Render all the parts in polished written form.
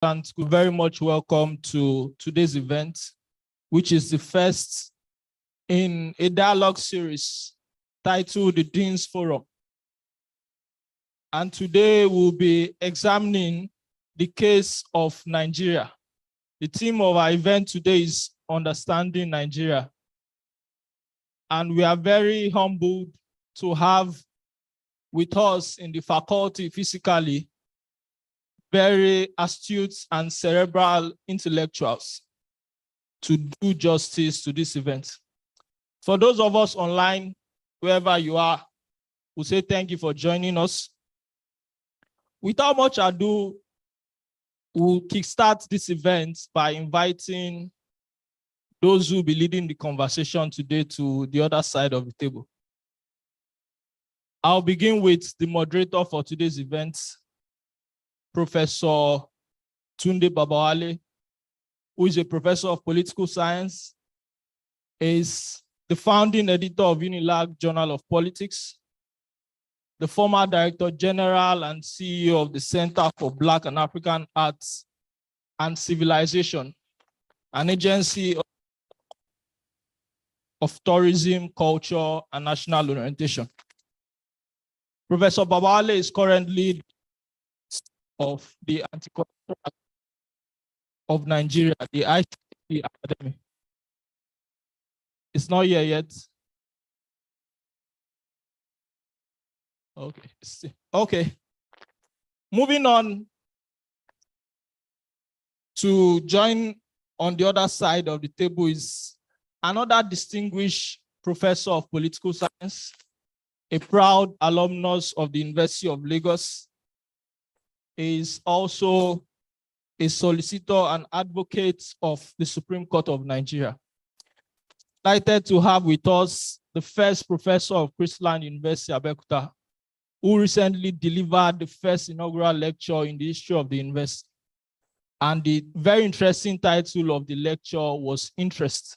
And very much welcome to today's event, which is the first in a dialogue series titled The Dean's Forum. And today we'll be examining the case of Nigeria. The theme of our event today is Understanding Nigeria. And we are very humbled to have with us in the faculty physically very astute and cerebral intellectuals to do justice to this event. For those of us online, wherever you are, we say thank you for joining us. Without much ado, we'll kickstart this event by inviting those who will be leading the conversation today to the other side of the table. I'll begin with the moderator for today's event, Professor Babafemi A, who is a professor of political science, is the founding editor of UNILAG Journal of Politics, the former Director General and CEO of the Center for Black and African Arts and Civilization, an agency of tourism, culture, and national orientation. Professor Babafemi A is currently of the Anti-Corruption of Nigeria, the ICT Academy. It's not here yet. Okay. Moving on to join on the other side of the table is another distinguished professor of political science, a proud alumnus of the University of Lagos, is also a solicitor and advocate of the Supreme Court of Nigeria. Delighted to have with us the first professor of Christland University, Abeokuta, who recently delivered the first inaugural lecture in the history of the university. And the very interesting title of the lecture was Interest.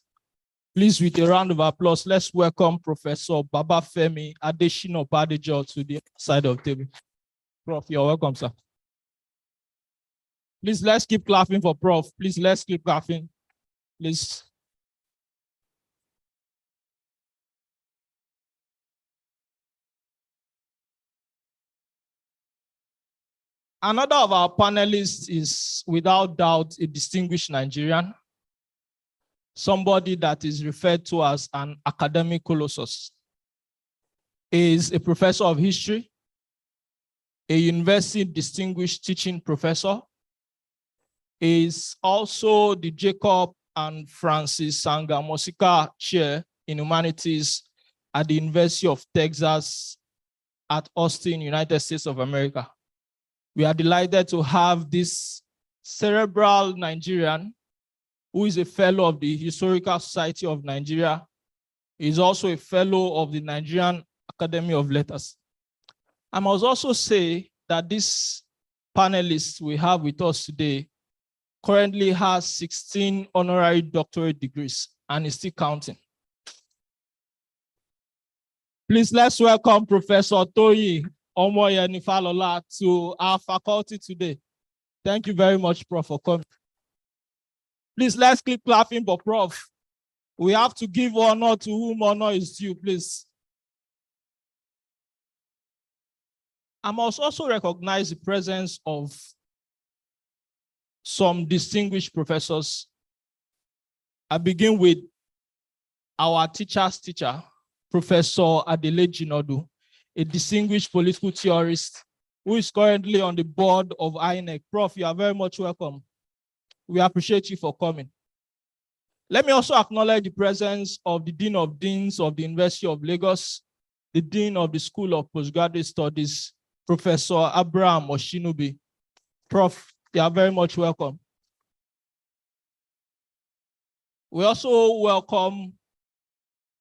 Please, with a round of applause, let's welcome Professor Babafemi Badejo to the side of the table. Prof, you're welcome, sir. Please, let's keep clapping for Prof. Please, let's keep clapping. Please. Another of our panelists is, without doubt, a distinguished Nigerian, somebody that is referred to as an academic colossus. He is a professor of history, a university distinguished teaching professor. He is also the Jacob and Francis Sangamosika Chair in Humanities at the University of Texas at Austin, United States of America. We are delighted to have this cerebral Nigerian who is a fellow of the Historical Society of Nigeria. He is also a fellow of the Nigerian Academy of Letters. I must also say that this panelist we have with us today currently has 16 honorary doctorate degrees and is still counting. Please, let's welcome Professor Toyin Falola to our faculty today. Thank you very much, Prof, for coming. Please, let's keep clapping for Prof. We have to give honor to whom honor is due, please. I must also recognize the presence of some distinguished professors. I begin with our teacher's teacher, Professor Adele Jinodu, a distinguished political theorist who is currently on the board of INEC. Prof, you are very much welcome. We appreciate you for coming. Let me also acknowledge the presence of the Dean of Deans of the University of Lagos, the Dean of the School of Postgraduate Studies, Professor Abraham Oshinubi. Prof, you are very much welcome. We also welcome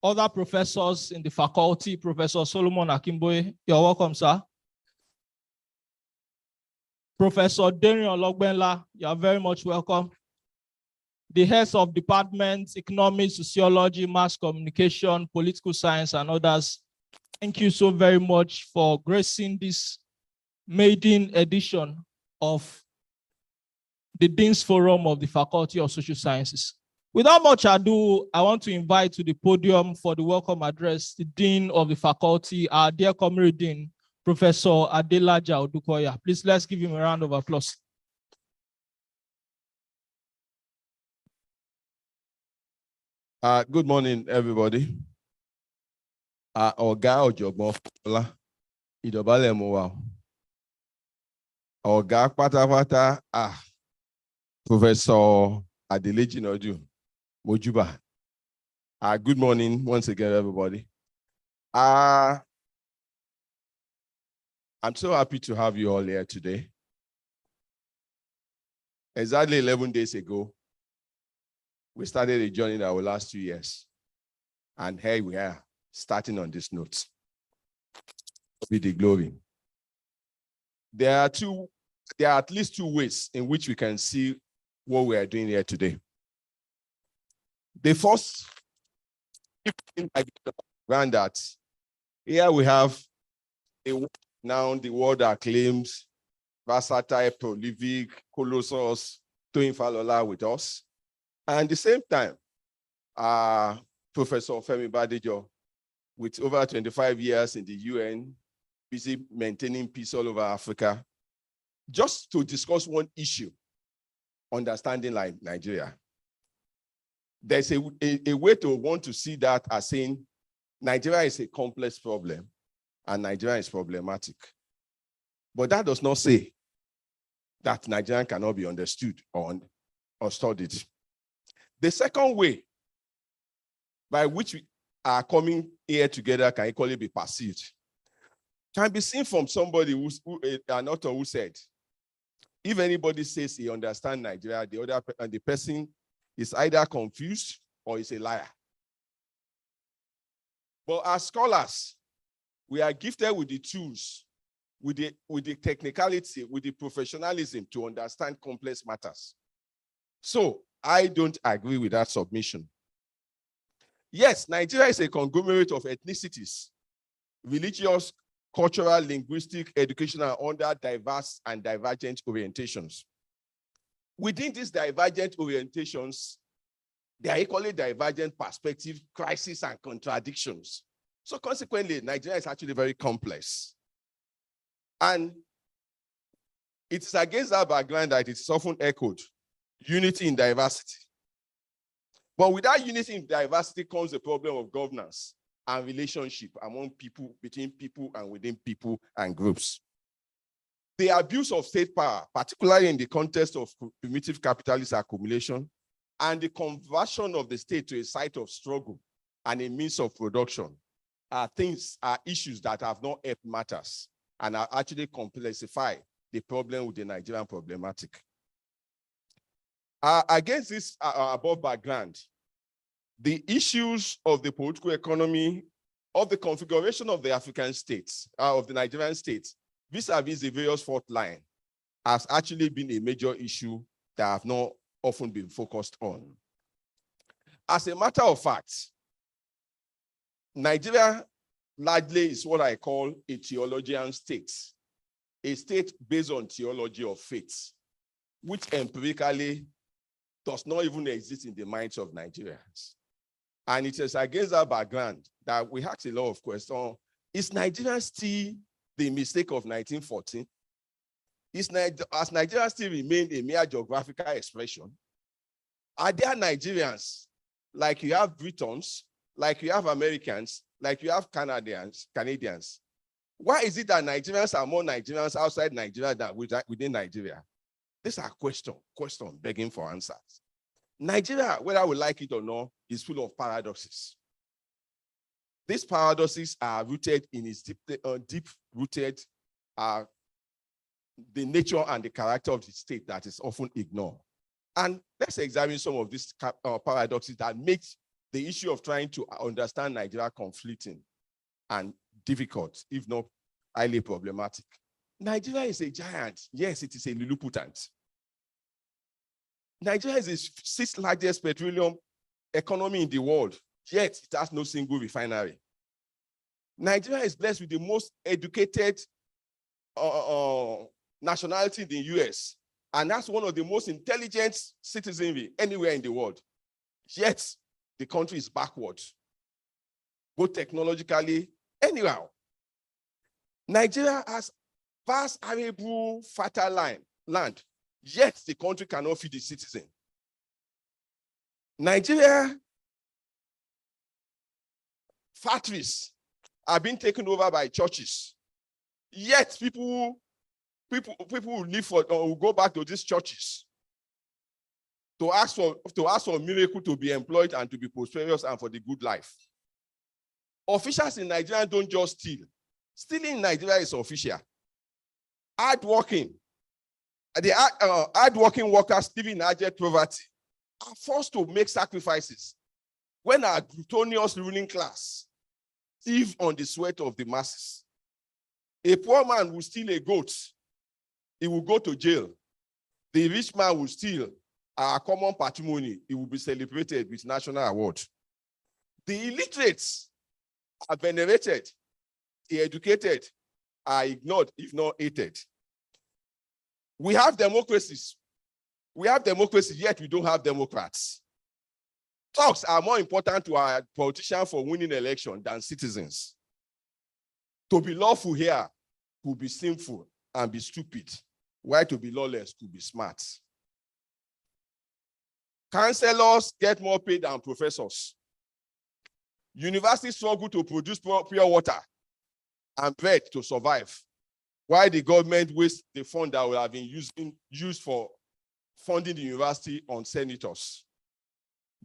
other professors in the faculty. Professor Solomon Akimboye, you're welcome, sir. Professor Darian Ologbenla, you are very much welcome. The heads of departments, economics, sociology, mass communication, political science, and others, thank you so very much for gracing this maiden edition of the Dean's Forum of the Faculty of Social Sciences. Without much ado, I want to invite to the podium for the welcome address the Dean of the Faculty, our dear comrade Dean, Professor Adelaja Odukoya. Please let's give him a round of applause. Good morning, everybody. Ọ̀gá ọ̀jọ̀gbọ́n Falola, ìdọ̀bálẹ̀ mo wà. Ọ̀gá pátápátá, Professor Adeleji Nodu, Mojuba. Good morning once again, everybody. I'm so happy to have you all here today. Exactly 11 days ago, we started a journey that will last 2 years. And here we are, starting on this note. Be the glory. There are at least two ways in which we can see what we are doing here today. The first thing I get that here we have now the world acclaimed, versatile, prolific, colossus, Toyin Falola with us. And at the same time, Professor Badejo, with over 25 years in the UN, busy maintaining peace all over Africa, just to discuss one issue, understanding like Nigeria. There's a way to want to see that as saying Nigeria is a complex problem and Nigeria is problematic. But that does not say that Nigeria cannot be understood or studied. The second way by which we are coming here together can equally be perceived can be seen from somebody an author who said, if anybody says he understands Nigeria, the person is either confused or is a liar. But as scholars, we are gifted with the tools, with the technicality, with the professionalism to understand complex matters. So I don't agree with that submission. Yes, Nigeria is a conglomerate of ethnicities, religious, cultural, linguistic, educational, under diverse and divergent orientations. Within these divergent orientations, there are equally divergent perspectives, crises, and contradictions. So consequently, Nigeria is actually very complex. And it is against that background that it is often echoed, unity in diversity. But without unity in diversity comes the problem of governance and relationship among people, between people and within people and groups. The abuse of state power, particularly in the context of primitive capitalist accumulation, and the conversion of the state to a site of struggle and a means of production are issues that have not helped matters and are actually complexify the problem with the Nigerian problematic. Against this above background, the issues of the political economy, of the configuration of the African states, of the Nigerian states, vis-a-vis the various fault line, has actually been a major issue that have not often been focused on. As a matter of fact, Nigeria largely is what I call a theologian state, a state based on theology of faith, which empirically does not even exist in the minds of Nigerians. And it is against that background that we ask a lot of questions. Is Nigeria still the mistake of 1914? Has Nigeria still remained a mere geographical expression? Are there Nigerians, like you have Britons, like you have Americans, like you have Canadians? Why is it that Nigerians are more Nigerians outside Nigeria than within Nigeria? These are questions begging for answers. Nigeria, whether we like it or not, is full of paradoxes. These paradoxes are rooted in its deep-rooted the nature and the character of the state that is often ignored. And let's examine some of these paradoxes that makes the issue of trying to understand Nigeria conflicting and difficult, if not highly problematic. Nigeria is a giant. Yes, it is a Lilliputian. Nigeria is the sixth largest petroleum economy in the world, yet it has no single refinery. Nigeria is blessed with the most educated nationality in the US, And that's one of the most intelligent citizenry anywhere in the world. Yet, the country is backward, both technologically, anyhow. Nigeria has vast, arable, fertile land, yet the country cannot feed the citizen. Nigeria factories are being taken over by churches, yet people who live for or will go back to these churches to ask for a miracle to be employed and to be prosperous and for the good life. Officials in Nigeria don't just steal. Stealing in Nigeria is official. Hardworking workers living in abject poverty are forced to make sacrifices when our glutinous ruling class live on the sweat of the masses. A poor man will steal a goat, he will go to jail. The rich man will steal our common patrimony, he will be celebrated with national award. The illiterates are venerated, the educated are ignored, if not hated. We have democracies. We have democracy, yet we don't have democrats. Talks are more important to our politicians for winning election than citizens. To be lawful here could be sinful and be stupid, while to be lawless could be smart. Councillors get more paid than professors. Universities struggle to produce pure water and bread to survive, while the government wastes the fund that would have been used for funding the university on senators.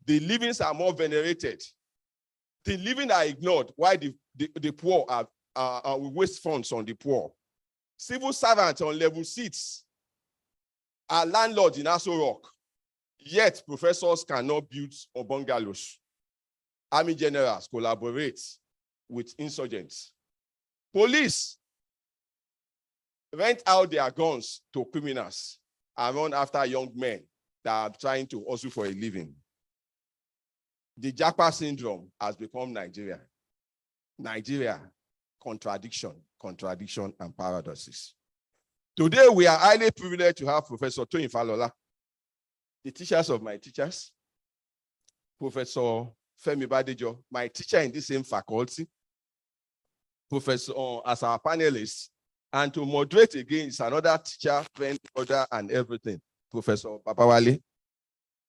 The livings are more venerated. The living are ignored, while the poor we waste funds on the poor. Civil servants on level 6 are landlords in Aso Rock, yet professors cannot build on bungalows. Army generals collaborate with insurgents. Police rent out their guns to criminals and run after young men that are trying to hustle for a living. The Japa syndrome has become Nigeria. Nigeria, contradiction, and paradoxes. Today, we are highly privileged to have Professor Toyin Falola, the teachers of my teachers, Professor Femi Badejo, my teacher in this same faculty, Professor as our panelist, and to moderate again is another teacher, friend, brother, and everything, Professor Babafemi,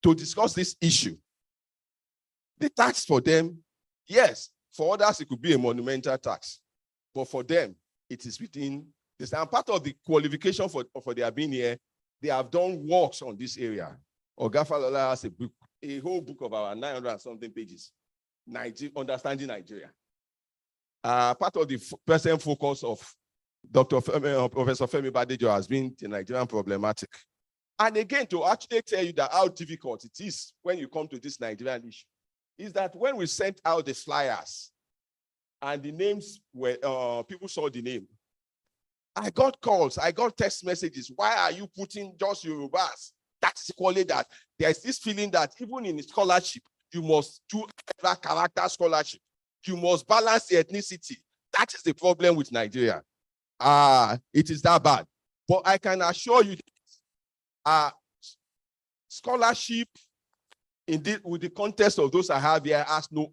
to discuss this issue. The tax for them, yes, for others it could be a monumental tax, but for them, it is within this. And part of the qualification for their being here, they have done works on this area. Oga Falola has a whole book of about 900 and something pages, Understanding Nigeria. Part of the present focus of Professor Femi Badejo has been the Nigerian problematic. And again, to actually tell you that how difficult it is when you come to this Nigerian issue, is that when we sent out the flyers and the names were, people saw the name, I got calls, I got text messages. Why are you putting just Yorubas? That's equally that. There's this feeling that even in scholarship, you must do a character scholarship. You must balance the ethnicity. That is the problem with Nigeria. It is that bad. But I can assure you, scholarship with the context of those I have here has no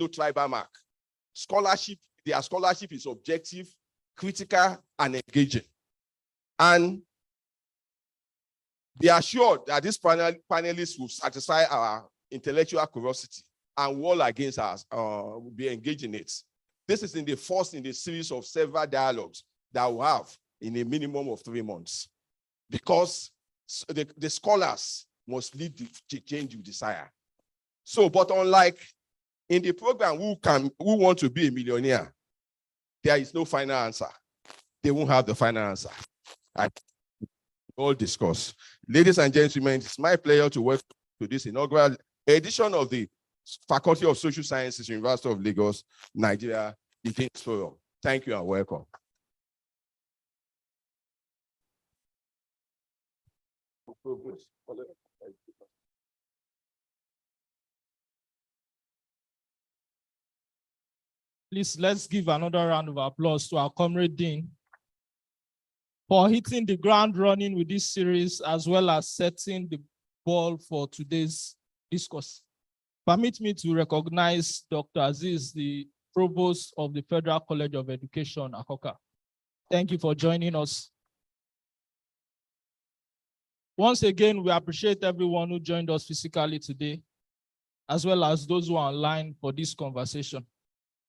tribal mark. Scholarship, their scholarship is objective, critical, and engaging. And be assured that these panelists will satisfy our intellectual curiosity and will against us, will be engaged in it. This is in the first in the series of several dialogues that we'll have in a minimum of 3 months. Because the scholars must lead the change you desire. So, but unlike in the program, who want to be a millionaire, there is no final answer. They won't have the final answer. All discuss. Ladies and gentlemen, it's my pleasure to welcome to this inaugural edition of the Faculty of Social Sciences, University of Lagos, Nigeria, the Dean's Forum. Thank you and welcome. Please, let's give another round of applause to our comrade Dean. for hitting the ground running with this series, as well as setting the ball for today's discourse. Permit me to recognize Dr. Aziz, the Provost of the Federal College of Education, Akoka. Thank you for joining us. Once again, we appreciate everyone who joined us physically today, as well as those who are online for this conversation.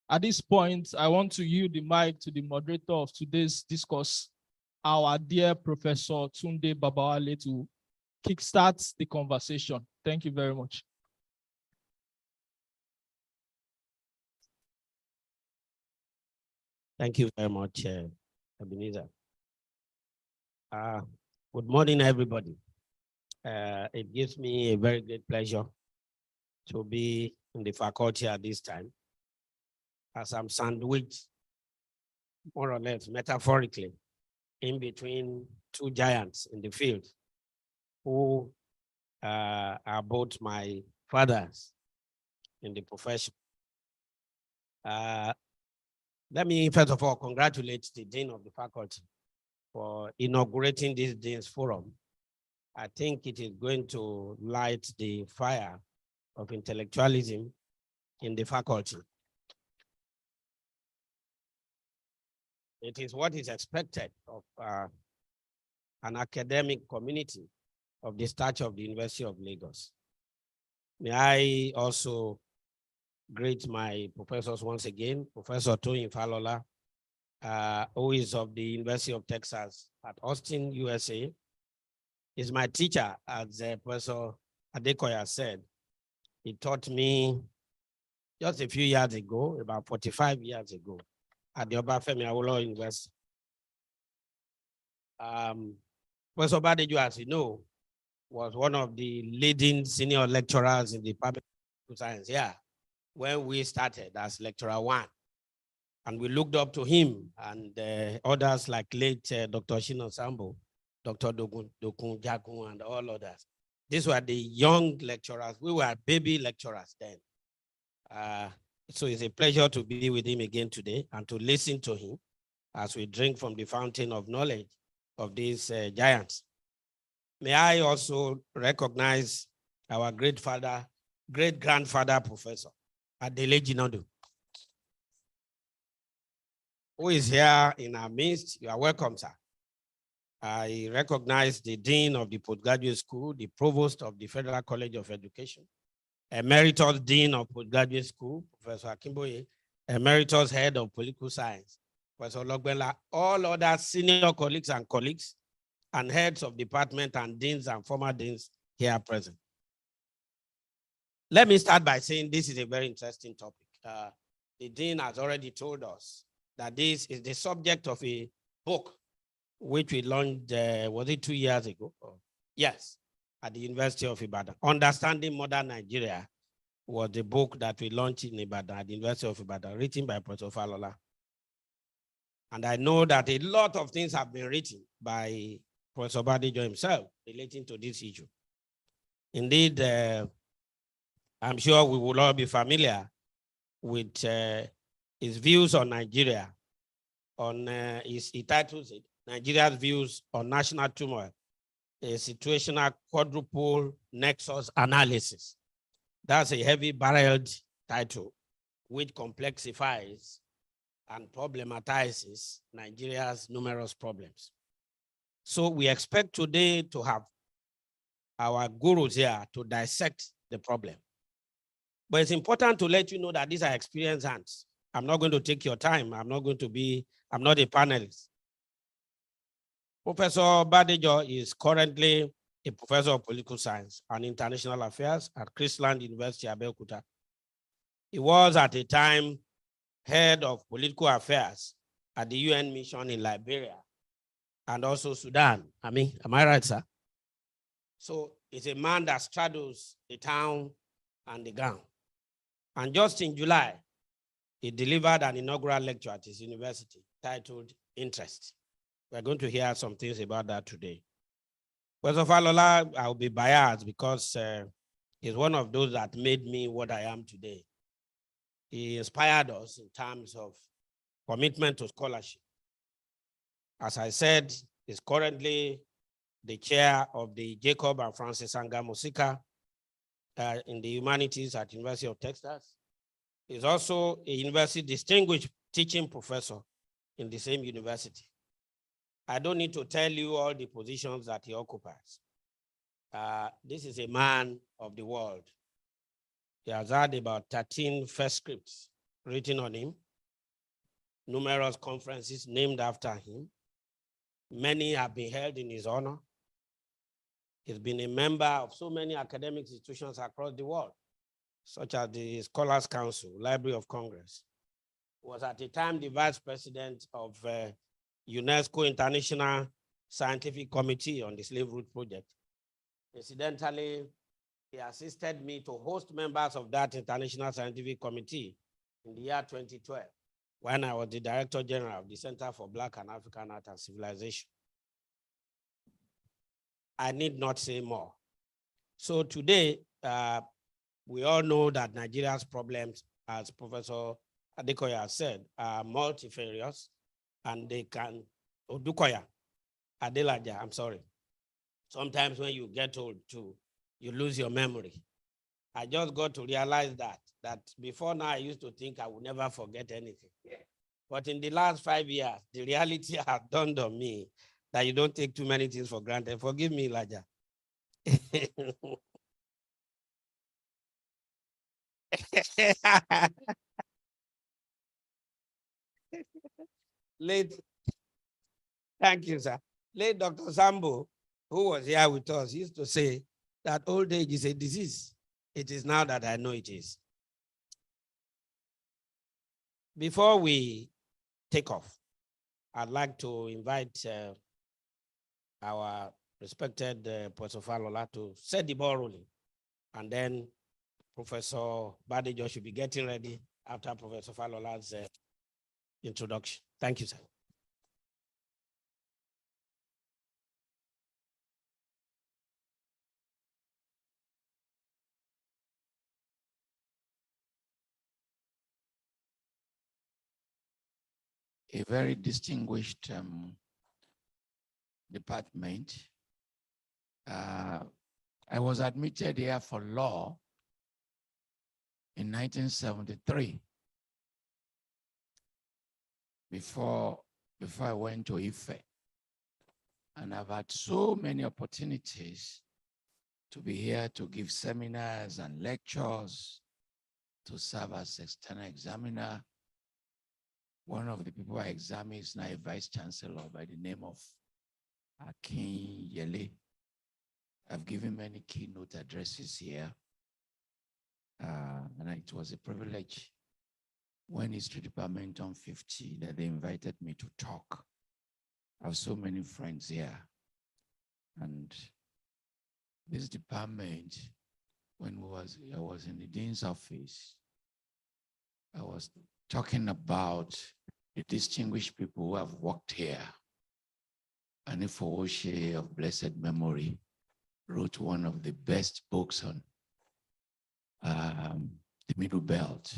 At this point, I want to yield the mic to the moderator of today's discourse, our dear Professor Tunde Babawale, to kickstart the conversation. Thank you very much. Thank you very much, Ebenezer. Good morning, everybody. It gives me a very great pleasure to be in the faculty at this time, as I'm sandwiched, more or less metaphorically, in between two giants in the field who are both my fathers in the profession. Let me first of all congratulate the Dean of the faculty for inaugurating this Dean's Forum. I think it is going to light the fire of intellectualism in the faculty. It is what is expected of an academic community of the stature of the University of Lagos. May I also greet my professors once again, Professor Toyin Falola, who is of the University of Texas at Austin, USA. Is my teacher, as Professor Badejo said. He taught me just a few years ago, about 45 years ago, at the Babafemi A University. Professor Badejo, as you know, was one of the leading senior lecturers in the public science here when we started as lecturer one. And we looked up to him and others like late Dr. Shino Sambo, Dr. Dokun Jakun, and all others. These were the young lecturers. We were baby lecturers then. So it's a pleasure to be with him again today and to listen to him as we drink from the fountain of knowledge of these giants. May I also recognize our great-grandfather professor, Adele Jinadu, who is here in our midst. You are welcome, sir. I recognize the Dean of the Postgraduate School, the Provost of the Federal College of Education, Emeritus Dean of Postgraduate School, Professor Akimboye, Emeritus Head of Political Science, Professor Logbela, all other senior colleagues, and heads of department and deans and former deans here present. Let me start by saying this is a very interesting topic. The Dean has already told us that this is the subject of a book which we launched, was it 2 years ago? Yes, at the University of Ibadan. Understanding Modern Nigeria was the book that we launched in Ibadan, at the University of Ibadan, written by Professor Falola. And I know that a lot of things have been written by Professor Badejo himself relating to this issue. Indeed, I'm sure we will all be familiar with his views on Nigeria. He titles it, Nigeria's Views on National Turmoil, a situational quadruple nexus analysis. That's a heavy-barreled title which complexifies and problematizes Nigeria's numerous problems. So we expect today to have our gurus here to dissect the problem. But it's important to let you know that these are experienced hands. I'm not going to take your time. I'm not a panelist. Professor Badejo is currently a professor of political science and international affairs at Chrisland University, Abeokuta. He was at a time head of political affairs at the UN mission in Liberia and also Sudan. Am I right, sir? So it's a man that straddles the town and the ground. And just in July, he delivered an inaugural lecture at his university titled Interest. We're going to hear some things about that today. Professor Falola, I'll be biased because he's one of those that made me what I am today. He inspired us in terms of commitment to scholarship. As I said, is currently the chair of the Jacob and Francis Angamosika in the humanities at University of Texas. He's also a university distinguished teaching professor in the same university. I don't need to tell you all the positions that he occupies. This is a man of the world. He has had about 13 first scripts written on him, numerous conferences named after him. Many have been held in his honor. He's been a member of so many academic institutions across the world, such as the Scholars Council, Library of Congress. He was at the time the vice president of UNESCO International Scientific Committee on the Slave Route Project. Incidentally, he assisted me to host members of that International Scientific Committee in the year 2012, when I was the Director General of the Center for Black and African Art and Civilization. I need not say more. So today, we all know that Nigeria's problems, as Professor Adekoya has said, are multifarious, and they can, Odukoya, Adelaja, I'm sorry. Sometimes when you get old too, you lose your memory. I just got to realize that before now I used to think I would never forget anything. But in the last 5 years, the reality has dawned on me that you don't take too many things for granted. Forgive me, Elijah. Thank you, sir. Late Dr. Sambo, who was here with us, used to say that old age is a disease. It is now that I know it is. Before we take off, I'd like to invite our respected Professor Falola to set the ball rolling. And then Professor Badejo should be getting ready after Professor Falola's introduction. Thank you, sir. A very distinguished department. I was admitted here for law in 1973 before I went to Ife. And I've had so many opportunities to be here to give seminars and lectures, to serve as external examiner. One of the people I examine is now a vice chancellor by the name of Akin Yele. I've given many keynote addresses here. And it was a privilege when History Department on 50 that they invited me to talk. I have so many friends here. And this department, when I was in the dean's office, I was talking about the distinguished people who have worked here. And Ifowoshe of blessed memory wrote one of the best books on the Middle Belt,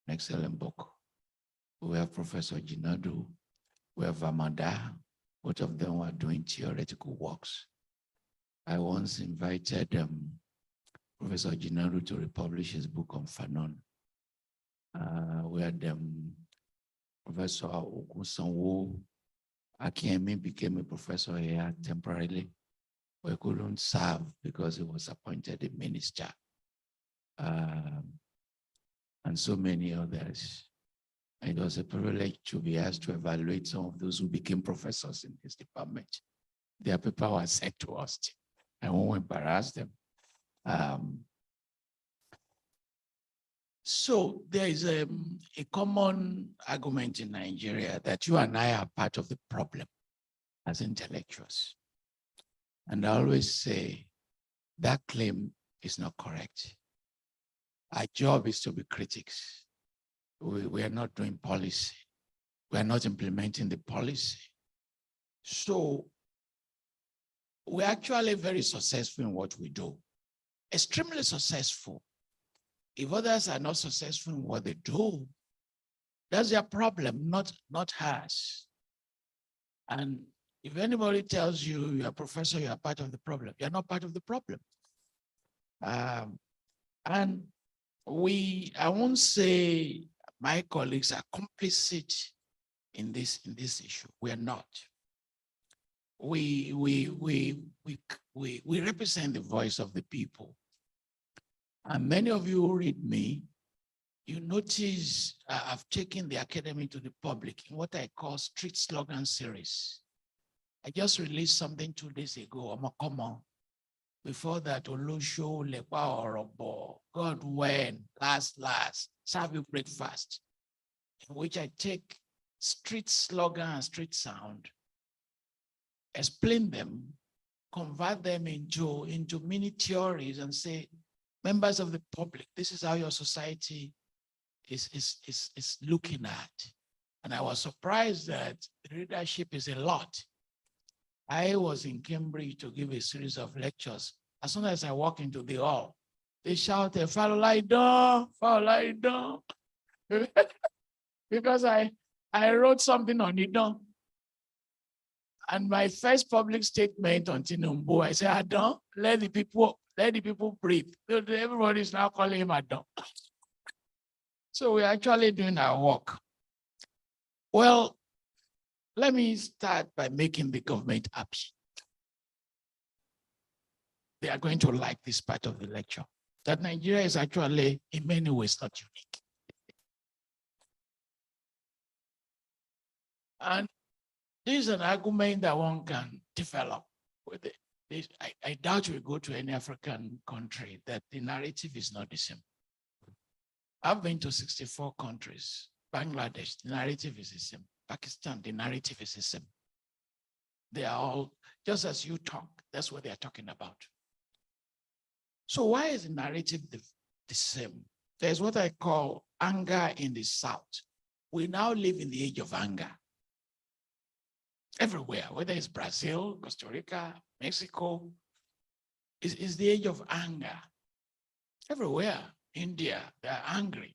an excellent book. We have Professor Jinadu, we have Amanda, both of them were doing theoretical works. I once invited Professor Jinadu to republish his book on Fanon. We had Professor Ogunsanwo Akiemi became a professor here temporarily. We couldn't serve because he was appointed a minister. And so many others. It was a privilege to be asked to evaluate some of those who became professors in this department. Their paper was sent to us. I won't embarrass them. So there is a common argument in Nigeria that you and I are part of the problem as intellectuals. And I always say that claim is not correct. Our job is to be critics. We are not doing policy. We are not implementing the policy. So we're actually very successful in what we do, extremely successful. If others are not successful in what they do, that's their problem, not ours. And If anybody tells you you're a professor, you are part of the problem, you're not part of the problem. And I won't say my colleagues are complicit in this issue. We are not. We represent the voice of the people. And many of you who read me, you notice I've taken the academy to the public in what I call street slogan series. I just released something 2 days ago. I'm a common. Before that, Olusho, Lepa, Orobo, God when, last, serve you breakfast, in which I take street slogan and street sound, explain them, convert them into mini theories and say, members of the public, this is how your society is looking at. And I was surprised that the readership is a lot. I was in Cambridge to give a series of lectures. As soon as I walk into the hall, they shouted, Falola Idon, because I wrote something on Idon. And my first public statement on Tinubu, I said, Adon, let the people breathe. Everybody's now calling him Adon. So we're actually doing our work. Well, let me start by making the government happy. They are going to like this part of the lecture, that Nigeria is actually in many ways not unique. And this is an argument that one can develop with it. I doubt we go to any African country that the narrative is not the same. I've been to 64 countries. Bangladesh, the narrative is the same. Pakistan, the narrative is the same. They are all, just as you talk, that's what they're talking about. So why is the narrative the same? There's what I call anger in the South. We now live in the age of anger. Everywhere, whether it's Brazil, Costa Rica, Mexico, it's the age of anger. Everywhere, India, they're angry.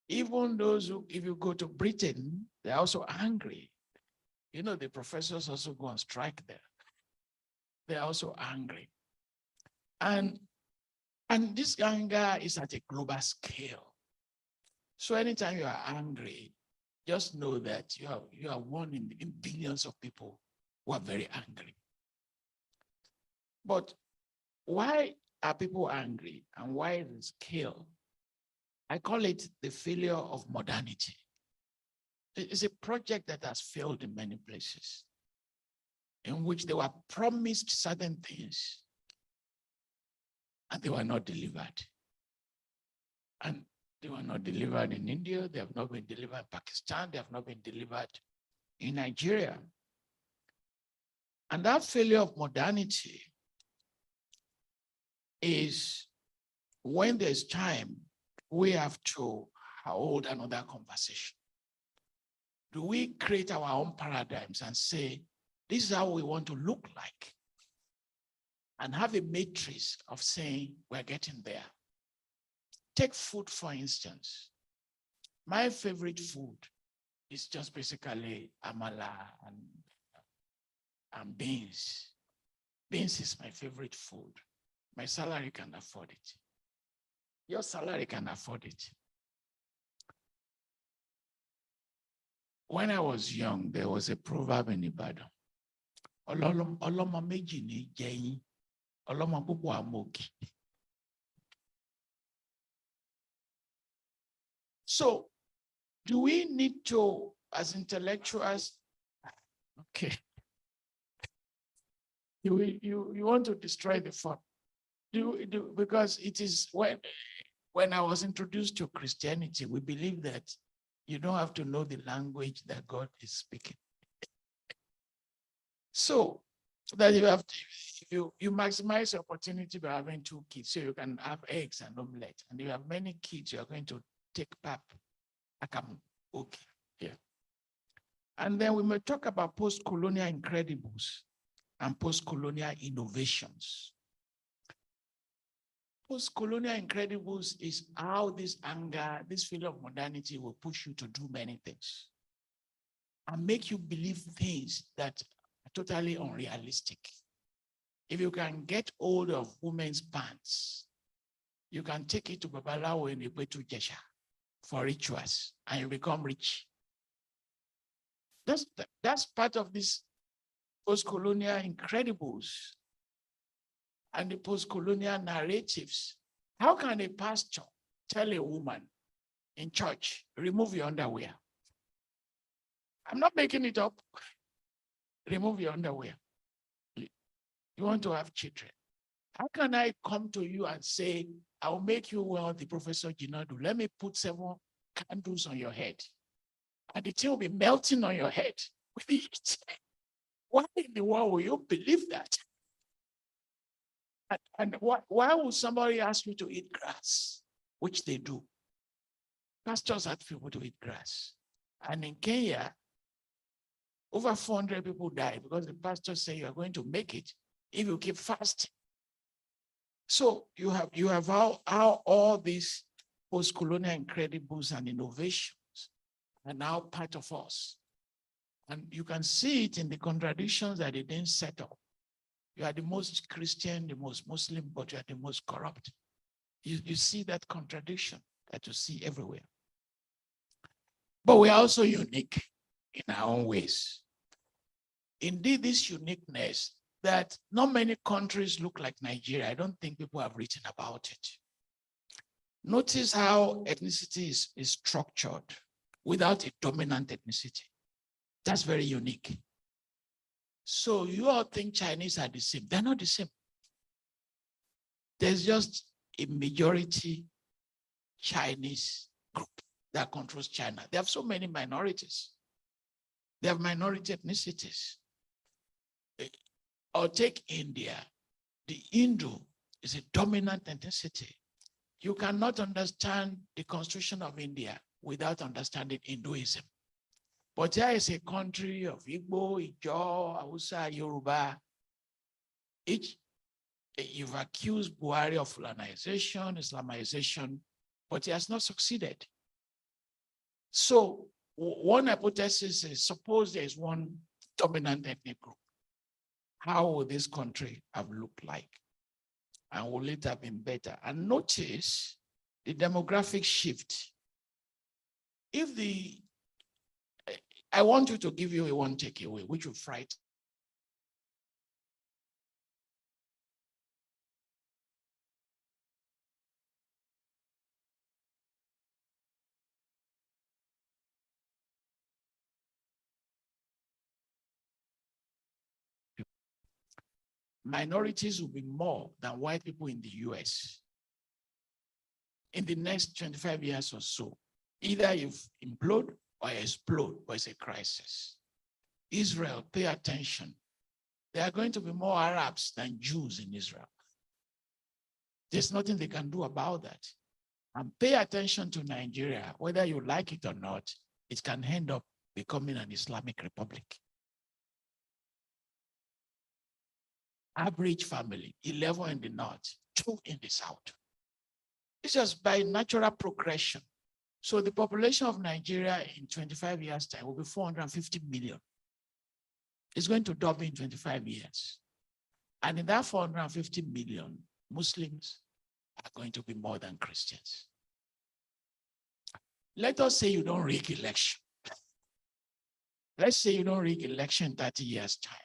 Even those who, if you go to Britain, they're also angry. You know, the professors also go on strike there. They're also angry. And this anger is at a global scale. So anytime you are angry, just know that you are one in billions of people who are very angry. But why are people angry and why the scale? I call it the failure of modernity. It's a project that has failed in many places, in which they were promised certain things and they were not delivered. And they were not delivered in India, they have not been delivered in Pakistan, they have not been delivered in Nigeria. And that failure of modernity is when there's time, we have to hold another conversation. Do we create our own paradigms and say, this is how we want to look like? And have a matrix of saying, we're getting there. Take food, for instance. My favorite food is just basically amala and beans. Beans is my favorite food. My salary can afford it. Your salary can afford it. When I was young, there was a proverb in Ibadan. Ọlọ́mọ méjì ní jẹyìn, ọlọ́mọ púpọ̀ àmọ̀kì. So, do we need to, as intellectuals, okay, you want to destroy the fun? Because it is when I was introduced to Christianity, we believe that you don't have to know the language that God is speaking. So that you have to, you maximize the opportunity by having 2 kids, so you can have eggs and omelette. And you have many kids, you are going to take pap. Okay, yeah. And then we may talk about post-colonial incredibles and post-colonial innovations. Post-colonial incredibles is how this anger, this feeling of modernity will push you to do many things. and make you believe things that are totally unrealistic. If you can get hold of women's pants, you can take it to Babalawo in Ipetu Jesha for rituals, and you become rich. That's part of this post-colonial incredibles and the post-colonial narratives. How can a pastor tell a woman in church, remove your underwear? I'm not making it up. Remove your underwear. You want to have children. How can I come to you and say, I'll make you well, the Professor Jinadu. Let me put 7 candles on your head. And the thing will be melting on your head with heat. Why in the world will you believe that? And why would somebody ask you to eat grass? Which they do. Pastors ask people to eat grass. And in Kenya, over 400 people died because the pastor said you are going to make it if you keep fasting. So you have how all these post-colonial incredibles and innovations are now part of us. And you can see it in the contradictions that they didn't set up. You are the most Christian, the most Muslim, but you are the most corrupt. You see that contradiction that you see everywhere. But we are also unique in our own ways. Indeed, this uniqueness that not many countries look like Nigeria. I don't think people have written about it. Notice how ethnicity is structured without a dominant ethnicity. That's very unique. So you all think Chinese are the same. They're not the same. There's just a majority Chinese group that controls China. They have so many minorities. They have minority ethnicities. Or take India. The Hindu is a dominant ethnicity. You cannot understand the constitution of India without understanding Hinduism. But there is a country of Igbo, Ijaw, Hausa, Yoruba. You've accused Buhari of Fulanization, Islamization, but he has not succeeded. So one hypothesis is, suppose there is one dominant ethnic group. How would this country have looked like? And will it have been better? And notice the demographic shift. I want you to give you one takeaway, which will frighten. Minorities will be more than white people in the US in the next 25 years or so. Either you implode or explode, or it's a crisis. Israel, pay attention. There are going to be more Arabs than Jews in Israel. There's nothing they can do about that. And pay attention to Nigeria, whether you like it or not, it can end up becoming an Islamic republic. Average family, 11 in the north, 2 in the south. It's just by natural progression. So the population of Nigeria in 25 years' time will be 450 million. It's going to double in 25 years. And in that 450 million, Muslims are going to be more than Christians. Let us say you don't rig election. Let's say you don't rig election in 30 years' time.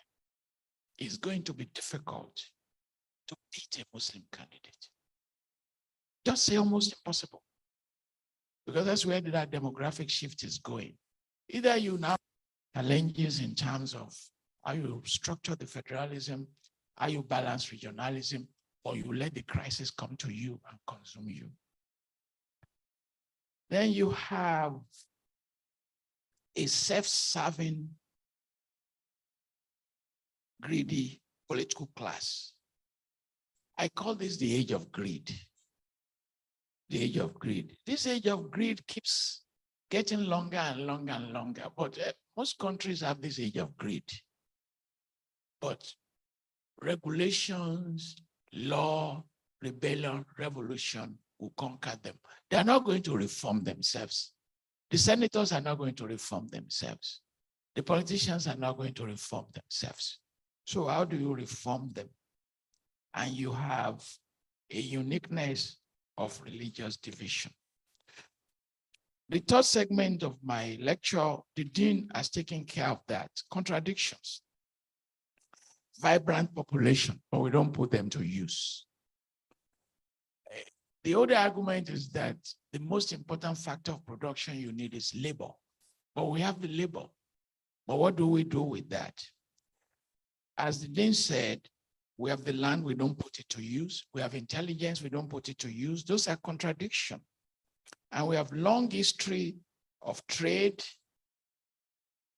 It's going to be difficult to beat a Muslim candidate. Just say almost impossible. Because that's where that demographic shift is going. Either you now challenges in terms of how you structure the federalism, how you balance regionalism, or you let the crisis come to you and consume you. Then you have a self-serving, greedy political class. I call this the age of greed. The age of greed. This age of greed keeps getting longer and longer and longer, but most countries have this age of greed. But regulations, law, rebellion, revolution will conquer them. They are not going to reform themselves. The senators are not going to reform themselves. The politicians are not going to reform themselves. So how do you reform them? And you have a uniqueness of religious division. The third segment of my lecture, the dean has taken care of that. Contradictions. Vibrant population, but we don't put them to use. The other argument is that the most important factor of production you need is labor. But we have the labor. But what do we do with that? As the dean said, we have the land, we don't put it to use. We have intelligence, we don't put it to use. Those are contradictions. And we have long history of trade,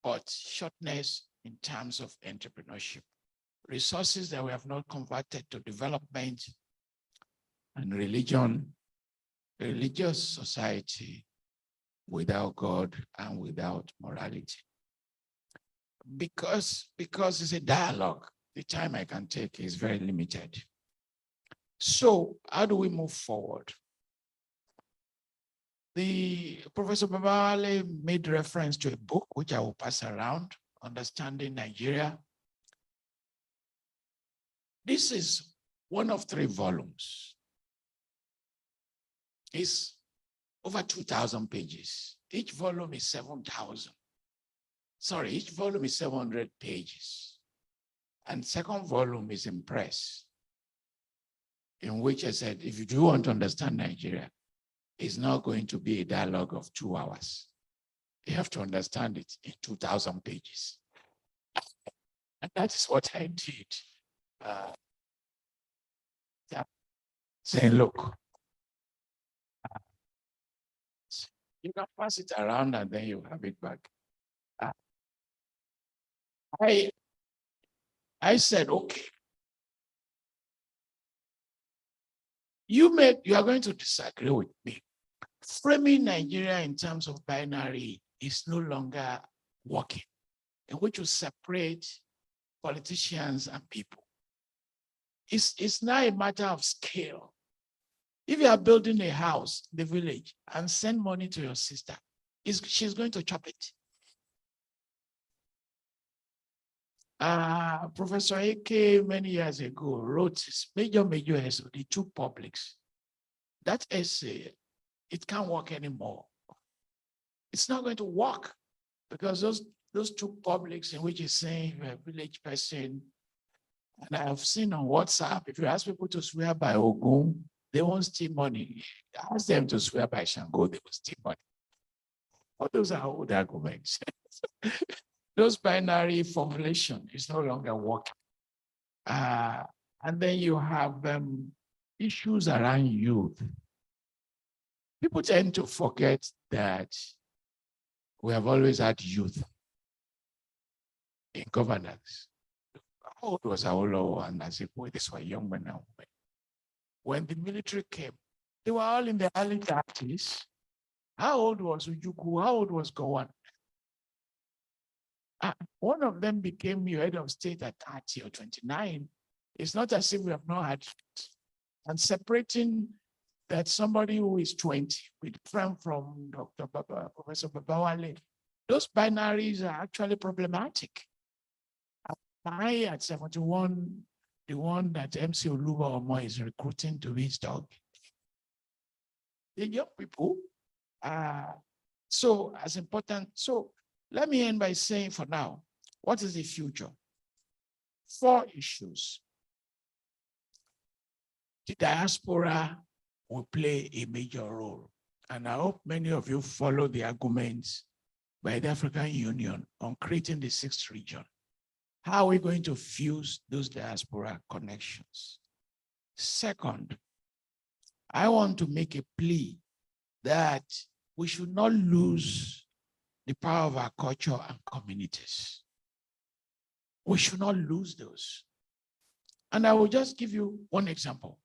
but shortness in terms of entrepreneurship. Resources that we have not converted to development and religion, a religious society without God and without morality. Because it's a dialogue, the time I can take is very limited. So how do we move forward? Professor Babafemi made reference to a book which I will pass around, Understanding Nigeria. This is one of 3 volumes. It's over 2,000 pages. Each volume is 7,000. Sorry, each volume is 700 pages. And second volume is in press, in which I said, if you do want to understand Nigeria, it's not going to be a dialogue of 2 hours. You have to understand it in 2,000 pages. And that is what I did. Saying, look, you can pass it around and then you have it back. I said, okay. You are going to disagree with me. Framing Nigeria in terms of binary is no longer working, in which you separate politicians and people. It's now a matter of scale. If you are building a house in the village and send money to your sister, she's going to chop it. Professor A many years ago wrote his major essay, The Two Publics. That essay, it can't work anymore. It's not going to work because those two publics in which he's saying you're a village person, and I have seen on WhatsApp, if you ask people to swear by Ogun, they won't steal money. Ask them to swear by Shango, they will steal money. All those are old arguments. Those binary formulation is no longer working. And then you have issues around youth. People tend to forget that we have always had youth in governance. How old was Awolowo and Azikiwe? These were young men and women. When the military came, they were all in the early 30s. How old was Ujukwu? How old was Gowon? One of them became your head of state at 30 or 29. It's not as if we have not had it. And separating that somebody who is 20 with friend from Professor Babafemi, those binaries are actually problematic. I at 71, the one that MC Oluwa Omo is recruiting to be his dog. The young people so as important. So let me end by saying for now, what is the future? 4 issues. The diaspora will play a major role. And I hope many of you follow the arguments by the African Union on creating the 6th region. How are we going to fuse those diaspora connections? Second, I want to make a plea that we should not lose the power of our culture and communities. We should not lose those. And I will just give you one example.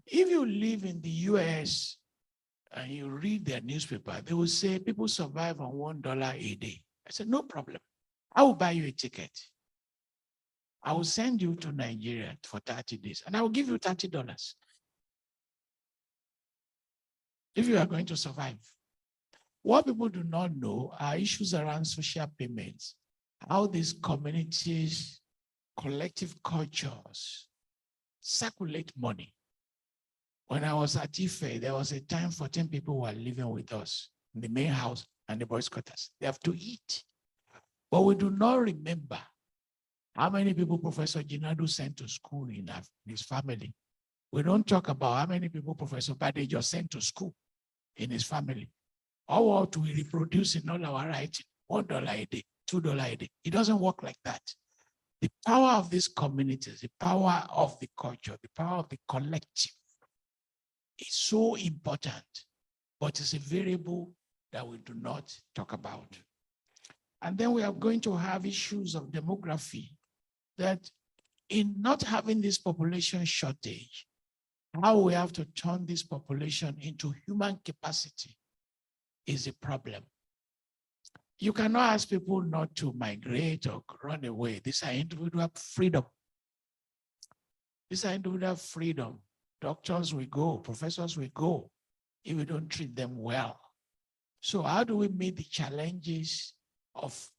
If you live in the US and you read their newspaper, they will say people survive on $1 a day. I said, no problem. I will buy you a ticket. I will send you to Nigeria for 30 days and I will give you $30 if you are going to survive. What people do not know are issues around social payments, how these communities, collective cultures circulate money. When I was at Ife, there was a time 14 people were living with us in the main house and the boys' quarters. They have to eat. But we do not remember how many people Professor Jinadu sent to school in his family. We don't talk about how many people Professor Badejo sent to school in his family. Or what we reproduce in all our writing, $1 a day, $2 a day. It doesn't work like that. The power of these communities, the power of the culture, the power of the collective is so important, but it's a variable that we do not talk about. And then we are going to have issues of demography that in not having this population shortage, how we have to turn this population into human capacity is a problem. You cannot ask people not to migrate or run away. These are individual freedom. These are individual freedom. Doctors will go, professors will go if we don't treat them well. So how do we meet the challenges of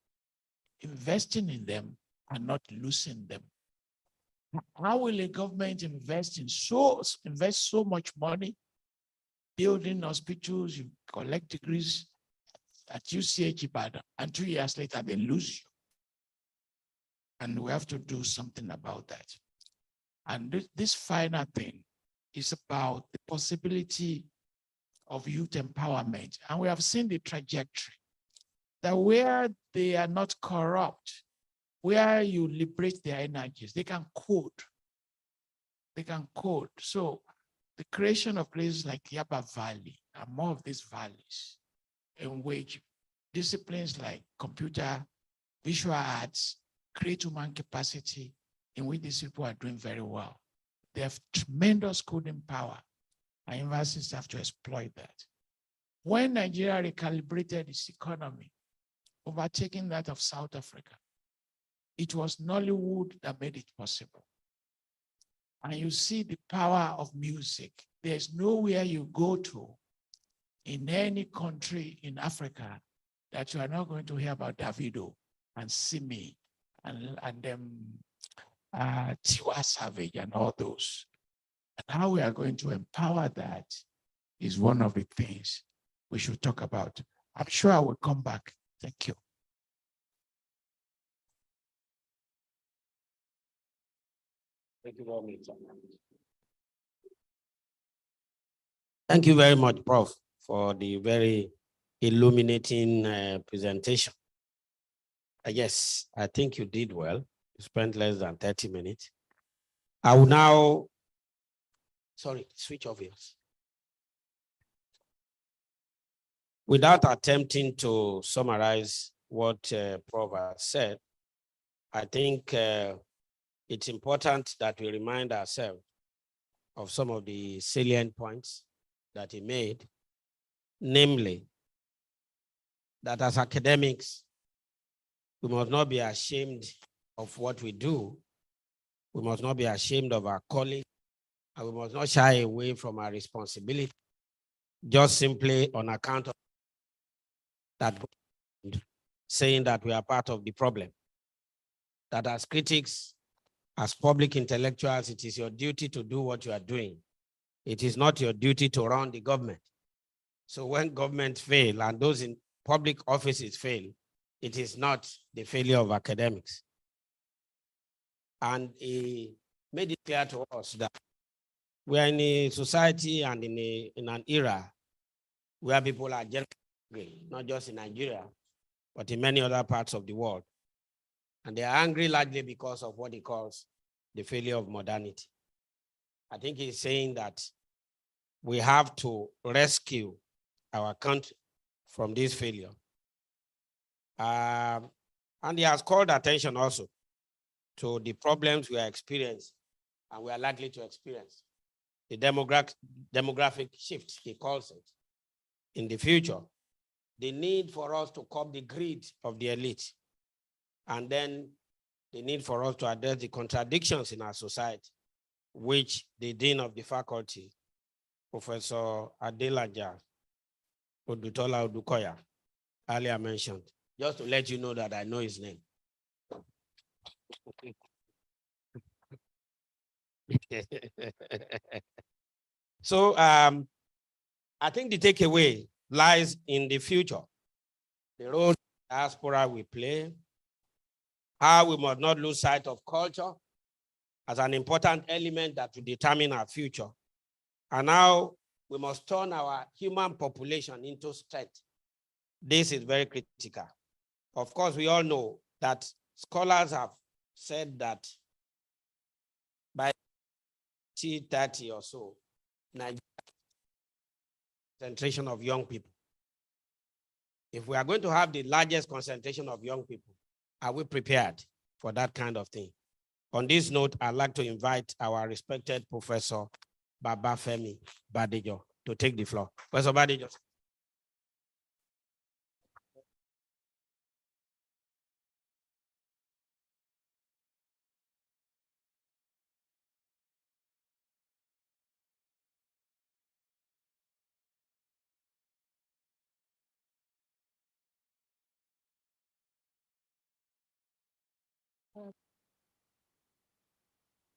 investing in them and not losing them? How will a government invest so much money, building hospitals, you collect degrees at UCH Ibadan, and 2 years later they lose you? And we have to do something about that. And this final thing is about the possibility of youth empowerment. And we have seen the trajectory that where they are not corrupt, where you liberate their energies, they can code. They can code. So the creation of places like Yaba Valley and more of these valleys in which disciplines like computer, visual arts, create human capacity, in which these people are doing very well. They have tremendous coding power, and universities have to exploit that. When Nigeria recalibrated its economy, overtaking that of South Africa, it was Nollywood that made it possible. And you see the power of music. There's nowhere you go to in any country in Africa that you are not going to hear about Davido and Simi and Tiwa Savage and all those. And how we are going to empower that is one of the things we should talk about. I'm sure I will come back. Thank you. Thank you very much. Thank you very much, Prof, for the very illuminating presentation. Yes, I think you did well. You spent less than 30 minutes. I will now, switch off yours. Without attempting to summarize what Prof has said, I think it's important that we remind ourselves of some of the salient points that he made, namely that as academics, we must not be ashamed of what we do. We must not be ashamed of our calling, and we must not shy away from our responsibility just simply on account of that, saying that we are part of the problem. That as critics, as public intellectuals, it is your duty to do what you are doing. It is not your duty to run the government. So when governments fail and those in public offices fail, it is not the failure of academics. And he made it clear to us that we are in a society and in an era where people are generally angry, not just in Nigeria, but in many other parts of the world. And they are angry largely because of what he calls the failure of modernity. I think he's saying that we have to rescue our country from this failure. And he has called attention also to the problems we are experiencing and we are likely to experience. The demographic shift, he calls it, in the future. The need for us to curb the greed of the elite. And then the need for us to address the contradictions in our society, which the Dean of the Faculty, Professor Adelaja, Odutola Odukoya, earlier mentioned, just to let you know that I know his name. So I think the takeaway lies in the future. The role diaspora will play, how we must not lose sight of culture as an important element that will determine our future. And now we must turn our human population into strength. This is very critical. Of course, we all know that scholars have said that by 2030 or so, Nigeria concentration of young people. If we are going to have the largest concentration of young people, are we prepared for that kind of thing? On this note, I'd like to invite our respected Professor Babafemi Badejo to take the floor. Professor Badejo.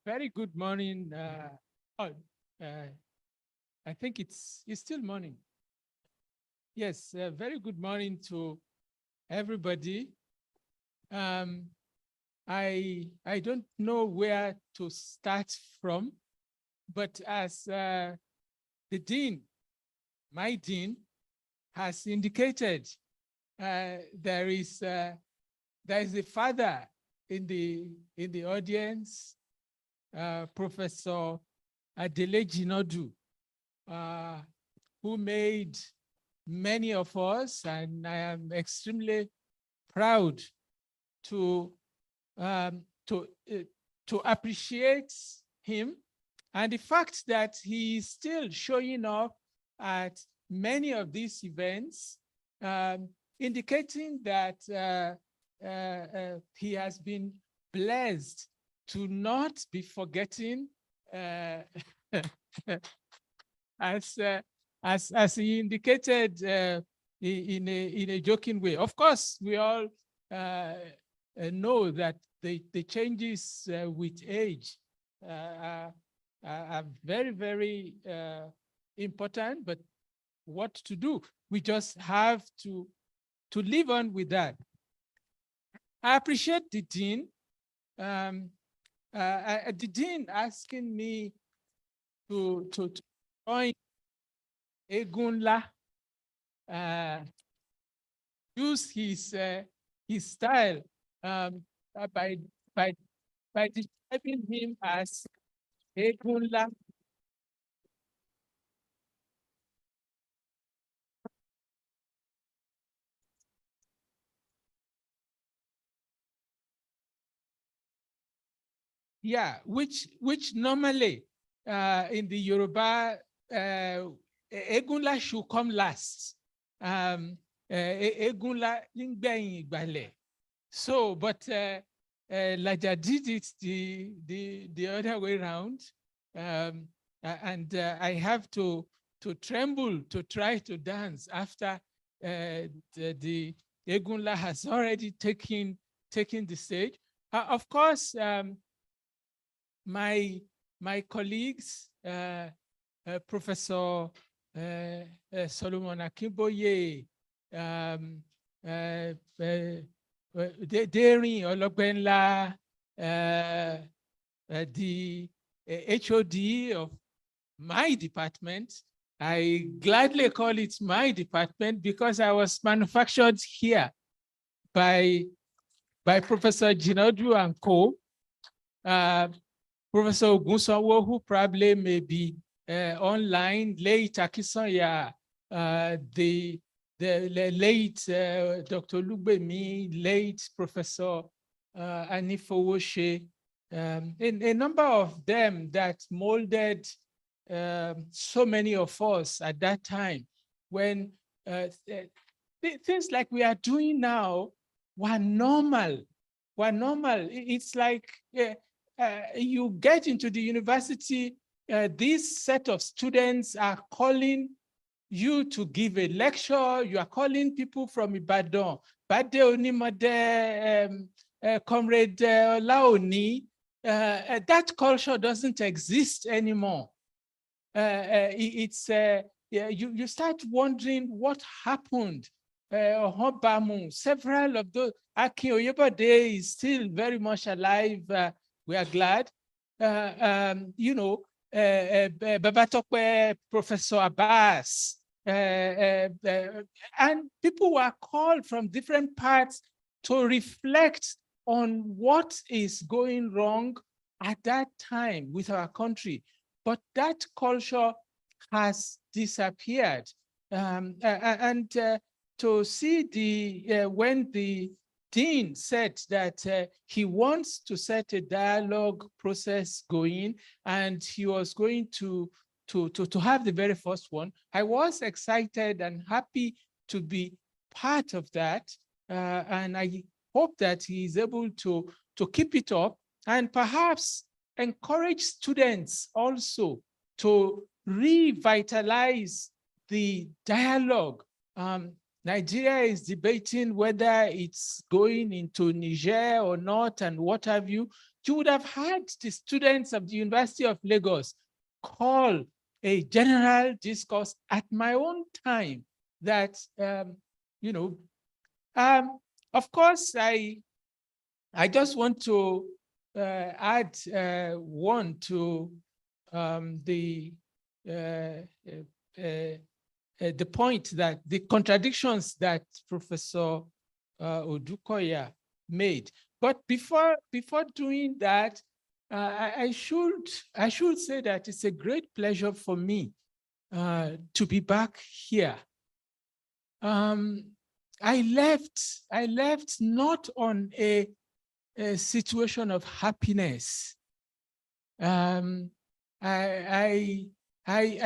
Very good morning. I think it's still morning. Yes, very good morning to everybody. I don't know where to start from, but as the dean, my dean, has indicated, there is a father in the audience, Professor Adele Jinodu, who made many of us, and I am extremely proud to appreciate him, and the fact that he is still showing up at many of these events, indicating that he has been blessed to not be forgetting, as he indicated in a joking way. Of course, we all know that the changes with age are very, very important, but what to do? We just have to live on with that. I appreciate the dean. The dean asking me to join Egunla, use his style by describing him as Egunla. Yeah, which normally in the Yoruba, Egunla should come last. Egunla ngbẹ̀yìn ìgbàlẹ̀. So, but Laja did it the other way around, and I have to tremble to try to dance after the Egunla has already taken the stage. Of course, my colleagues, Professor Solomon Akimboye, Derin Ologbenla, the HOD of my department. I gladly call it my department because I was manufactured here by Professor Jinodu and co. Professor Ogunsanwo, who probably may be online, late Akisanya, the late Dr. Lugbemi, late Professor Anifowoshe, a number of them that molded so many of us at that time when things like we are doing now were normal. It's like you get into the university, this set of students are calling you to give a lecture. You are calling people from Ibadan, Badejo, Comrade Laoni. That culture doesn't exist anymore. You start wondering what happened. Several of those, Akin Oyebode is still very much alive. We are glad. Babatope, Professor Abbas, and people were called from different parts to reflect on what is going wrong at that time with our country. But that culture has disappeared. To see when the dean said that he wants to set a dialogue process going, and he was going to have the very first one, I was excited and happy to be part of that. And I hope that he is able to keep it up and perhaps encourage students also to revitalize the dialogue. Nigeria is debating whether it's going into Niger or not and what have you. You would have had the students of the University of Lagos call a general discourse at my own time that, of course, I just want to add one to the point that the contradictions that Professor Odukoya made. But before doing that, I should say that it's a great pleasure for me to be back here. I left not on a situation of happiness. I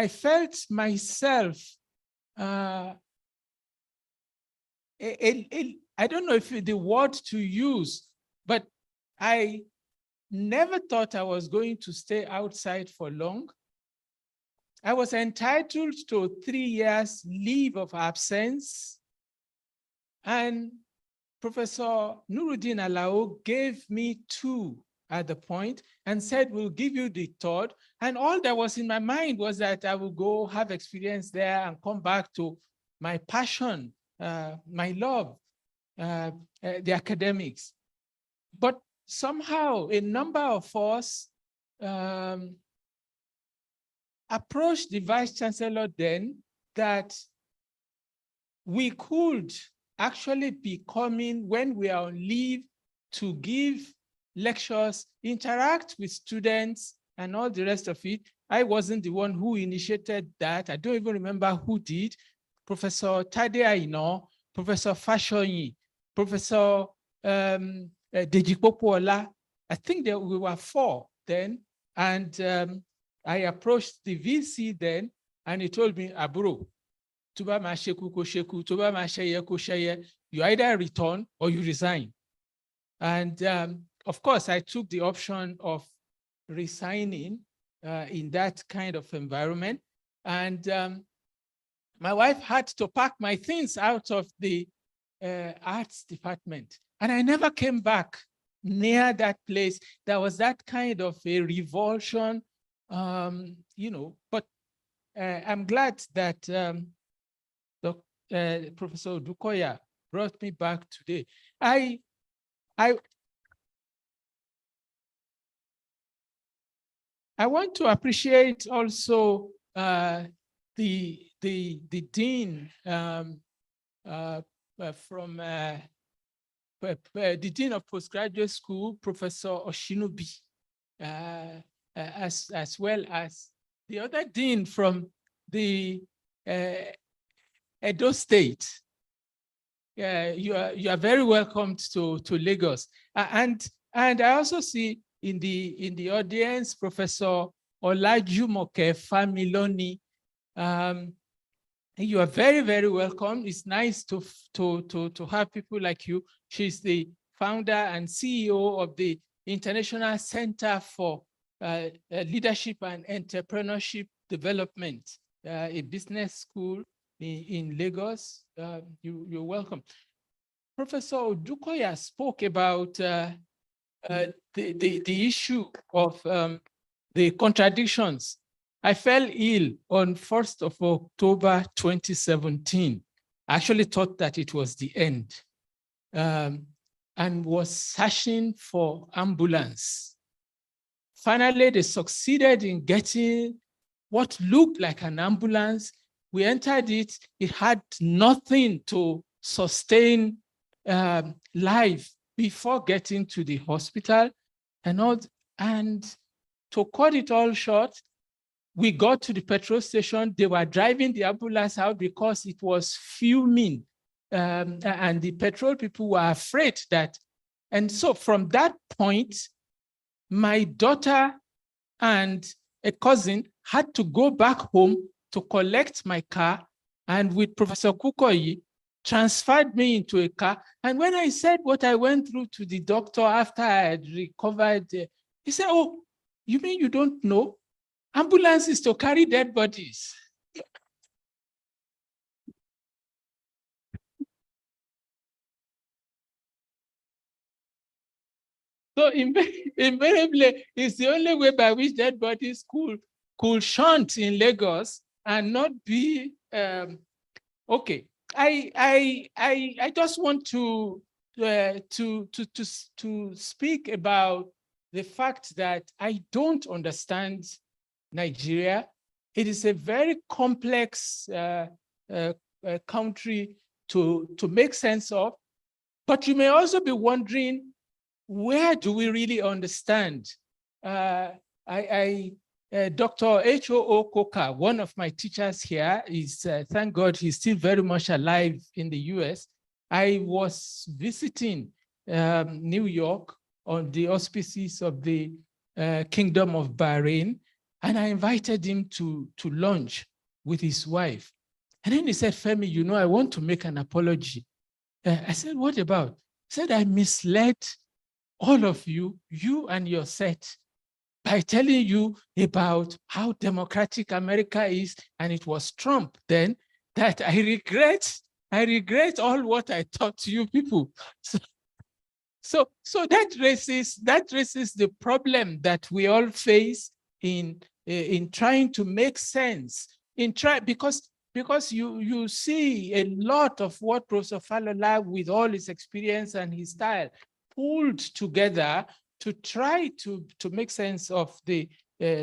felt myself, I don't know if the word to use, but I never thought I was going to stay outside for long. I was entitled to 3 years leave of absence, and Professor Nuruddin Alao gave me 2 at the point and said, we'll give you the 3rd. And all that was in my mind was that I will go have experience there and come back to my passion, my love, the academics. But somehow a number of us approached the Vice Chancellor then that we could actually be coming when we are on leave to give lectures, interact with students, and all the rest of it. I wasn't the one who initiated that. I don't even remember who did. Professor Tade Aino, Professor Fashoyi, Professor Deji Popola. I think that we were 4 then. And I approached the VC then, and he told me, Aburo, you either return or you resign. And of course, I took the option of resigning in that kind of environment. And my wife had to pack my things out of the arts department. And I never came back near that place. There was that kind of a revulsion, but I'm glad that Professor Dukoya brought me back today. I want to appreciate also the dean from the dean of postgraduate school, Professor Oshinubi, as well as the other dean from the Edo State. You are very welcome to Lagos, and I also see in the audience Professor Olajumoke Familoni. You are very, very welcome. It's nice to have people like you. She's the founder and CEO of the International Center for Leadership and Entrepreneurship Development a business school in Lagos. You're welcome. Professor Odukoya spoke about the issue of the contradictions. I fell ill on 1st of October 2017. I actually thought that it was the end, and was searching for ambulance. Finally, they succeeded in getting what looked like an ambulance. We entered it. It had nothing to sustain life before getting to the hospital. And to cut it all short, we got to the petrol station. They were driving the ambulance out because it was fuming. And the petrol people were afraid that. And so from that point, my daughter and a cousin had to go back home to collect my car, and with Professor Kukoyi, transferred me into a car. And when I said what I went through to the doctor after I had recovered, he said, "Oh, you mean you don't know? Ambulance is to carry dead bodies." So invariably, it's the only way by which dead bodies could shunt in Lagos and not be okay. I just want to speak about the fact that I don't understand Nigeria. It is a very complex country to make sense of, but you may also be wondering, where do we really understand? Dr. H.O.O. Koka, one of my teachers here, is, thank God, he's still very much alive in the US. I was visiting New York on the auspices of the Kingdom of Bahrain, and I invited him to lunch with his wife. And then he said, "Femi, you know, I want to make an apology." I said, "What about?" He said, "I misled all of you, you and your set, by telling you about how democratic America is, and it was Trump then, that I regret all what I taught to you people." So that raises the problem that we all face in trying to make sense, because you see a lot of what Professor Falola, with all his experience and his style, pulled together to try to make sense of the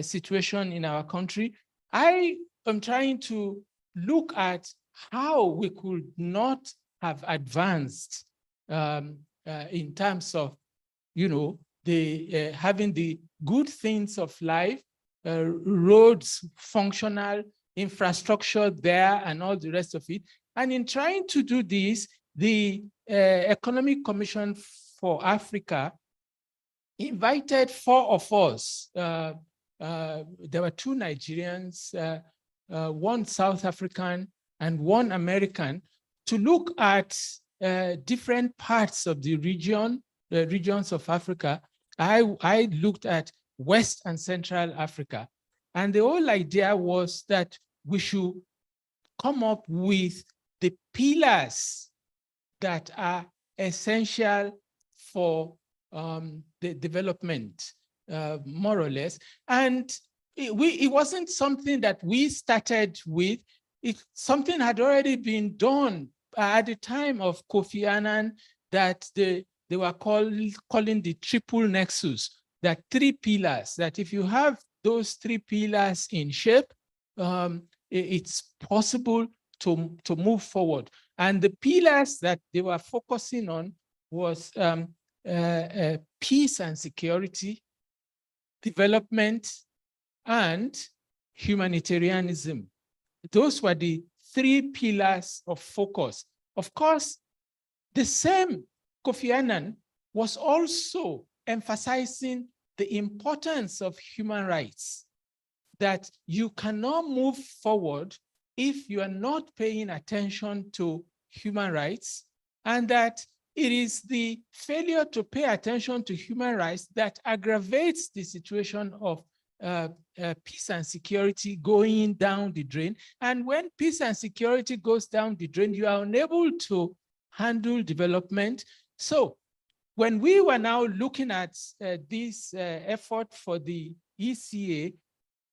situation in our country. I am trying to look at how we could not have advanced in terms of, you know, the having the good things of life, roads, functional infrastructure there, and all the rest of it. And in trying to do this, the Economic Commission for Africa invited 4 of us. There were 2 Nigerians, 1 South African, and 1 American, to look at different parts of the regions of Africa. I looked at West and Central Africa. And the whole idea was that we should come up with the pillars that are essential for the development, more or less. And it wasn't something that we started with. Something had already been done at the time of Kofi Annan, that they were calling the triple nexus, that 3 pillars, that if you have those 3 pillars in shape, it's possible to move forward. And the pillars that they were focusing on was peace and security, development, and humanitarianism. Those were the 3 pillars of focus. Of course, the same Kofi Annan was also emphasizing the importance of human rights, that you cannot move forward if you are not paying attention to human rights, and that it is the failure to pay attention to human rights that aggravates the situation of peace and security going down the drain. And when peace and security goes down the drain, you are unable to handle development. So when we were now looking at this effort for the ECA,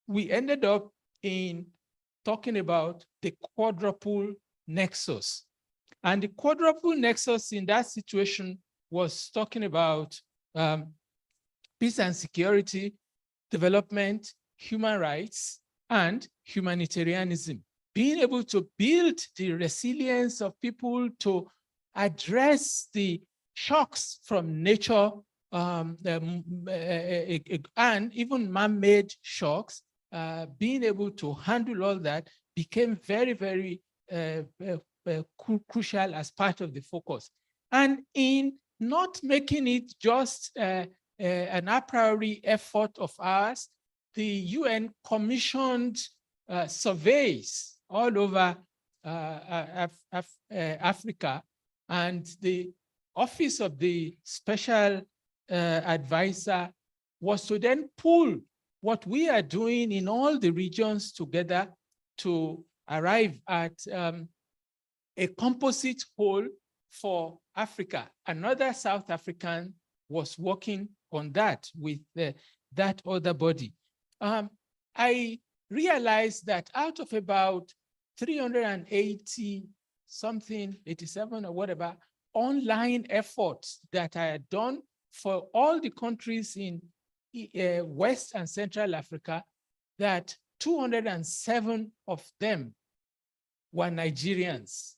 we ended up in talking about the quadruple nexus. And the quadruple nexus in that situation was talking about peace and security, development, human rights, and humanitarianism. Being able to build the resilience of people to address the shocks from nature and even man-made shocks, being able to handle all that became very, very crucial as part of the focus. And in not making it just an a priori effort of ours, the UN commissioned surveys all over Africa, and the Office of the Special Advisor was to then pull what we are doing in all the regions together to arrive at a composite whole for Africa. Another South African was working on that with that other body. I realized that out of about 380 something, 87 or whatever, online efforts that I had done for all the countries in West and Central Africa, that 207 of them were Nigerians.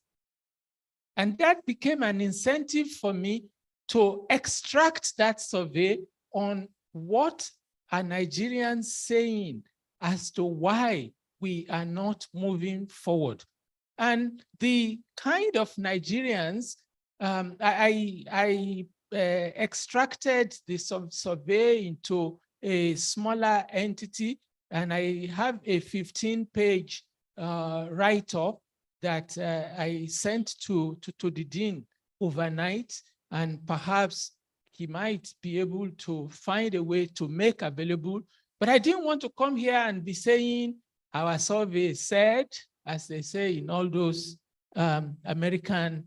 And that became an incentive for me to extract that survey on what are Nigerians saying as to why we are not moving forward. And the kind of Nigerians, I extracted the survey into a smaller entity, and I have a 15-page write-up that I sent to the dean overnight, and perhaps he might be able to find a way to make available. But I didn't want to come here and be saying our survey said, as they say in all those American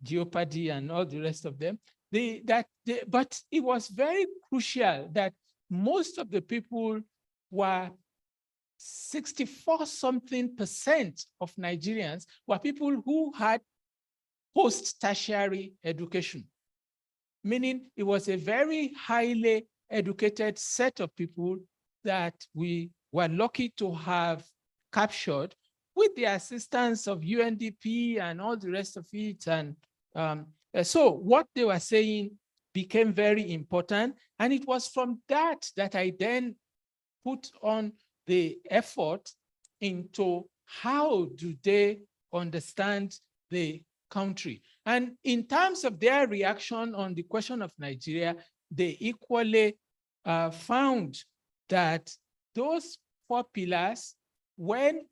Jeopardy and all the rest of them. But it was very crucial that most of the people were 64-something% of Nigerians were people who had post-tertiary education, meaning it was a very highly educated set of people that we were lucky to have captured with the assistance of UNDP and all the rest of it. And so what they were saying became very important. And it was from that I then put on the effort into how do they understand the country. And in terms of their reaction on the question of Nigeria, they equally found that those 4 pillars, when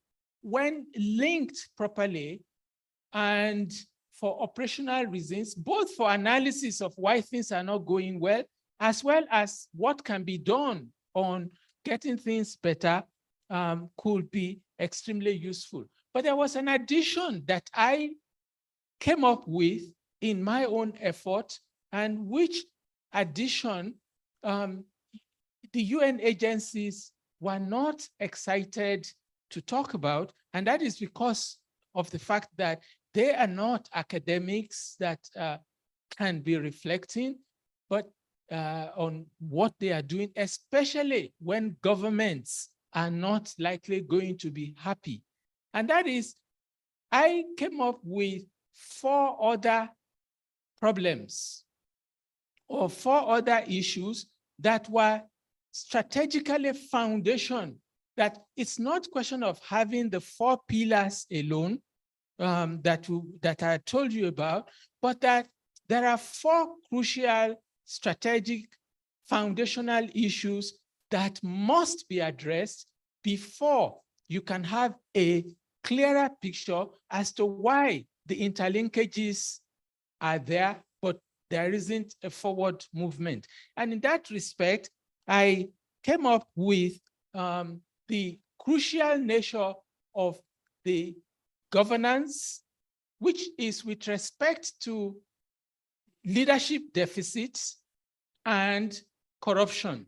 linked properly and for operational reasons, both for analysis of why things are not going well, as well as what can be done on getting things better, could be extremely useful. But there was an addition that I came up with in my own effort, and which addition the UN agencies were not excited to talk about, and that is because of the fact that they are not academics that can be reflecting, but on what they are doing, especially when governments are not likely going to be happy. And that is, I came up with 4 other problems or 4 other issues that were strategically foundation, that it's not a question of having the 4 pillars alone that I told you about, but that there are 4 crucial strategic foundational issues that must be addressed before you can have a clearer picture as to why the interlinkages are there, but there isn't a forward movement. And in that respect, I came up with the crucial nature of the governance, which is with respect to leadership deficits and corruption.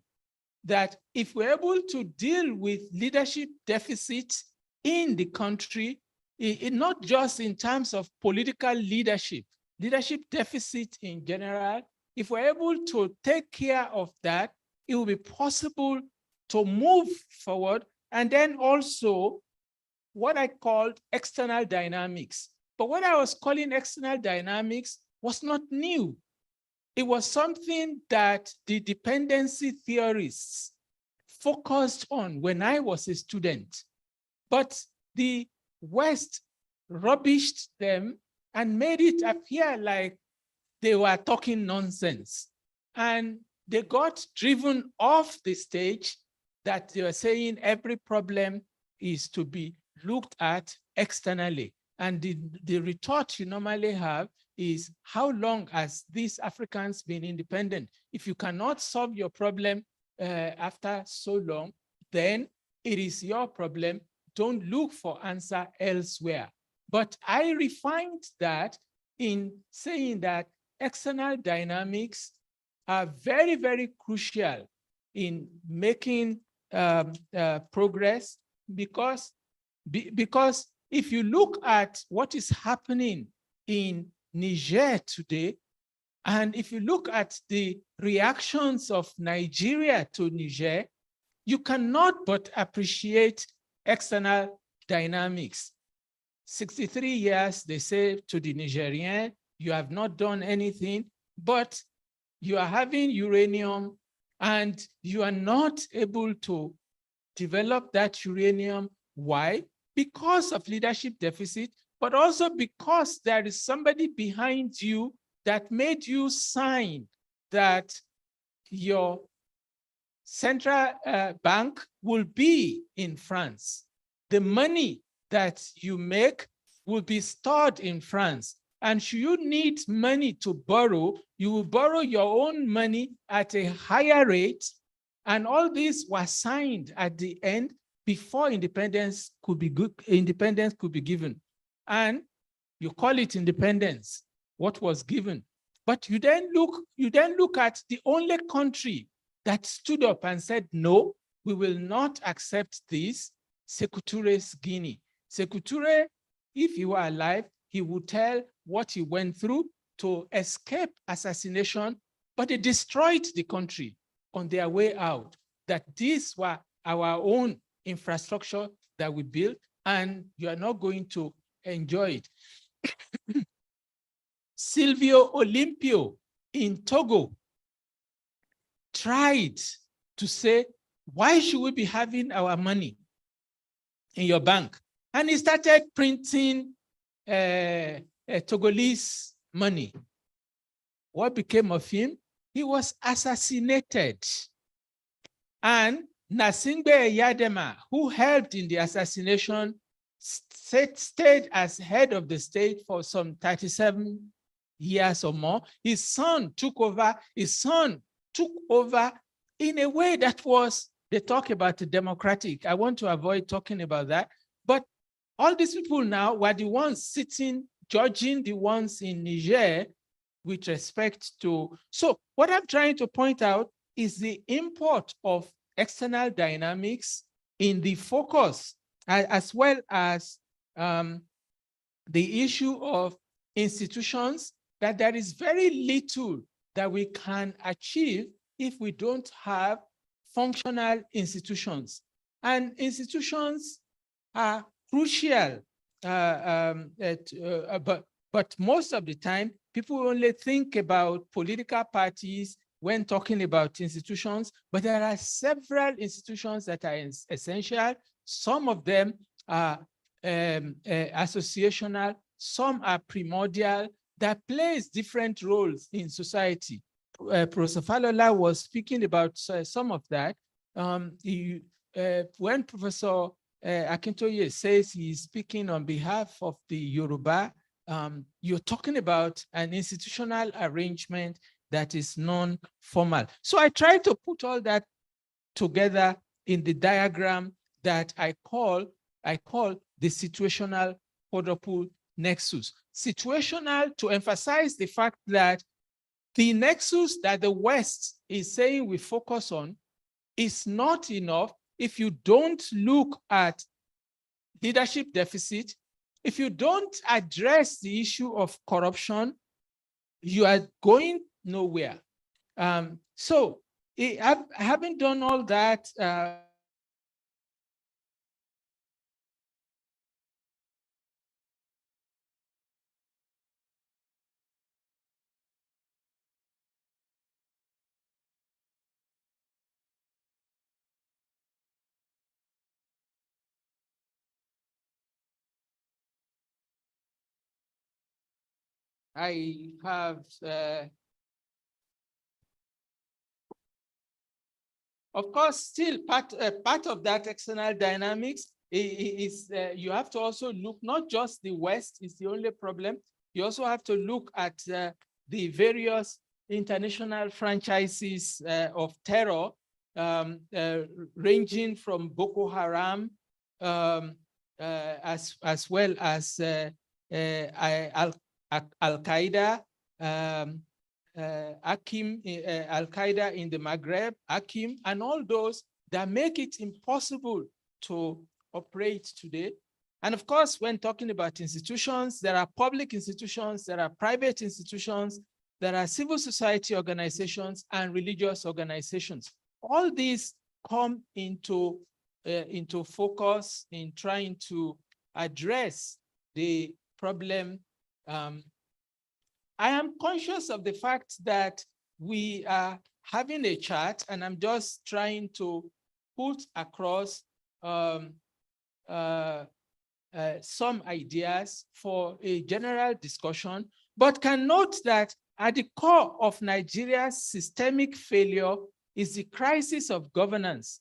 That if we're able to deal with leadership deficits in the country, not just in terms of political leadership deficit in general, if we're able to take care of that, it will be possible to move forward. And then also what I called external dynamics. But what I was calling external dynamics was not new. It was something that the dependency theorists focused on when I was a student. But the West rubbished them and made it appear like they were talking nonsense. And they got driven off the stage that they were saying every problem is to be looked at externally. And the retort you normally have is, how long has these Africans been independent? If you cannot solve your problem after so long, then it is your problem. Don't look for answer elsewhere. But I refined that in saying that external dynamics are very, very crucial in making progress, because if you look at what is happening in Niger today, and if you look at the reactions of Nigeria to Niger, you cannot but appreciate external dynamics. 63 years, they say to the Nigerian, you have not done anything, but you are having uranium and you are not able to develop that uranium. Why? Because of leadership deficit, but also because there is somebody behind you that made you sign that your central bank will be in France. The money that you make will be stored in France. And should you need money to borrow, you will borrow your own money at a higher rate. And all these were signed at the end before independence could be given. And you call it independence, what was given. But you then look at the only country that stood up and said, no, we will not accept this, Sekou Touré's Guinea. Sekou Touré, if he were alive, he would tell what he went through to escape assassination, but they destroyed the country on their way out, that these were our own infrastructure that we built, and you are not going to enjoy it. Silvio Olympio in Togo tried to say, why should we be having our money in your bank? And he started printing Togolese money. What became of him? He was assassinated. And Nasingbe Yadema, who helped in the assassination, stayed as head of the state for some 37 years or more. His son took over. His son took over in a way that was, they talk about the democratic. I want to avoid talking about that. But all these people now were the ones sitting, judging the ones in Niger with respect to. So what I'm trying to point out is the import of external dynamics in the focus, as well as the issue of institutions, that there is very little that we can achieve if we don't have functional institutions. And institutions are crucial, but most of the time, people only think about political parties when talking about institutions, but there are several institutions that are essential. Some of them are associational, some are primordial, that plays different roles in society. Professor Falola was speaking about some of that. When Professor Akintoye says he's speaking on behalf of the Yoruba, you're talking about an institutional arrangement that is non-formal. So I try to put all that together in the diagram that I call the situational quadruple nexus. Situational to emphasize the fact that the nexus that the West is saying we focus on is not enough if you don't look at leadership deficit. If you don't address the issue of corruption, you are going nowhere. So having done all that, I have, of course, still part of that external dynamics is you have to also look, not just the West is the only problem. You also have to look at the various international franchises of terror, ranging from Boko Haram, as well as Al-Qaeda, Akim, Al-Qaeda in the Maghreb, Akim, and all those that make it impossible to operate today. And of course, when talking about institutions, there are public institutions, there are private institutions, there are civil society organizations and religious organizations. All these come into focus in trying to address the problem. I am conscious of the fact that we are having a chat, and I'm just trying to put across some ideas for a general discussion, but can note that at the core of Nigeria's systemic failure is the crisis of governance,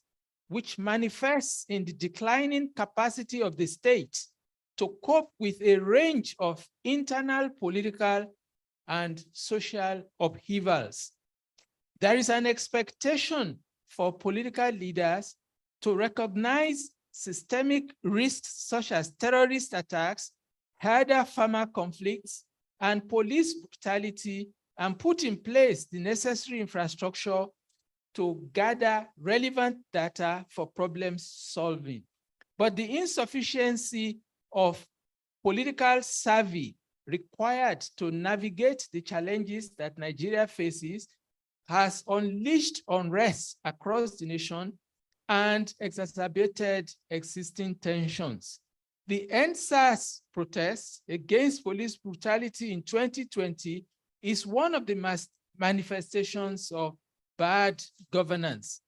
which manifests in the declining capacity of the state to cope with a range of internal political and social upheavals. There is an expectation for political leaders to recognize systemic risks such as terrorist attacks, herder-farmer conflicts, and police brutality, and put in place the necessary infrastructure to gather relevant data for problem solving. But the insufficiency of political savvy required to navigate the challenges that Nigeria faces has unleashed unrest across the nation and exacerbated existing tensions. The EndSARS protests against police brutality in 2020 is one of the manifestations of bad governance.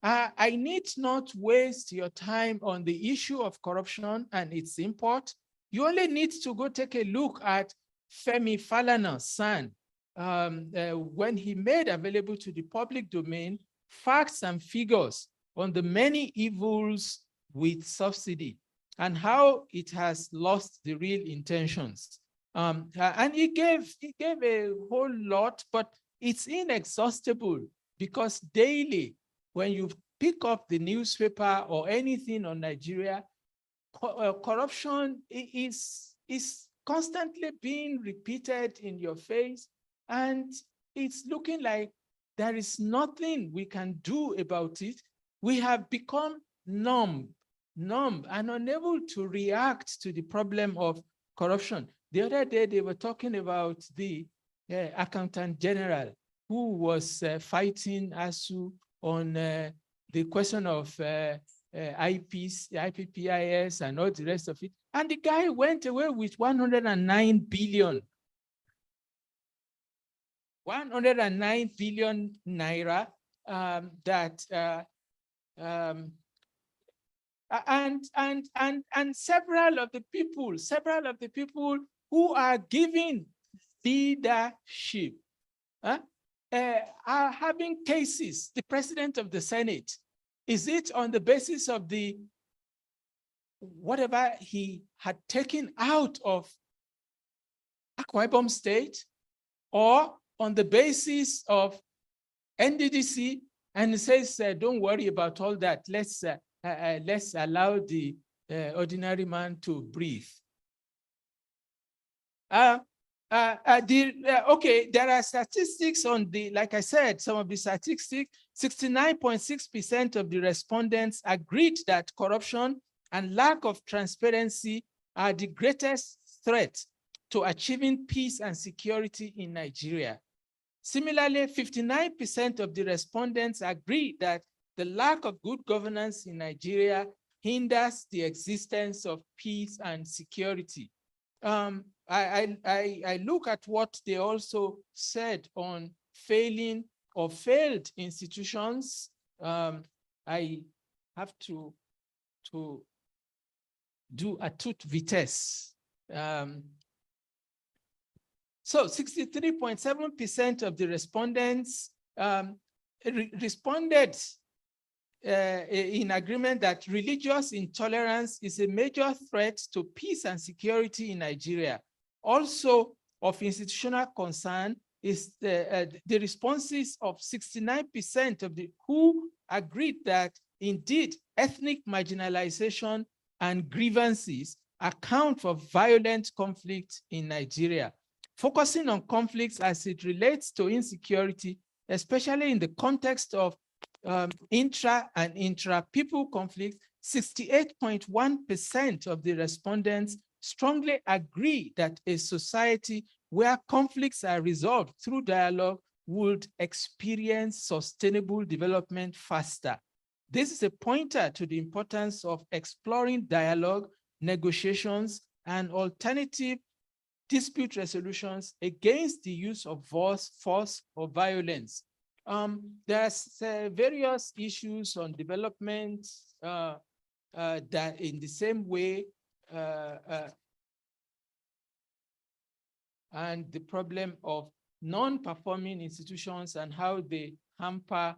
I need not waste your time on the issue of corruption and its import. You only need to go take a look at Femi Falana's son when he made available to the public domain facts and figures on the many evils with subsidy and how it has lost the real intentions. And he gave a whole lot, but it's inexhaustible because daily, when you pick up the newspaper or anything on Nigeria, corruption is constantly being repeated in your face, and it's looking like there is nothing we can do about it. We have become numb and unable to react to the problem of corruption. The other day, they were talking about the Accountant General who was fighting ASU on the question of IPPIS and all the rest of it. And the guy went away with 109 billion. 109 billion naira and several of the people who are giving leadership are having cases. The president of the Senate, is it on the basis of the whatever he had taken out of Akwa Ibom State, or on the basis of NDDC And it says, don't worry about all that. Let's allow the ordinary man to breathe. Okay, there are statistics on the, like I said, some of the statistics, 69.6% of the respondents agreed that corruption and lack of transparency are the greatest threat to achieving peace and security in Nigeria. Similarly, 59% of the respondents agree that the lack of good governance in Nigeria hinders the existence of peace and security. I look at what they also said on failing or failed institutions. I have to do a toute vitesse. So 63.7% of the respondents responded in agreement that religious intolerance is a major threat to peace and security in Nigeria. Also of institutional concern is the responses of 69% of the who agreed that indeed ethnic marginalization and grievances account for violent conflict in Nigeria. Focusing on conflicts as it relates to insecurity, especially in the context of intra and intra-people conflicts, 68.1% of the respondents strongly agree that a society where conflicts are resolved through dialogue would experience sustainable development faster. This is a pointer to the importance of exploring dialogue, negotiations, and alternative dispute resolutions against the use of force or violence. There's various issues on development that in the same way, and the problem of non-performing institutions and how they hamper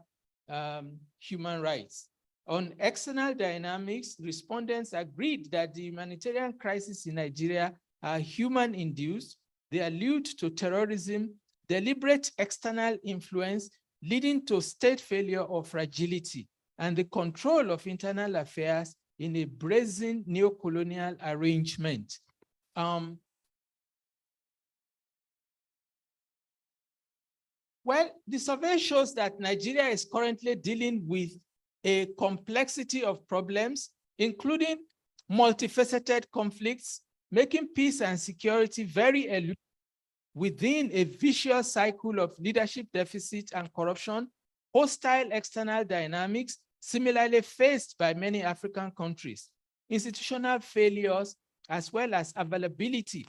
human rights. On external dynamics, respondents agreed that the humanitarian crisis in Nigeria are human-induced. They allude to terrorism, deliberate external influence leading to state failure or fragility, and the control of internal affairs in a brazen neo-colonial arrangement. Well, the survey shows that Nigeria is currently dealing with a complexity of problems, including multifaceted conflicts, making peace and security very elusive within a vicious cycle of leadership deficit and corruption, hostile external dynamics, similarly faced by many African countries, institutional failures, as well as availability.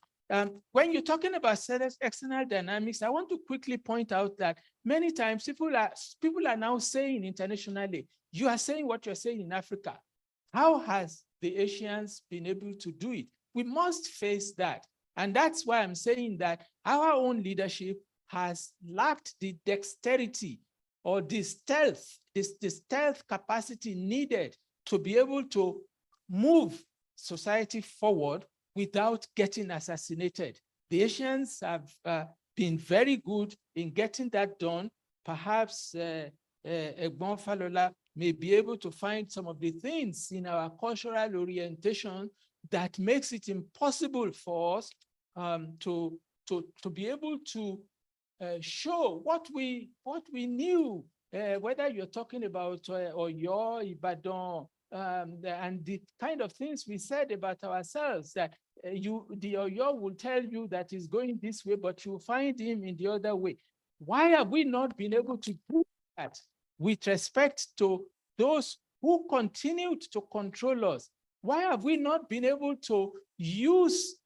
When you're talking about external dynamics, I want to quickly point out that many times people are now saying internationally, you are saying what you're saying in Africa. How has the Asians been able to do it? We must face that. And that's why I'm saying that our own leadership has lacked the dexterity or the stealth capacity needed to be able to move society forward without getting assassinated. The Asians have been very good in getting that done. Perhaps Toyin Falola may be able to find some of the things in our cultural orientation that makes it impossible for us to be able to show what we knew, whether you're talking about Oyo, Ibadan, and the kind of things we said about ourselves, that the Oyo will tell you that he's going this way, but you'll find him in the other way. Why have we not been able to do that with respect to those who continued to control us? Why have we not been able to use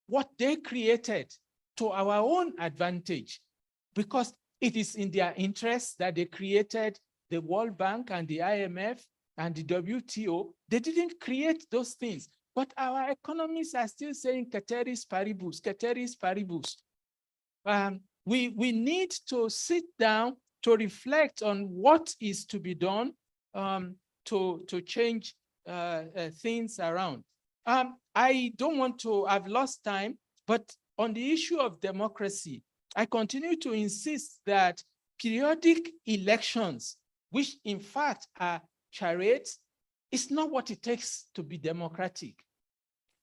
what they created to our own advantage? Because it is in their interest that they created the World Bank and the IMF and the WTO. They didn't create those things, but our economists are still saying ceteris paribus, ceteris paribus. We need to sit down to reflect on what is to be done to change things around. I don't want to, I've lost time, but on the issue of democracy, I continue to insist that periodic elections which in fact are charades, it's not what it takes to be democratic.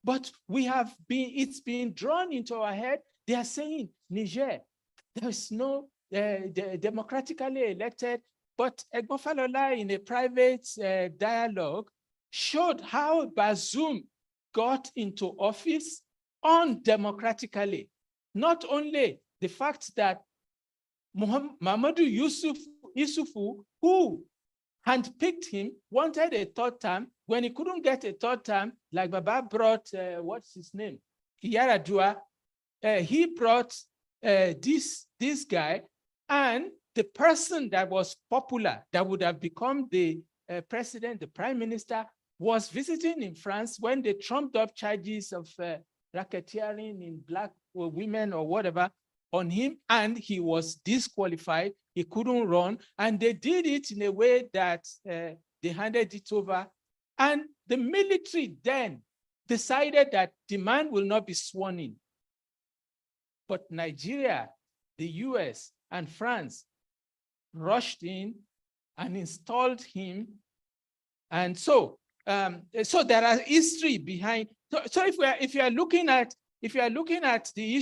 But it's been drawn into our head. They are saying, Niger, there is no democratically elected, but Egbon Falola in a private dialogue showed how Bazoum got into office undemocratically. Not only the fact that Mamadou Yusufu, who handpicked him, wanted a third term. When he couldn't get a third term, like Baba brought, what's his name? Yaradua, he brought this guy, and the person that was popular, that would have become the president, the prime minister, was visiting in France when they trumped up charges of racketeering in black women or whatever on him, and he was disqualified. He couldn't run, and they did it in a way that they handed it over. And the military then decided that the man will not be sworn in. But Nigeria, the US, and France rushed in and installed him. And so there are history behind. So if you are looking at the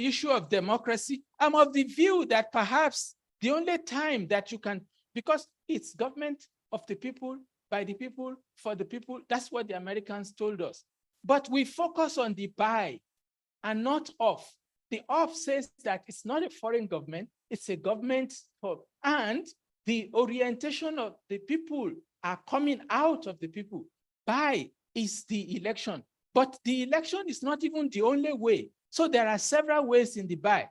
issue of democracy, I'm of the view that perhaps the only time that you can, because it's government of the people, by the people, for the people, that's what the Americans told us. But we focus on the by and not off. The off says that it's not a foreign government, it's a government and the orientation of the people are coming out of the people. By is the election, but the election is not even the only way. So there are several ways in the by.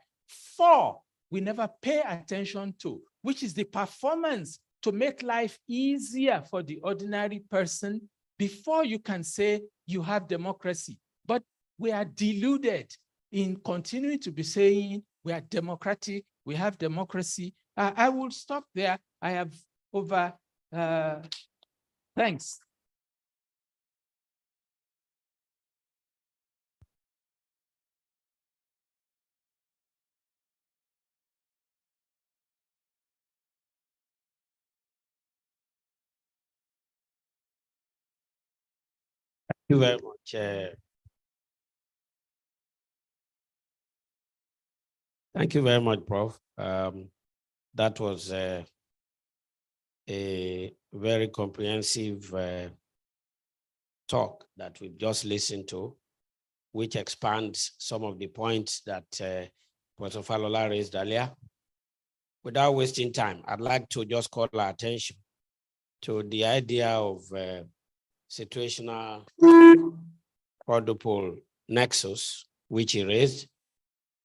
4, we never pay attention to, which is the performance to make life easier for the ordinary person before you can say you have democracy. But we are deluded in continuing to be saying we are democratic, we have democracy. I will stop there. I have over, thanks. Thank you very much. Thank you very much, Prof. That was a very comprehensive talk that we've just listened to, which expands some of the points that Professor Falola raised earlier. Without wasting time, I'd like to just call our attention to the idea of situational quadruple nexus, which he raised,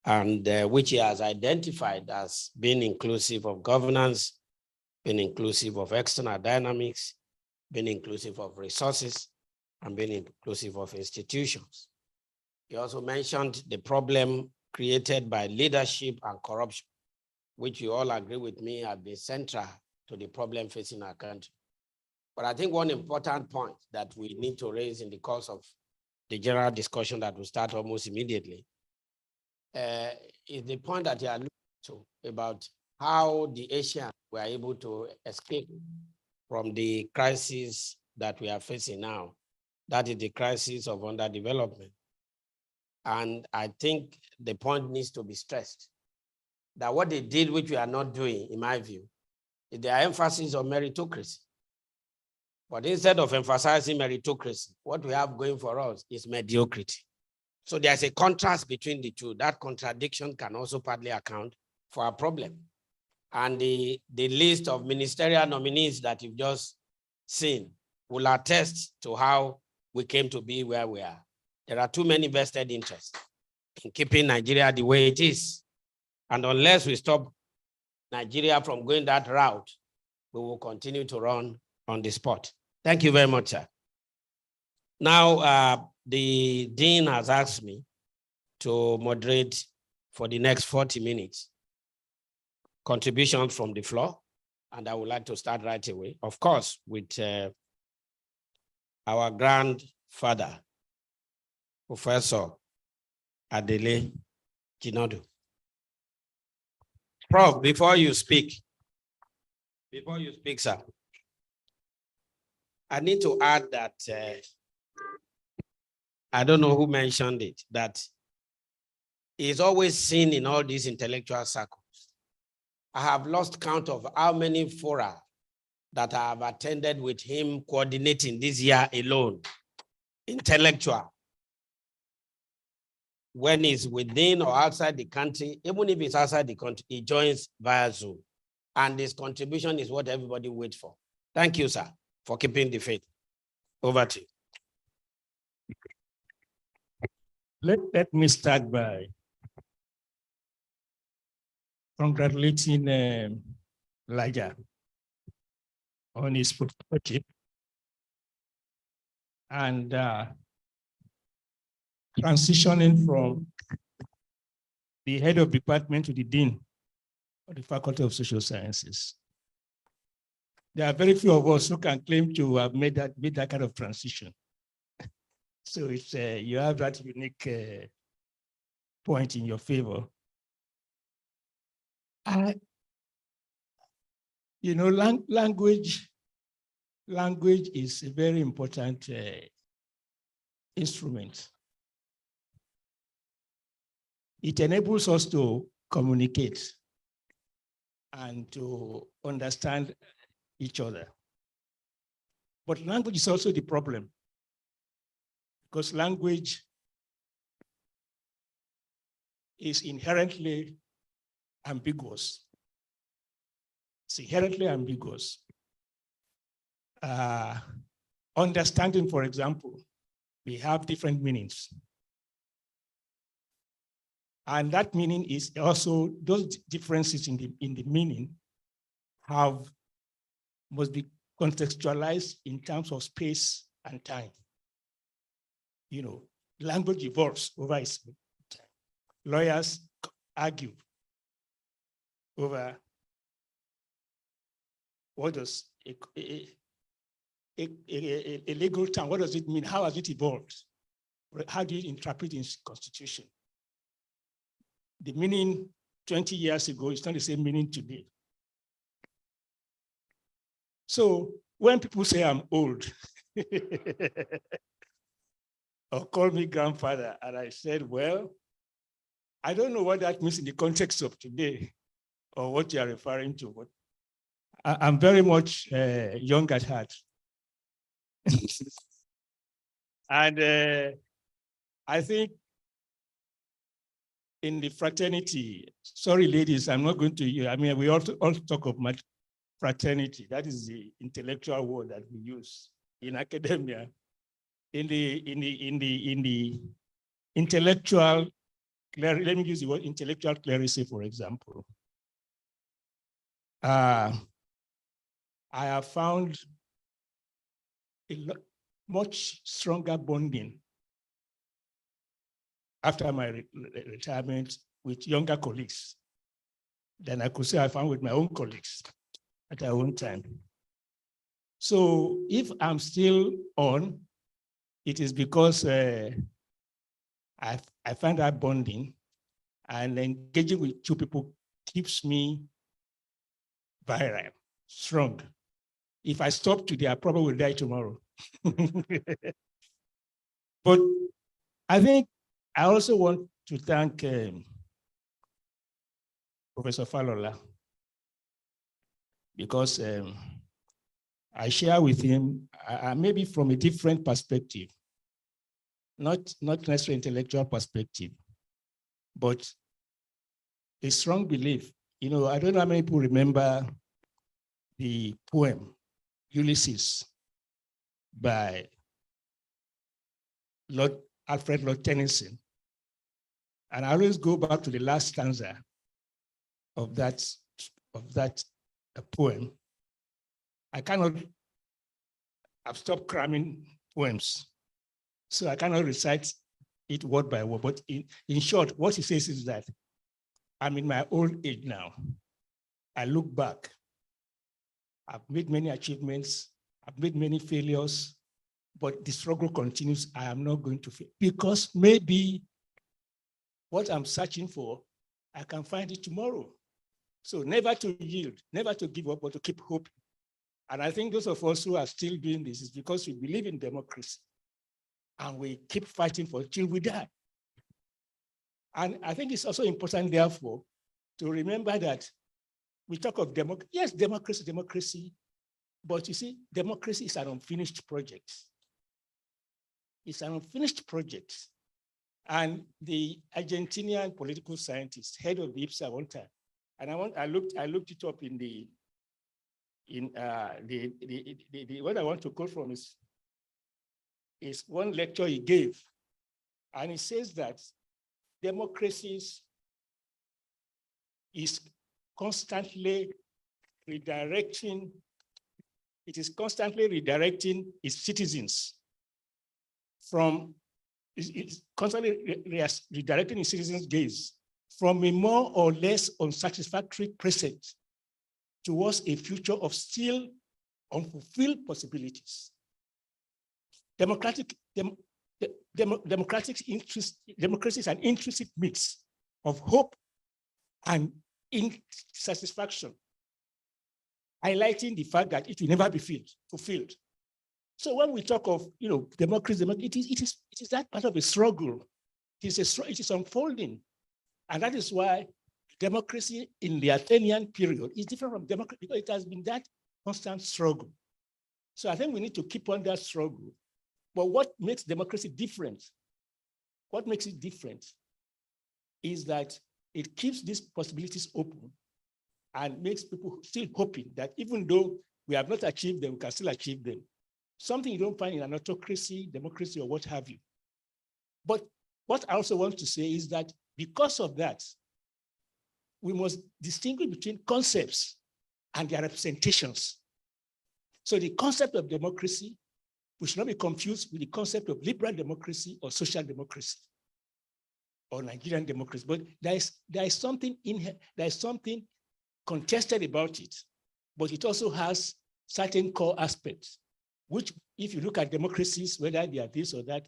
and which he has identified as being inclusive of governance, being inclusive of external dynamics, being inclusive of resources, and being inclusive of institutions. He also mentioned the problem created by leadership and corruption, which you all agree with me have been central to the problem facing our country. But I think one important point that we need to raise in the course of the general discussion that will start almost immediately is the point that you are looking to about how the Asians were able to escape from the crisis that we are facing now. That is the crisis of underdevelopment. And I think the point needs to be stressed that what they did, which we are not doing, in my view, is their emphasis on meritocracy. But instead of emphasizing meritocracy, what we have going for us is mediocrity. So there's a contrast between the two. That contradiction can also partly account for our problem. And the list of ministerial nominees that you've just seen will attest to how we came to be where we are. There are too many vested interests in keeping Nigeria the way it is. And unless we stop Nigeria from going that route, we will continue to run on the spot. Thank you very much, sir. Now, the Dean has asked me to moderate for the next 40 minutes contributions from the floor, and I would like to start right away, of course, with our grandfather, Professor Adele Jinodu. Prof, before you speak, sir, I need to add that I don't know who mentioned it, that is always seen in all these intellectual circles. I have lost count of how many fora that I have attended with him coordinating this year alone. Intellectual. When he's within or outside the country, even if it's outside the country, he joins via Zoom. And his contribution is what everybody waits for. Thank you, sir, for keeping the faith. Over to you. Let me start by congratulating Elijah on his professorship and transitioning from the head of department to the dean of the Faculty of Social Sciences. There are very few of us who can claim to have made that kind of transition. So it's you have that unique point in your favor. You know, language is a very important instrument. It enables us to communicate and to understand each other. But language is also the problem, because language is inherently ambiguous. It's inherently ambiguous. Understanding, for example, we have different meanings. And that meaning is also, those differences in the meaning must be contextualized in terms of space and time. You know, language evolves over its time. Lawyers argue over what does a legal term, what does it mean? How has it evolved? How do you interpret its constitution? The meaning 20 years ago is not the same meaning today. So when people say I'm old, or call me grandfather, and I said, well, I don't know what that means in the context of today, or what you are referring to, but I'm very much young at heart. And I think in the fraternity, sorry, ladies, I'm not going to, I mean, we all talk of fraternity. That is the intellectual word that we use in academia. In the intellectual, let me use the word intellectual clerisy, for example. I have found a much stronger bonding after my retirement with younger colleagues than I could say I found with my own colleagues at our own time. So if I'm still on, it is because I find that bonding, and engaging with two people keeps me virile, strong. If I stop today, I probably will die tomorrow. But I think I also want to thank Professor Falola, because I share with him, maybe from a different perspective, not necessarily intellectual perspective, but a strong belief. You know, I don't know how many people remember the poem Ulysses by Alfred Lord Tennyson. And I always go back to the last stanza of that poem. I've stopped cramming poems, so I cannot recite it word by word. But in short, what he says is that I'm in my old age now. I look back. I've made many achievements. I've made many failures, but the struggle continues. I am not going to fail, because maybe what I'm searching for, I can find it tomorrow. So never to yield, never to give up, but to keep hoping. And I think those of us who are still doing this is because we believe in democracy and we keep fighting for it till we die. And I think it's also important, therefore, to remember that we talk of democracy. Yes, democracy, but you see, democracy is an unfinished project. It's an unfinished project. And the Argentinian political scientist, head of the IPSA one time, and I looked it up in what I want to quote from is one lecture he gave. And he says that democracies is constantly redirecting its citizens from, it's constantly redirecting its citizens' gaze from a more or less unsatisfactory present towards a future of still unfulfilled possibilities. Democracy is an intrinsic mix of hope and insatisfaction, highlighting the fact that it will never be fulfilled. So when we talk of democracy, it is that part of a struggle. It is unfolding. And that is why democracy in the Athenian period is different from democracy because it has been that constant struggle. So I think we need to keep on that struggle. But what makes democracy different? What makes it different is that it keeps these possibilities open and makes people still hoping that even though we have not achieved them, we can still achieve them. Something you don't find in an autocracy, democracy, or what have you. But what I also want to say is that because of that, we must distinguish between concepts and their representations. So the concept of democracy, we should not be confused with the concept of liberal democracy or social democracy or Nigerian democracy. But there is something contested about it, but it also has certain core aspects, which if you look at democracies, whether they are this or that,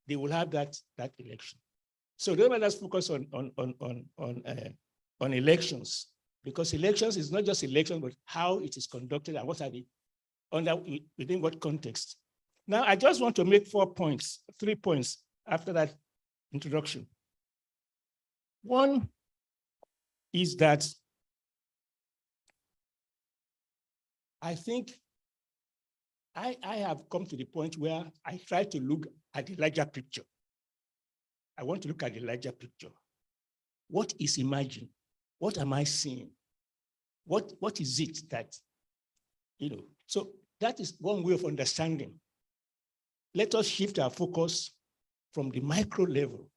they will have that election. So let us focus on elections, because elections is not just election, but how it is conducted and what are the within what context. Now, I just want to make 3 points after that introduction. One is that I think I have come to the point where I try to look at the larger picture. I want to look at the larger picture. What is emerging? What am I seeing? What is it that, so that is one way of understanding. Let us shift our focus from the micro level.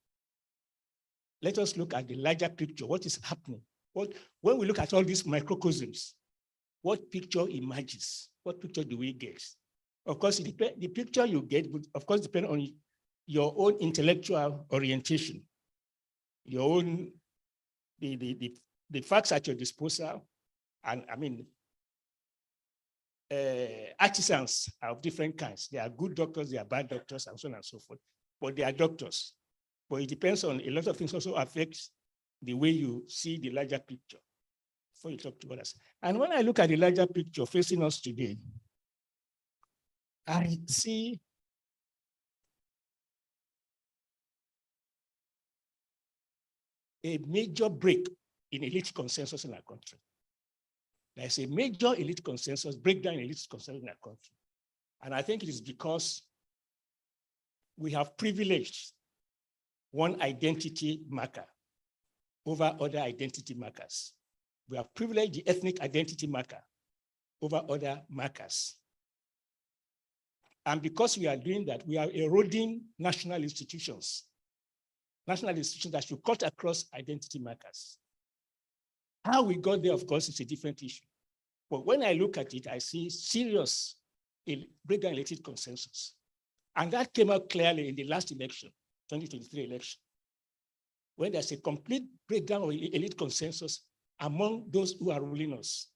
Let us look at the larger picture. What is happening? When we look at all these microcosms, what picture emerges? What picture do we get? Of course, the picture you get would, of course, depend on your own intellectual orientation, your own, the facts at your disposal, and I mean, artisans are of different kinds. There are good doctors, there are bad doctors, and so on and so forth. But they are doctors. But it depends on a lot of things also affects the way you see the larger picture before you talk to others. And when I look at the larger picture facing us today, I see a major break in elite consensus in our country. There's a major elite consensus, breakdown in elite consensus in our country. And I think it is because we have privileged one identity marker over other identity markers. We have privileged the ethnic identity marker over other markers. And because we are doing that, we are eroding national institutions that should cut across identity markers. How we got there, of course, is a different issue. But when I look at it, I see serious breakdown in elite consensus. And that came out clearly in the last election, 2023 election, when there's a complete breakdown of elite consensus among those who are ruling us.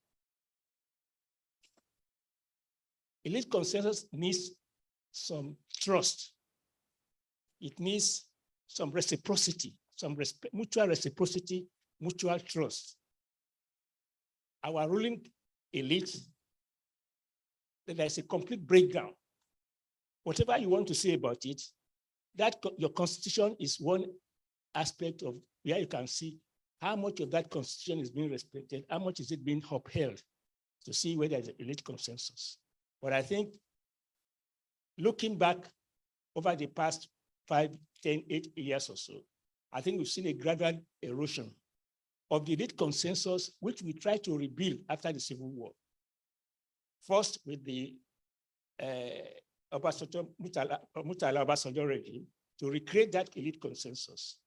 Elite consensus needs some trust. It needs some reciprocity, mutual reciprocity, mutual trust. our ruling elite, that there's a complete breakdown. Whatever you want to say about it, your constitution is one aspect of where you can see how much of that constitution is being respected, how much is it being upheld, to see whether there's an elite consensus. But I think looking back over the past 5, 10, 8 years or so, I think we've seen a gradual erosion of the elite consensus, which we tried to rebuild after the Civil War. First, with the Murtala Obasanjo regime, to recreate that elite consensus.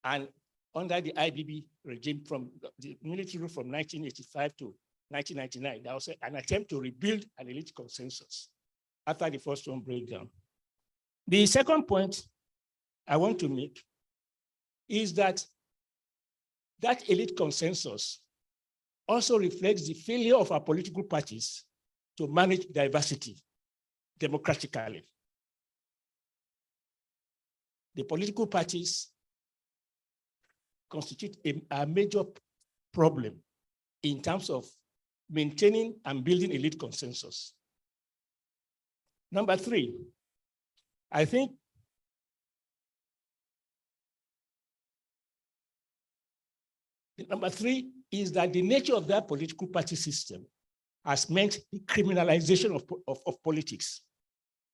And under the IBB regime, from the military rule from 1985 to 1999, there was an attempt to rebuild an elite consensus after the first one breakdown. The second point I want to make is that that elite consensus also reflects the failure of our political parties to manage diversity democratically. The political parties constitute a major problem in terms of maintaining and building elite consensus. Number 3, I think number 3 is that the nature of that political party system has meant the criminalization of politics.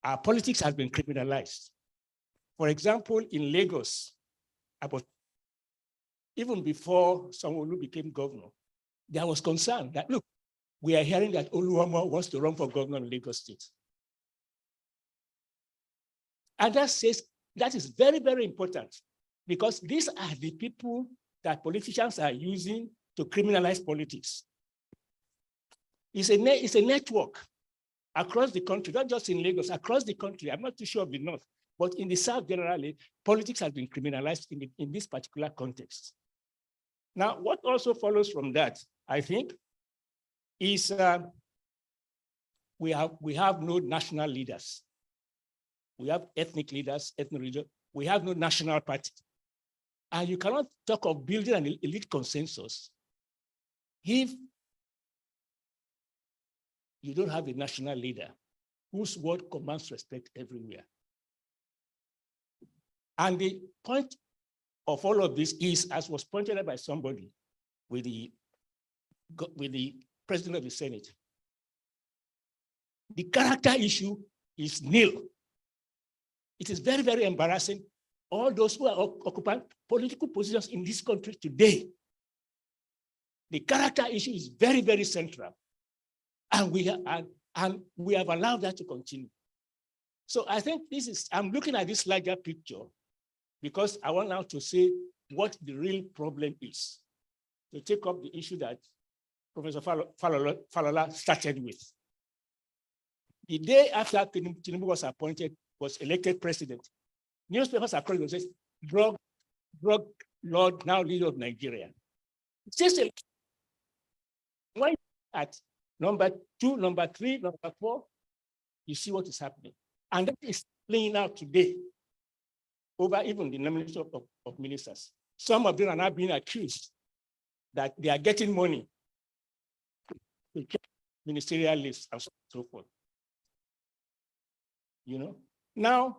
Our politics has been criminalized. For example, in Lagos, even before Sanwo-Olu became governor, there was concern that, look, we are hearing that Oluomo wants to run for governor in Lagos State. And that is very, very important, because these are the people that politicians are using to criminalize politics. It's a network across the country, not just in Lagos, across the country. I'm not too sure of the North, but in the South generally, politics has been criminalized in this particular context. Now, what also follows from that, I think, is we have no national leaders. We have ethnic leaders, ethnic region. We have no national party. And you cannot talk of building an elite consensus if you don't have a national leader whose word commands respect everywhere. And the point of all of this is, as was pointed out by somebody with the president of the Senate, the character issue is nil. It is very, very embarrassing. All those who are occupying political positions in this country today, the character issue is very, very central. And we have allowed that to continue. So I think I'm looking at this larger picture because I want now to say what the real problem is, to take up the issue that Professor Falola started with. The day after Tinubu was elected president, newspapers across the country said, drug lord, now leader of Nigeria. It's just when at number 2, number 3, number 4, you see what is happening. And that is playing out today over even the nomination of ministers. Some of them are now being accused that they are getting money to get ministerial lists and so forth. You know? Now,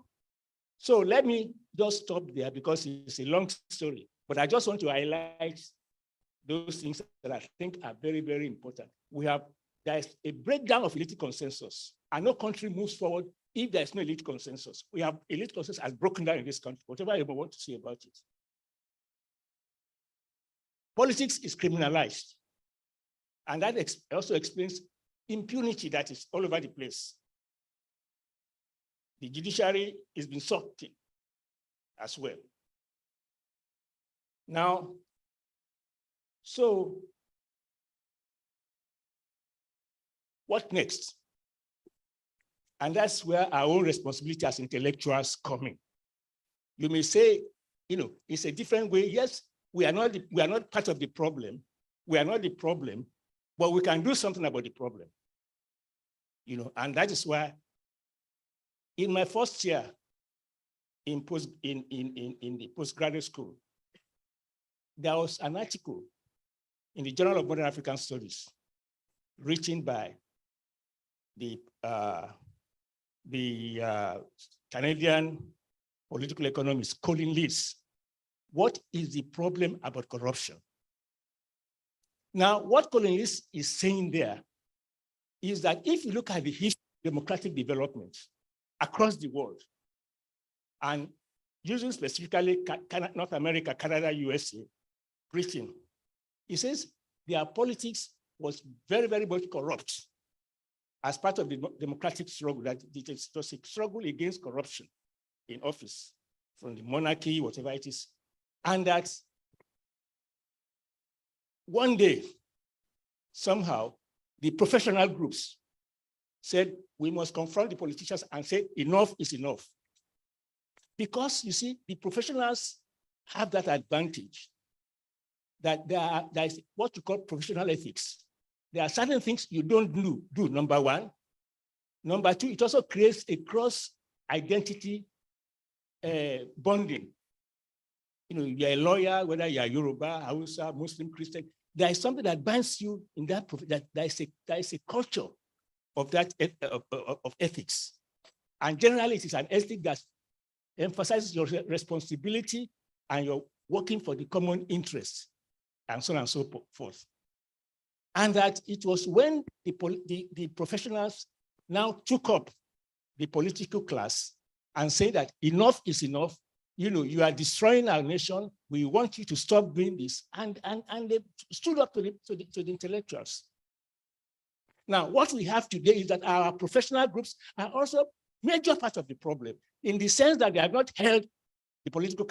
so let me just stop there because it's a long story, but I just want to highlight those things that I think are very, very important. There's a breakdown of elite consensus, and no country moves forward if there's no elite consensus. We have elite consensus has broken down in this country, whatever you want to say about it. Politics is criminalized, and that also explains impunity that is all over the place. The judiciary has been sucked in as well. Now, so what next? And that's where our own responsibility as intellectuals come in. You may say, it's a different way. Yes, we are not part of the problem. We are not the problem, but we can do something about the problem. And that is why in my first year in the postgraduate school, there was an article in the Journal of Modern African Studies, written by the Canadian political economist Colin Lees. What is the problem about corruption? Now, what Colin Lees is saying there is that if you look at the history of democratic development across the world, and using specifically North America, Canada, USA, Britain, he says their politics was very, very much corrupt as part of the democratic struggle, that it was a struggle against corruption in office, from the monarchy, whatever it is. And that one day, somehow, the professional groups said, we must confront the politicians and say, enough is enough. Because you see, the professionals have that advantage that there is what you call professional ethics. There are certain things you don't do, number one. Number two, it also creates a cross-identity bonding. You know, you're a lawyer, whether you're Yoruba, Hausa, Muslim, Christian, there is something that binds you in that, that there is a culture of that, of ethics. And generally, it is an ethic that emphasizes your responsibility and you're working for the common interest, and so on and so forth. And that it was when the professionals now took up the political class and say that enough is enough, you know, you are destroying our nation, we want you to stop doing this, and they stood up to the intellectuals. Now, what we have today is that our professional groups are also major part of the problem, in the sense that they have not held the political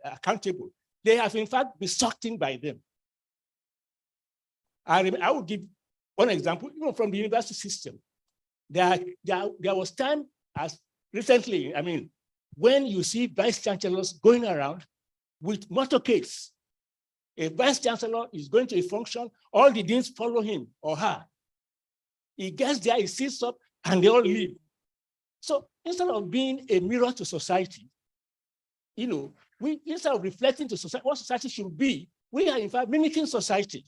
accountable. They have, in fact, been sucked in by them. I will give one example, you know, from the university system. There was time, as recently, I mean, when you see vice chancellors going around with motorcades. A vice chancellor is going to a function, all the deans follow him or her. He gets there, he sits up, and they all leave. So instead of being a mirror to society, you know, instead of reflecting to society, what society should be, we are in fact mimicking society.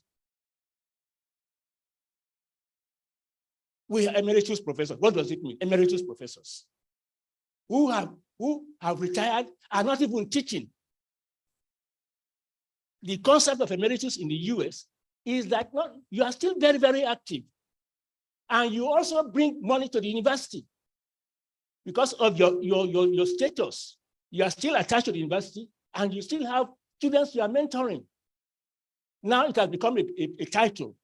We are emeritus professors. What does it mean? Emeritus professors who have retired are not even teaching. The concept of emeritus in the US is that you are still very, very active. And you also bring money to the university because of your status. You are still attached to the university and you still have students you are mentoring. Now it has become a title,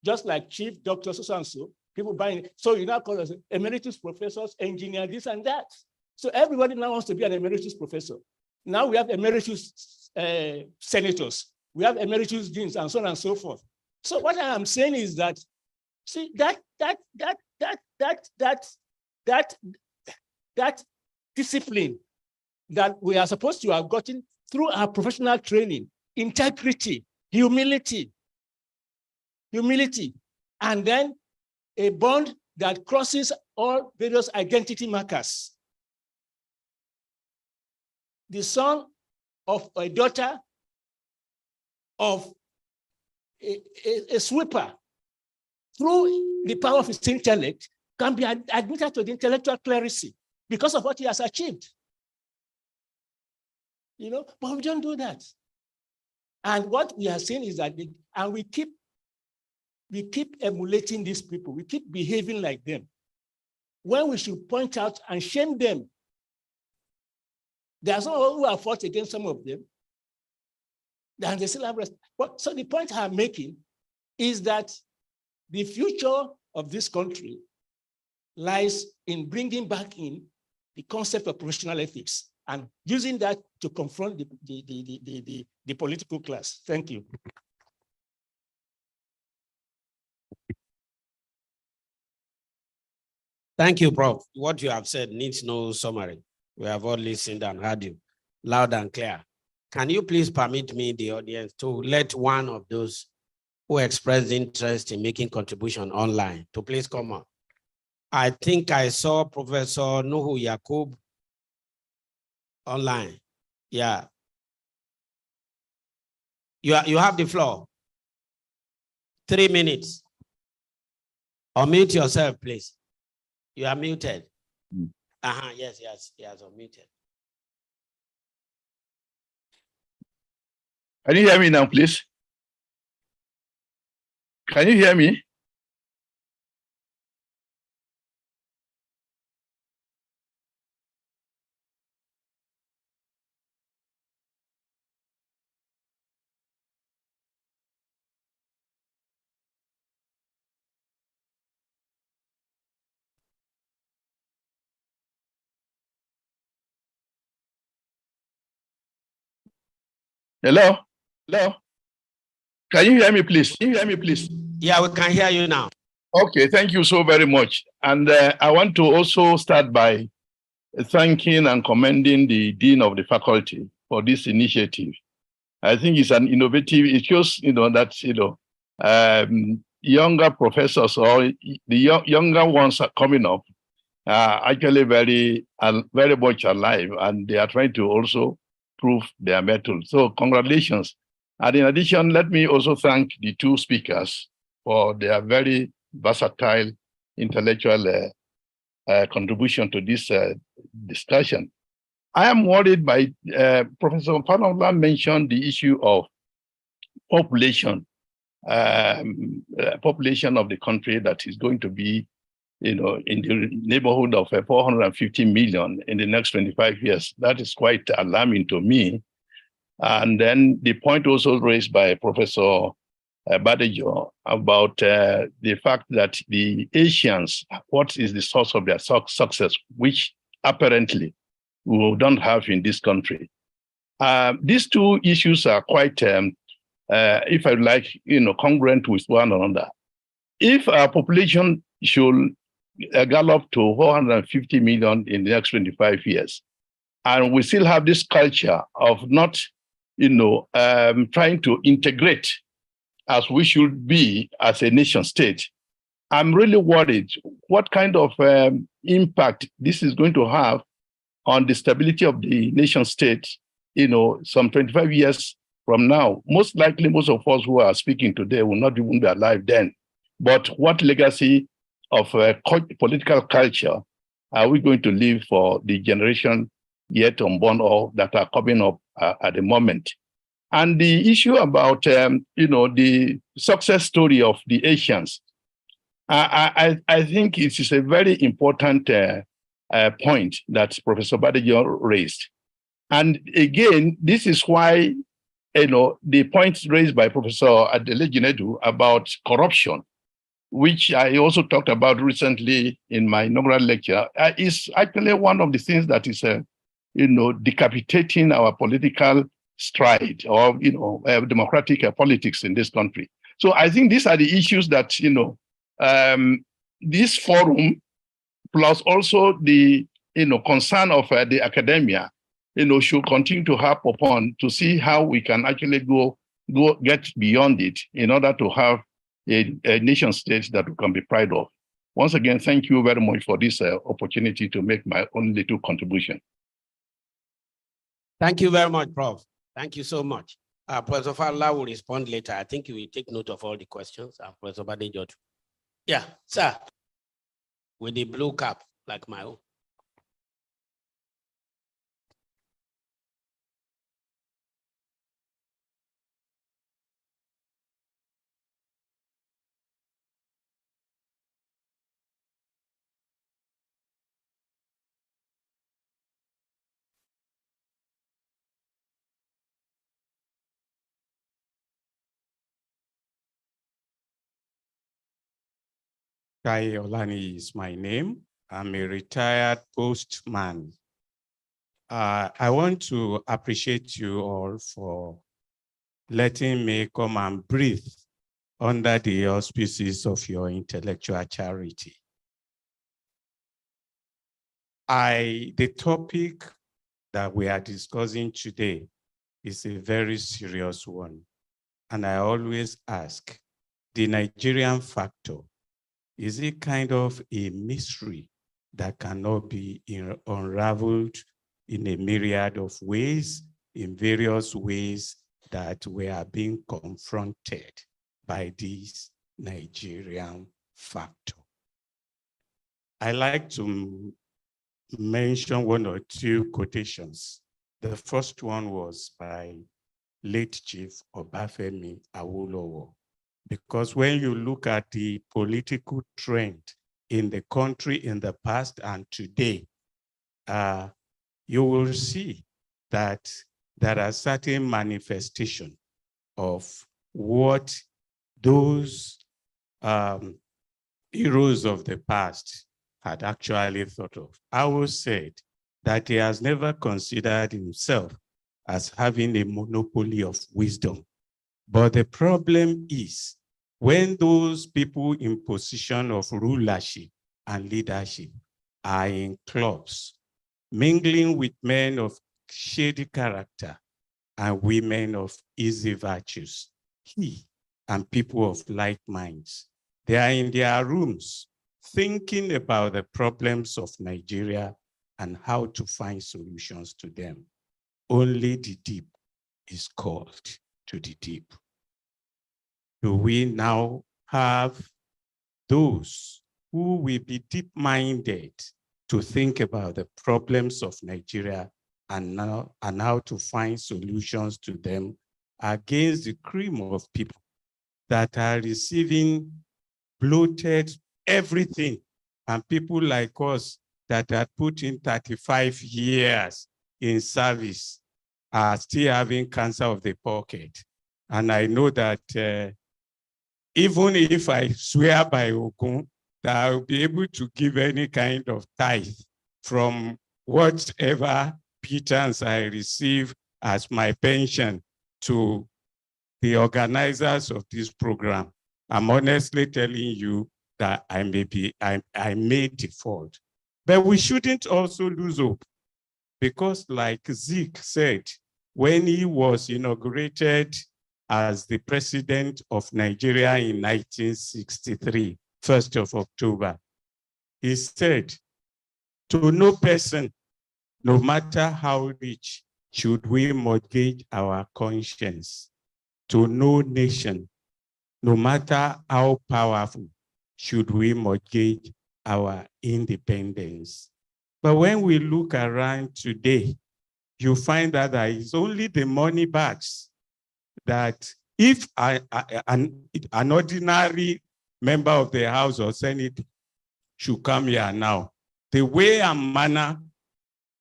just like chief, doctor, so-and-so, people buying it. So you now call us emeritus professors, engineer, this and that. So everybody now wants to be an emeritus professor. Now we have emeritus senators, we have emeritus deans, and so on and so forth. So what I am saying is that, see, that discipline that we are supposed to have gotten through our professional training, integrity, humility, and then a bond that crosses all various identity markers. The son of a daughter of a sweeper, through the power of his intellect, can be admitted to the intellectual clerisy because of what he has achieved. You know, but we don't do that. And what we are saying is that, and we keep emulating these people. We keep behaving like them. When we should point out and shame them. There are some who have fought against some of them, and they still have rest. But so the point I'm making is that the future of this country lies in bringing back in the concept of professional ethics and using that to confront the political class. Thank you. Thank you, Prof. What you have said needs no summary. We have all listened and heard you loud and clear. Can you please permit me, the audience, to let one of those who expressed interest in making contribution online to please come up? I think I saw Professor Nuhu Yakub online. Yeah. You have the floor. 3 minutes. Unmute yourself, please. You are muted. Yes, he has unmuted. Can you hear me now, please? Can you hear me? Hello? Hello? Can you hear me, please? Can you hear me, please? Yeah, we can hear you now. Okay, thank you so very much. And I want to also start by thanking and commending the Dean of the Faculty for this initiative. I think it's an innovative, it shows, that, younger professors or the younger ones are coming up are actually very much alive, and they are trying to also prove their mettle. So congratulations. And in addition, let me also thank the two speakers for their very versatile intellectual contribution to this discussion. I am worried by Professor Falola mentioned the issue of population of the country that is going to be, in the neighborhood of 450 million in the next 25 years. That is quite alarming to me. And then the point also raised by Professor Badejo about the fact that the Asians, what is the source of their success, which apparently we don't have in this country. These two issues are quite, if I like, congruent with one another. If our population should gallop to 450 million in the next 25 years, and we still have this culture of not, trying to integrate as we should be as a nation state, I'm really worried what kind of impact this is going to have on the stability of the nation state, some 25 years from now. Most likely, most of us who are speaking today will not even be alive then. But what legacy of political culture are we going to leave for the generation yet unborn or that are coming up at the moment? And the issue about, the success story of the Asians, I think it is a very important point that Professor Badejo raised. And again, this is why, the points raised by Professor Adelejinedu about corruption, which I also talked about recently in my inaugural lecture, is actually one of the things that is, decapitating our political stride or, democratic politics in this country. So I think these are the issues that, this forum, plus also the, concern of the academia, should continue to harp upon to see how we can actually get beyond it in order to have a nation state that we can be proud of. Once again, thank you very much for this opportunity to make my own little contribution. Thank you very much, Prof. Thank you so much. Professor Falola will respond later. I think he will take note of all the questions. Professor Badejo. Yeah, sir. With the blue cap, like my own. Kai Olani is my name. I'm a retired postman. I want to appreciate you all for letting me come and breathe under the auspices of your intellectual charity. The topic that we are discussing today is a very serious one. And I always ask, the Nigerian factor, is it kind of a mystery that cannot be unraveled in a myriad of ways, in various ways that we are being confronted by this Nigerian factor. I like to mention one or two quotations. The first one was by late Chief Babafemi A, because when you look at the political trend in the country in the past and today, you will see that there are certain manifestations of what those heroes of the past had actually thought of. Awo said that he has never considered himself as having a monopoly of wisdom. But the problem is when those people in position of rulership and leadership are in clubs, mingling with men of shady character and women of easy virtues, he and people of like minds, they are in their rooms thinking about the problems of Nigeria and how to find solutions to them. Only the deep is called to the deep. Do we now have those who will be deep-minded to think about the problems of Nigeria and how to find solutions to them against the cream of people that are receiving bloated everything, and people like us that had put in 35 years in service are still having cancer of the pocket. And I know that even if I swear by Ogun that I'll be able to give any kind of tithe from whatever pittance I receive as my pension to the organizers of this program, I'm honestly telling you that I may default. But we shouldn't also lose hope, because like Zeke said, when he was inaugurated as the president of Nigeria in 1963, 1st of October, he said, to no person, no matter how rich, should we mortgage our conscience. To no nation, no matter how powerful, should we mortgage our independence. But when we look around today, you find that there is only the money bags that if an ordinary member of the House or Senate should come here now, the way and manner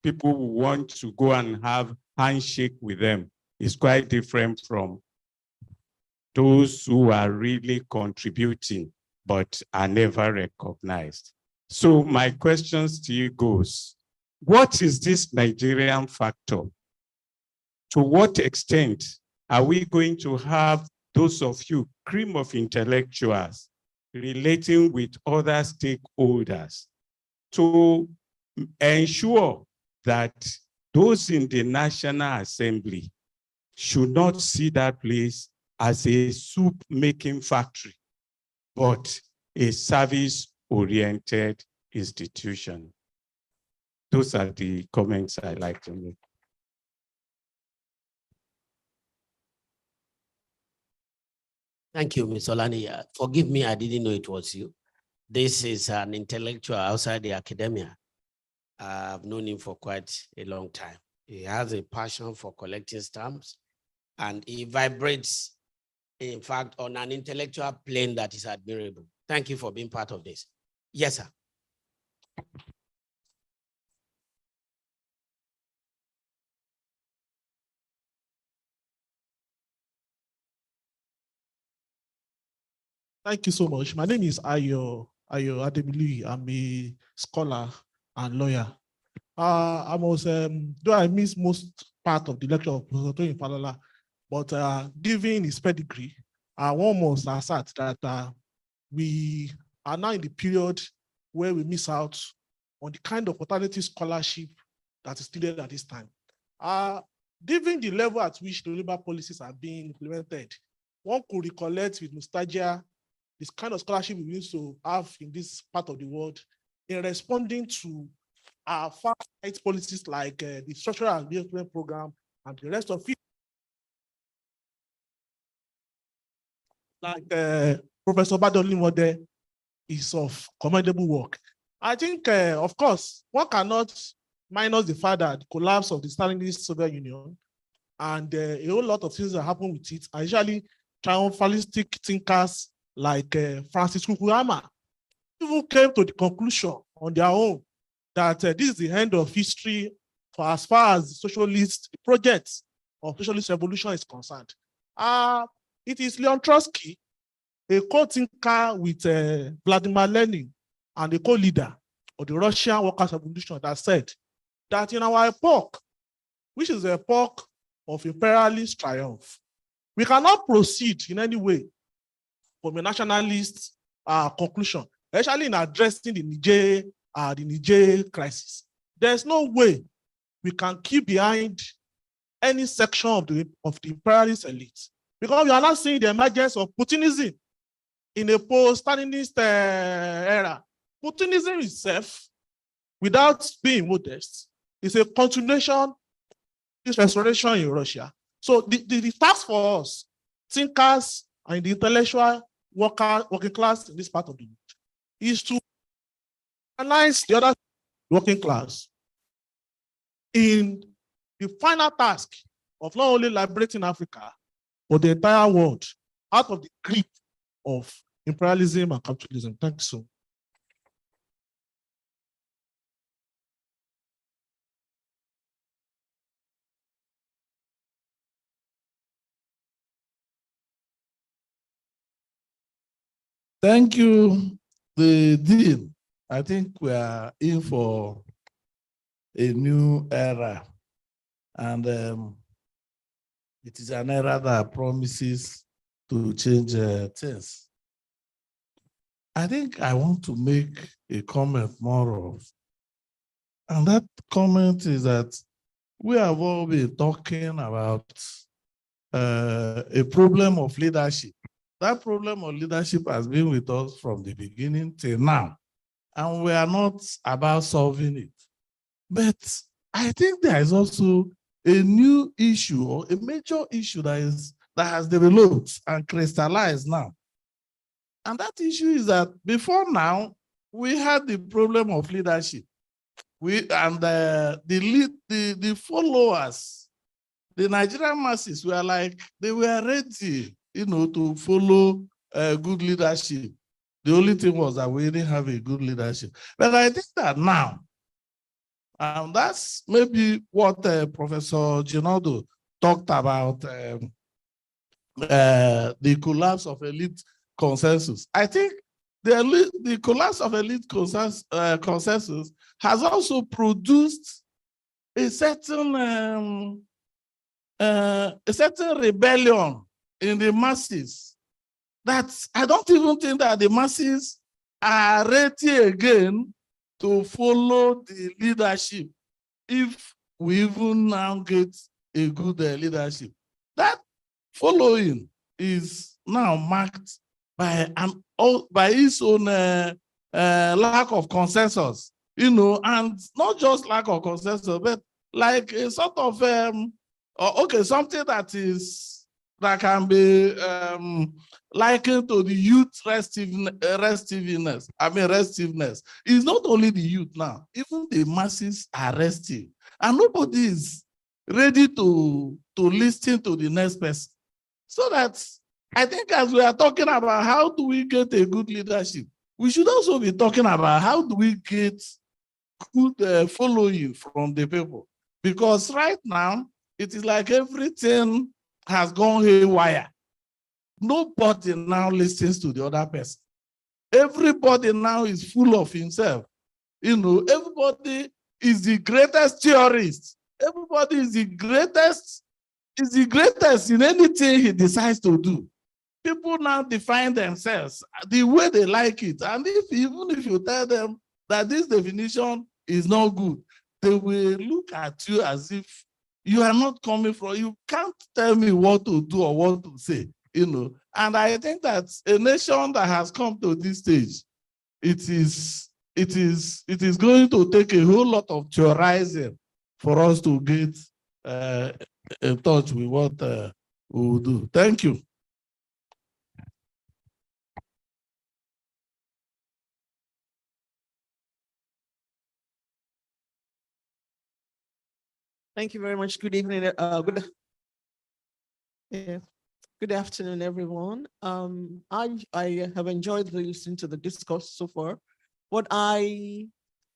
people will want to go and have handshake with them is quite different from those who are really contributing but are never recognized. So my questions to you goes, what is this Nigerian factor? To what extent are we going to have those of you, cream of intellectuals, relating with other stakeholders to ensure that those in the National Assembly should not see that place as a soup-making factory, but a service-oriented institution? Those are the comments I like to make. Thank you, Ms. Olani. Forgive me, I didn't know it was you. This is an intellectual outside the academia. I've known him for quite a long time. He has a passion for collecting stamps, and he vibrates, in fact, on an intellectual plane that is admirable. Thank you for being part of this. Yes, sir. Thank you so much. My name is Ayo Ademili. I'm a scholar and lawyer. I was, though I missed most part of the lecture of Professor Toyin Falola, but given his pedigree, one must assert that we are now in the period where we miss out on the kind of alternative scholarship that is needed at this time. Given the level at which the labor policies are being implemented, one could recollect with nostalgia this kind of scholarship we used to have in this part of the world in responding to our far-right policies like the structural adjustment program and the rest of it. Like Professor Badejo is of commendable work. I think, of course, one cannot minus the fact that the collapse of the Stalinist Soviet Union and a whole lot of things that happened with it are usually triumphalistic thinkers like Francis Fukuyama even came to the conclusion on their own that this is the end of history for as far as the socialist projects of socialist revolution is concerned. It is Leon Trotsky, a co-thinker with Vladimir Lenin and a co-leader of the Russian Workers' Revolution, that said that in our epoch, which is the epoch of imperialist triumph, we cannot proceed in any way from a nationalist conclusion, especially in addressing the Niger crisis. There's no way we can keep behind any section of the imperialist elite, because we are not seeing the emergence of Putinism in a post-Stalinist era. Putinism itself, without being modest, is a continuation of this restoration in Russia. So the task for us, thinkers and the intellectual working class in this part of the world, is to analyze the other working class in the final task of not only liberating Africa, but the entire world out of the grip of imperialism and capitalism. Thank you so much. Thank you, the Dean. I think we are in for a new era, and it is an era that promises to change things. I think I want to make a comment more of, and that comment is that we have all been talking about a problem of leadership. That problem of leadership has been with us from the beginning till now, and we are not about solving it. But I think there is also a new issue, or a major issue that has developed and crystallized now. And that issue is that before now, we had the problem of leadership. The followers, the Nigerian masses were like, they were ready, to follow good leadership. The only thing was that we didn't have a good leadership. But I think that now, that's maybe what Professor Ginaldo talked about, the collapse of elite consensus. I think the collapse of elite consensus has also produced a certain rebellion in the masses, that I don't even think that the masses are ready again to follow the leadership if we even now get a good leadership. That following is now marked by its own lack of consensus, and not just lack of consensus, but like a sort of something that can be likened to the youth restiveness. It's not only the youth now, even the masses are restive, and nobody is ready to listen to the next person. So that I think, as we are talking about how do we get a good leadership, we should also be talking about how do we get good following from the people. Because right now, it is like everything has gone haywire. Nobody now listens to the other person. Everybody now is full of himself. Everybody is the greatest theorist. Everybody is the greatest in anything he decides to do. People now define themselves the way they like it. And even if you tell them that this definition is not good, they will look at you as if you are not coming from, you can't tell me what to do or what to say, And I think that a nation that has come to this stage, it is going to take a whole lot of theorizing for us to get in touch with what we will do. Thank you. Thank you very much. Good evening. Good afternoon, everyone. I have enjoyed listening to the discourse so far, but I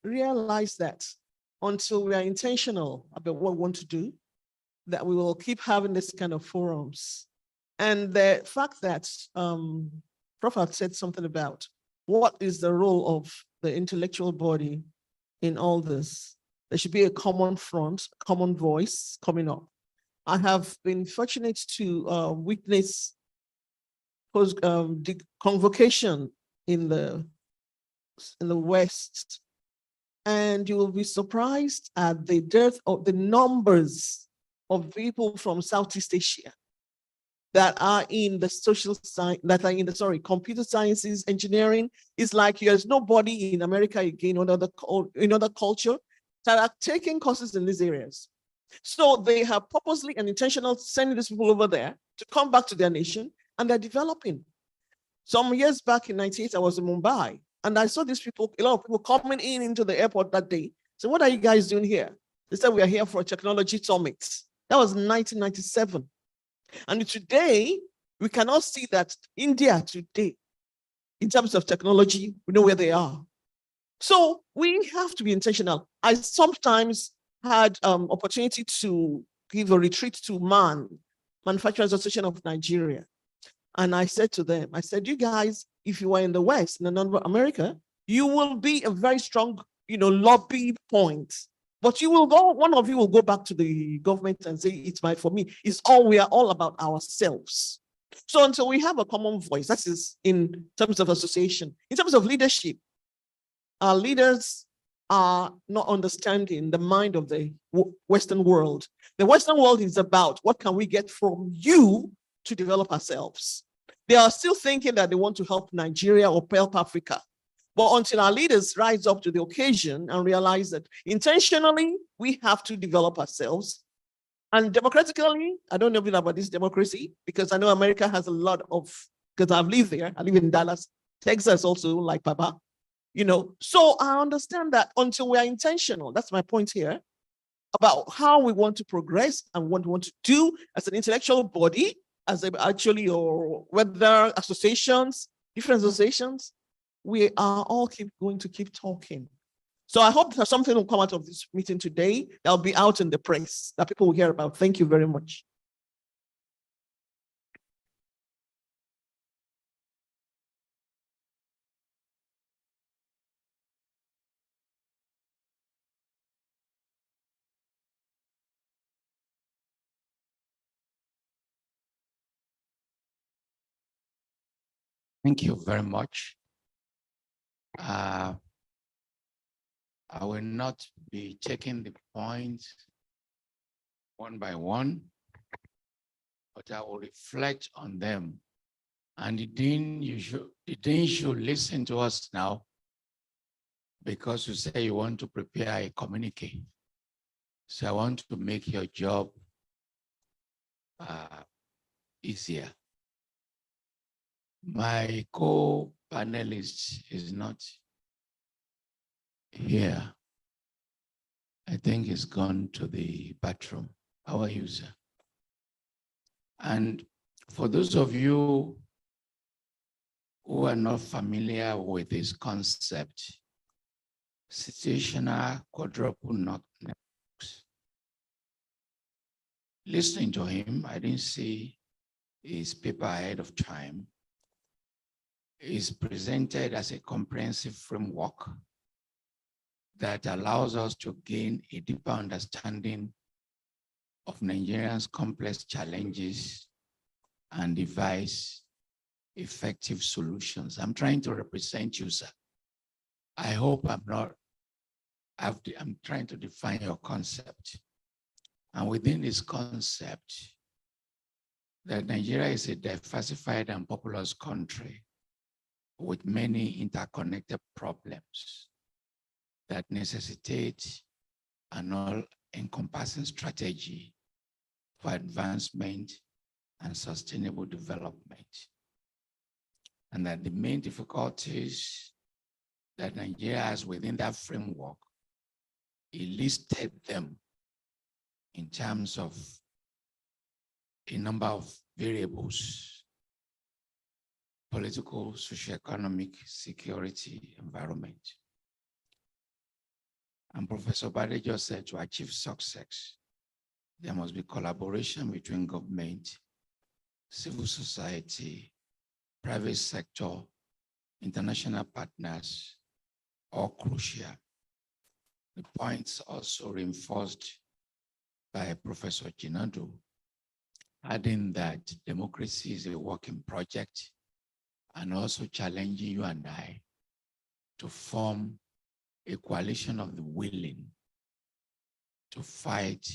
realize that until we are intentional about what we want to do, that we will keep having this kind of forums. And the fact that Prof had said something about what is the role of the intellectual body in all this. There should be a common front, common voice coming up. I have been fortunate to witness the convocation in the West, and you will be surprised at the dearth of the numbers of people from Southeast Asia that are in the social science, that are in the computer sciences, engineering. It's like there's nobody in America again or in other culture that are taking courses in these areas. So they have purposely and intentional sending these people over there to come back to their nation, and they're developing. Some years back in '98, I was in Mumbai, and I saw these people, a lot of people coming into the airport that day. So what are you guys doing here? They said, we are here for a technology summit. That was 1997. And today, we cannot see that India today, in terms of technology, we know where they are. So we have to be intentional. I sometimes had opportunity to give a retreat to Manufacturers Association of Nigeria. And I said to them, I said, you guys, if you are in the West, in America, you will be a very strong, lobby point. But you will go, one of you will go back to the government and say, it's for me. We are all about ourselves. So until we have a common voice, that is in terms of association. In terms of leadership, our leaders are not understanding the mind of the Western world. The Western world is about what can we get from you to develop ourselves. They are still thinking that they want to help Nigeria or help Africa. But until our leaders rise up to the occasion and realize that intentionally we have to develop ourselves, and democratically, I don't know about this democracy, because I know America has a lot of, because I've lived there, I live in Dallas, Texas also, like Papa, So I understand that until we are intentional, that's my point here, about how we want to progress and what we want to do as an intellectual body, or whether associations, different associations, we are all going to keep talking. So I hope that something will come out of this meeting today that'll be out in the press that people will hear about. Thank you very much. Thank you very much. I will not be taking the points one by one, but I will reflect on them. And the dean should listen to us now, because you say you want to prepare a communique. So I want to make your job easier. My co-panelist is not here. I think he's gone to the bathroom, our user. And for those of you who are not familiar with this concept, situational quadruple networks. Listening to him, I didn't see his paper ahead of time. Is presented as a comprehensive framework that allows us to gain a deeper understanding of Nigerians' complex challenges and devise effective solutions. I'm trying to represent you, sir. I hope I'm trying to define your concept. And within this concept, that Nigeria is a diversified and populous country with many interconnected problems that necessitate an all-encompassing strategy for advancement and sustainable development. And that the main difficulties that Nigeria has within that framework, he listed them in terms of a number of variables: political, socioeconomic, security, environment. And Professor Badejo said to achieve success, there must be collaboration between government, civil society, private sector, international partners, all crucial. The points also reinforced by Professor Jinadu, adding that democracy is a working project and also challenging you and I to form a coalition of the willing to fight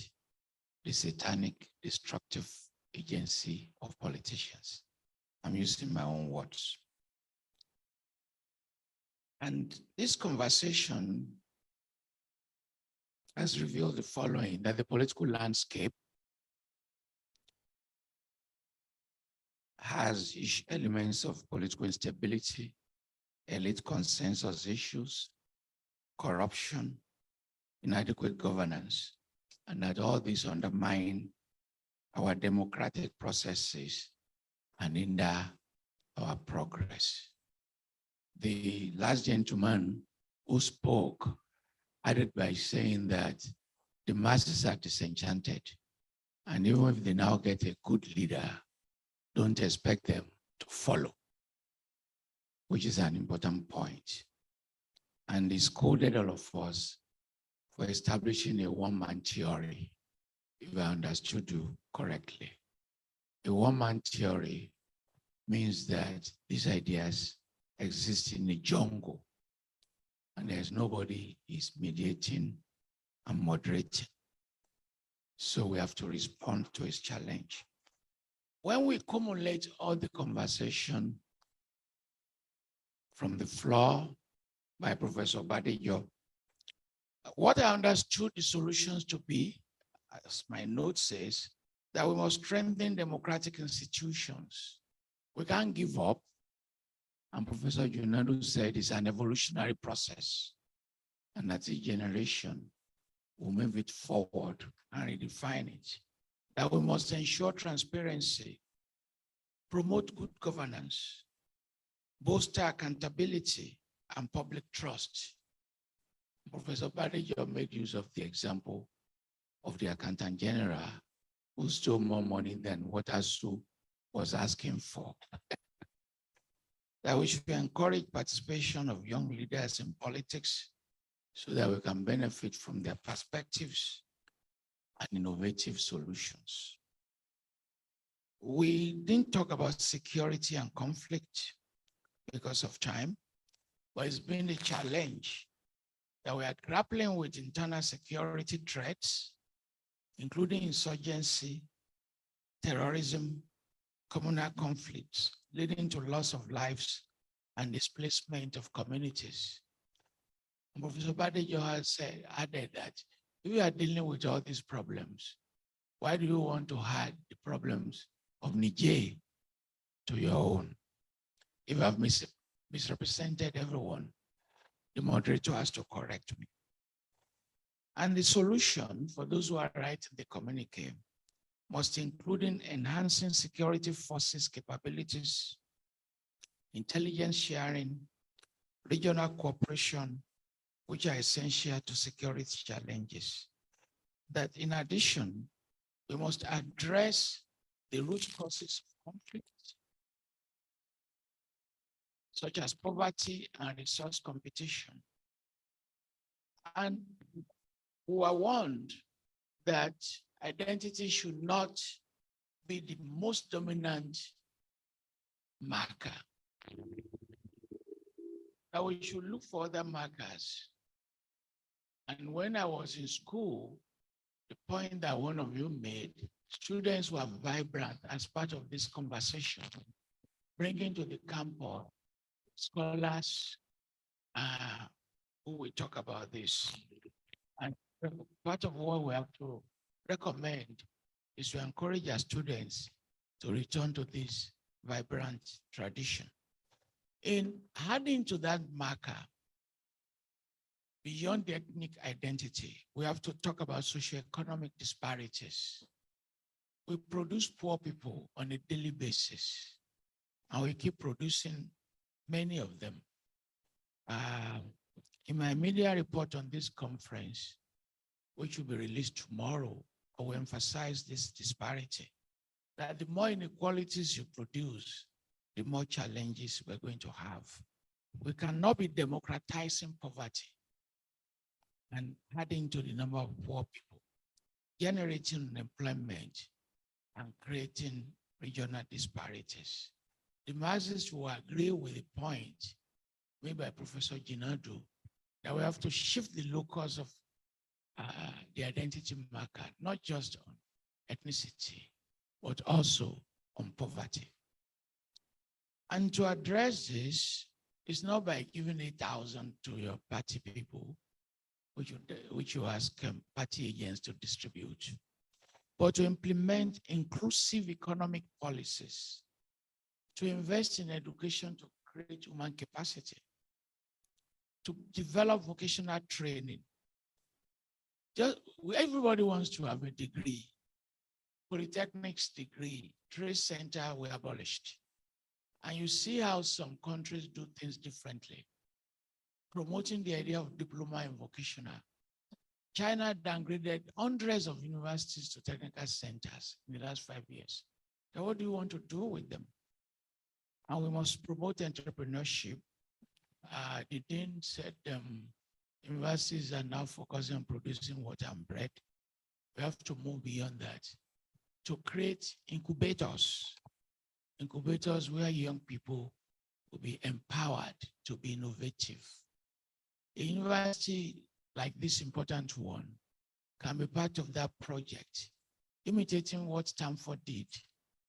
the satanic, destructive agency of politicians. I'm using my own words. And this conversation has revealed the following: that the political landscape has elements of political instability, elite consensus issues, corruption, inadequate governance, and that all these undermine our democratic processes and hinder our progress. The last gentleman who spoke added by saying that the masses are disenchanted, and even if they now get a good leader, don't expect them to follow, which is an important point. And he scolded all of us for establishing a one-man theory, if I understood you correctly. A one-man theory means that these ideas exist in the jungle, and there's nobody is mediating and moderating. So we have to respond to his challenge. When we accumulate all the conversation from the floor by Professor Badejo, what I understood the solutions to be, as my note says, that we must strengthen democratic institutions. We can't give up. And Professor Junadu said it's an evolutionary process, and that each generation will move it forward and redefine it. That we must ensure transparency, promote good governance, bolster accountability and public trust. Professor Badejo made use of the example of the Accountant General who stole more money than what ASU was asking for. That we should encourage participation of young leaders in politics so that we can benefit from their perspectives and innovative solutions. We didn't talk about security and conflict because of time, but it's been a challenge that we are grappling with internal security threats, including insurgency, terrorism, communal conflicts, leading to loss of lives and displacement of communities. And Professor Badejo has added that if you are dealing with all these problems, why do you want to add the problems of Niger to your own? If I've misrepresented everyone, the moderator has to correct me. And the solution for those who are writing the communique must include enhancing security forces capabilities, intelligence sharing, regional cooperation, which are essential to security challenges. That in addition, we must address the root causes of conflict, such as poverty and resource competition. And we are warned that identity should not be the most dominant marker. That we should look for other markers. And when I was in school, the point that one of you made, students were vibrant as part of this conversation, bringing to the campus scholars who will talk about this. And part of what we have to recommend is to encourage our students to return to this vibrant tradition. In adding to that marker, beyond the ethnic identity, we have to talk about socioeconomic disparities. We produce poor people on a daily basis, and we keep producing many of them. In my media report on this conference, which will be released tomorrow, I will emphasize this disparity, that the more inequalities you produce, the more challenges we're going to have. We cannot be democratizing poverty and adding to the number of poor people, generating unemployment and creating regional disparities. The masses will agree with the point made by Professor Jinadu that we have to shift the locus of the identity marker, not just on ethnicity, but also on poverty. And to address this, it's not by giving 8,000 to your party people, which you ask party agents to distribute, but to implement inclusive economic policies, to invest in education to create human capacity, to develop vocational training. Everybody wants to have a degree. Polytechnics degree, trade center were abolished. And you see how some countries do things differently, promoting the idea of diploma and vocational. China downgraded hundreds of universities to technical centers in the last 5 years. So what do you want to do with them? And we must promote entrepreneurship. The dean said universities are now focusing on producing water and bread. We have to move beyond that to create incubators. Incubators where young people will be empowered to be innovative. A university like this important one can be part of that project, imitating what Stanford did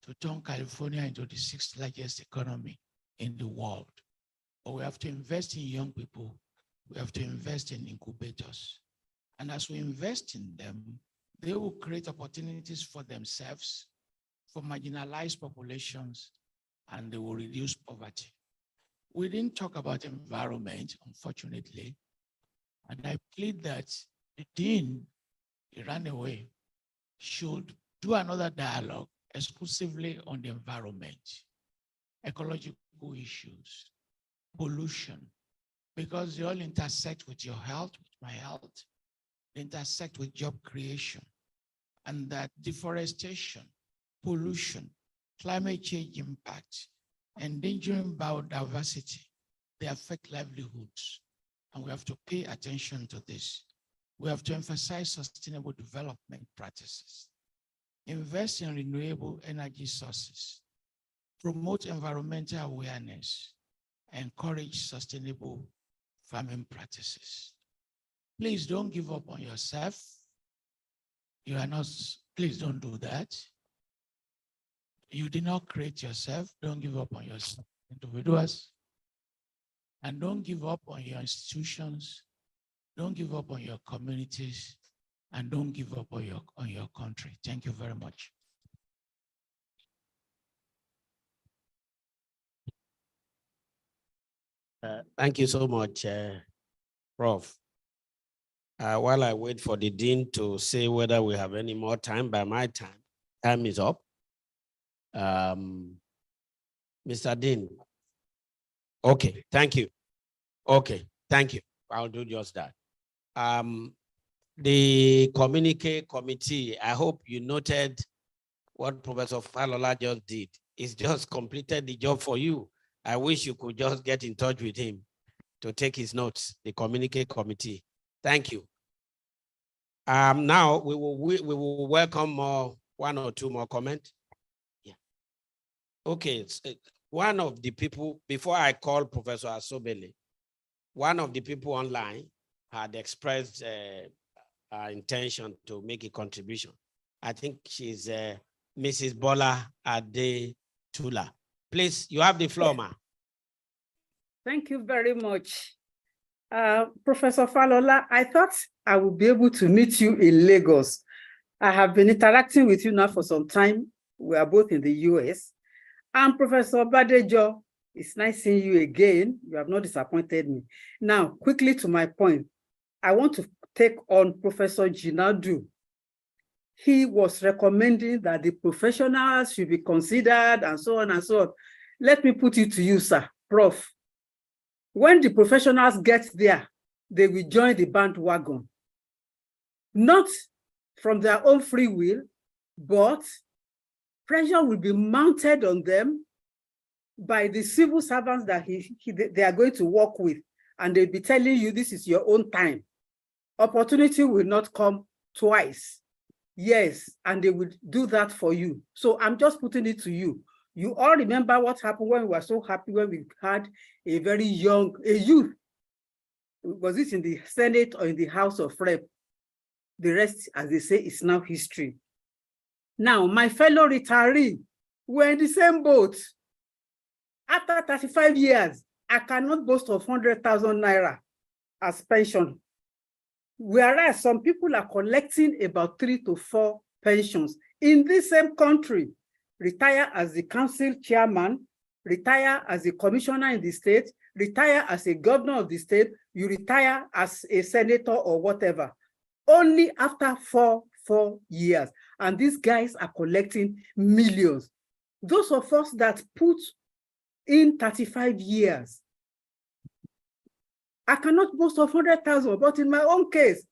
to turn California into the 6th largest economy in the world. But we have to invest in young people. We have to invest in incubators. And as we invest in them, they will create opportunities for themselves, for marginalized populations, and they will reduce poverty. We didn't talk about environment, unfortunately, and I plead that the dean, he ran away, should do another dialogue exclusively on the environment, ecological issues, pollution, because they all intersect with your health, with my health, they intersect with job creation, and that deforestation, pollution, climate change impact, endangering biodiversity, they affect livelihoods. And we have to pay attention to this. We have to emphasize sustainable development practices, invest in renewable energy sources, promote environmental awareness, encourage sustainable farming practices. Please don't give up on yourself. You are not, please don't do that. You did not create yourself. Don't give up on yourself, individuals. And don't give up on your institutions. Don't give up on your communities. And don't give up on your country. Thank you very much. Thank you so much, Prof. While I wait for the dean to say whether we have any more time, by my time is up. Mr. Dean. Okay, thank you. Okay, thank you. I'll do just that. The communique committee, I hope you noted what Professor Falola just did. He's just completed the job for you. I wish you could just get in touch with him to take his notes, the communique committee. Thank you. Now we will welcome one or two more comments. Yeah. Okay, one of the people, before I call Professor Asobele, one of the people online had expressed her intention to make a contribution. I think she's Mrs. Bola Adetula. Please, you have the floor, ma. Thank you very much. Professor Falola, I thought I would be able to meet you in Lagos. I have been interacting with you now for some time. We are both in the US. And Professor Badejo, it's nice seeing you again. You have not disappointed me. Now, quickly to my point. I want to take on Professor Jinadu. He was recommending that the professionals should be considered and so on and so on. Let me put it to you, sir, Prof. When the professionals get there, they will join the bandwagon. Not from their own free will, but pressure will be mounted on them by the civil servants that they are going to work with. And they'll be telling you, this is your own time. Opportunity will not come twice. Yes, and they will do that for you. So I'm just putting it to you. You all remember what happened when we were so happy when we had a very young, a youth. Was it in the Senate or in the House of Rep? The rest, as they say, is now history. Now, my fellow retiree, we're in the same boat. After 35 years, I cannot boast of 100,000 naira as pension. Whereas some people are collecting about 3 to 4 pensions in this same country. Retire as the council chairman, retire as a commissioner in the state, retire as a governor of the state, you retire as a senator or whatever. Only after 4 years. And these guys are collecting millions. Those of us that put in 35 years, I cannot boast of 100,000, but in my own case,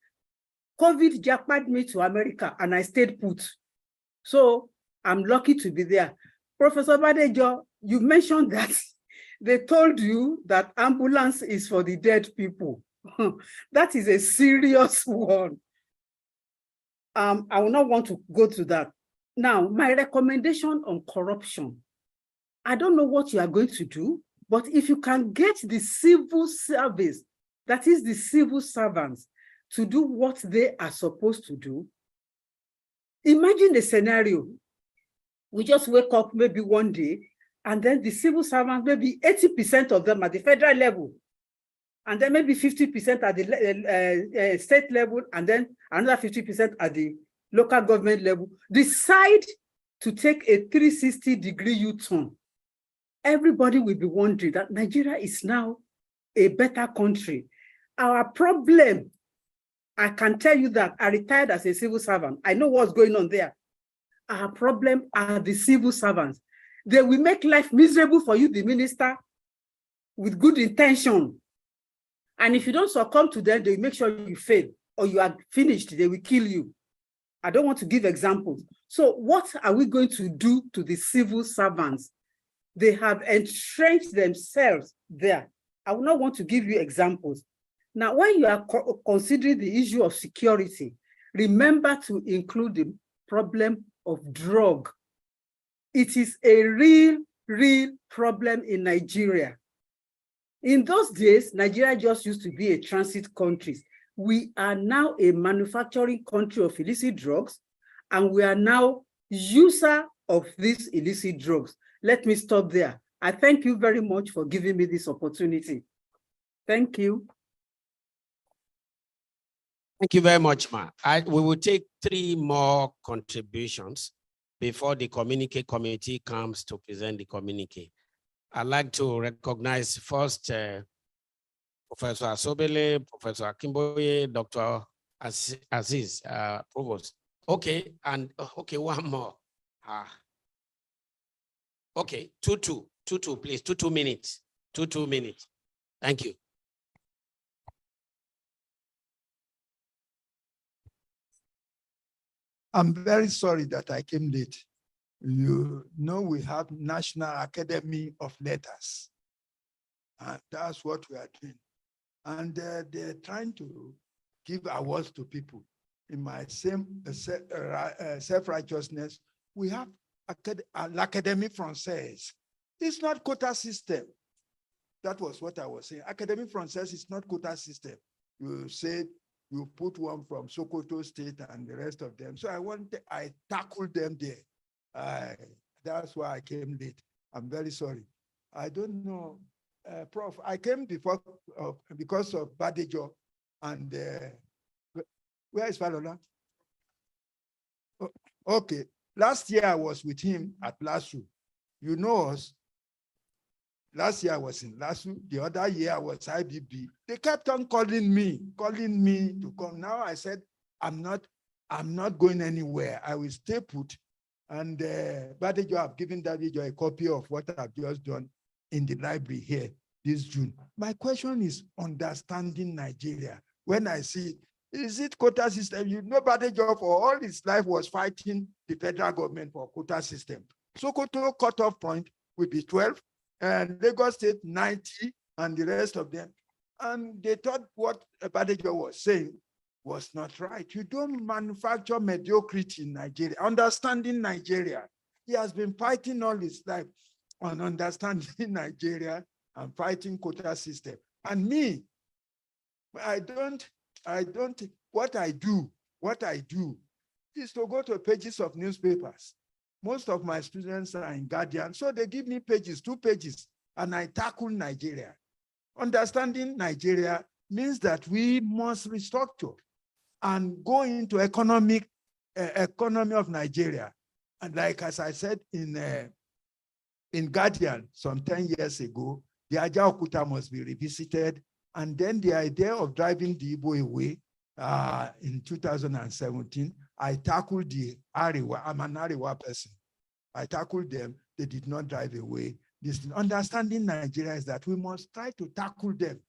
COVID jackpot me to America and I stayed put. So I'm lucky to be there. Professor Badejo, you mentioned that they told you that ambulance is for the dead people. That is a serious one. I will not want to go to that. Now, my recommendation on corruption. I don't know what you are going to do, but if you can get the civil service, that is the civil servants, to do what they are supposed to do, imagine the scenario. We just wake up maybe one day, and then the civil servants, maybe 80% of them at the federal level, and then maybe 50% at the state level, and then another 50% at the local government level, decide to take a 360-degree U-turn. Everybody will be wondering that Nigeria is now a better country. Our problem, I can tell you that I retired as a civil servant. I know what's going on there. Our problem are the civil servants. They will make life miserable for you, the minister, with good intention. And if you don't succumb to them, they will make sure you fail or you are finished. They will kill you. I don't want to give examples. So what are we going to do to the civil servants? They have entrenched themselves there. I will not want to give you examples. Now, when you are considering the issue of security, remember to include the problem of drug. It is a real problem in Nigeria. In those days, Nigeria just used to be a transit country. We are now a manufacturing country of illicit drugs, and we are now user of these illicit drugs. Let me stop there. I thank you very much for giving me this opportunity. Thank you. Thank you very much, Ma. We will take 3 more contributions before the communique committee comes to present the communique. I'd like to recognize first Professor Asobele, Professor Akimboye, Dr. Aziz, Provost. Okay, and okay, one more. Okay, 2-2, please, 2 minutes, 2 minutes. Thank you. I'm very sorry that I came late. You know, we have National Academy of Letters, and that's what we are doing. And they're trying to give awards to people. In my same self-righteousness, we have l'Académie Française. It's not quota system. That was what I was saying. Académie Française is not quota system. You said you put one from Sokoto State and the rest of them. So I tackled them there. That's why I came late. I'm very sorry. I don't know, Prof. I came before because of Badejo and where is Falola? Oh, okay. Last year I was with him at LASU. You know us. Last year I was in LASU. The other year I was IBB. They kept on calling me to come. Now I said, I'm not going anywhere. I will stay put. And Badejo, I've given Badejo a copy of what I've just done in the library here this June. My question is understanding Nigeria. When I see, is it quota system? You know, Badejo for all his life was fighting the federal government for quota system. Sokoto cutoff point will be 12, and Lagos State 90, and the rest of them. And they thought what Badejo was saying was not right. You don't manufacture mediocrity in Nigeria. Understanding Nigeria. He has been fighting all his life on understanding Nigeria and fighting quota system. And me, what I do is to go to pages of newspapers. Most of my students are in Guardian, so they give me pages, 2 pages, and I tackle Nigeria. Understanding Nigeria means that we must restructure and go into economy of Nigeria. And like as I said in Guardian some 10 years ago, the Ajah Okuta must be revisited. And then the idea of driving the Igbo away in 2017, I tackled the Ariwa. I'm an Ariwa person. I tackled them. They did not drive away. This understanding Nigeria is that we must try to tackle them,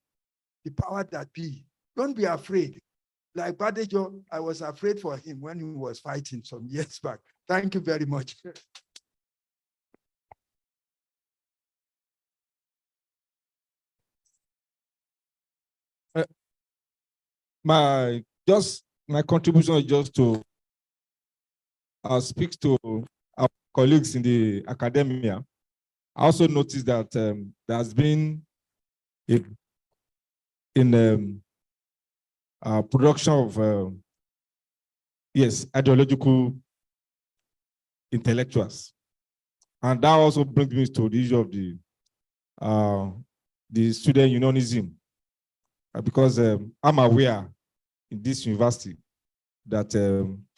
the power that be. Don't be afraid. Like Badejo, I was afraid for him when he was fighting some years back. Thank you very much. My contribution is just to speak to our colleagues in the academia. I also noticed that there has been production of ideological intellectuals, and that also brings me to the issue of the student unionism, because I'm aware in this university that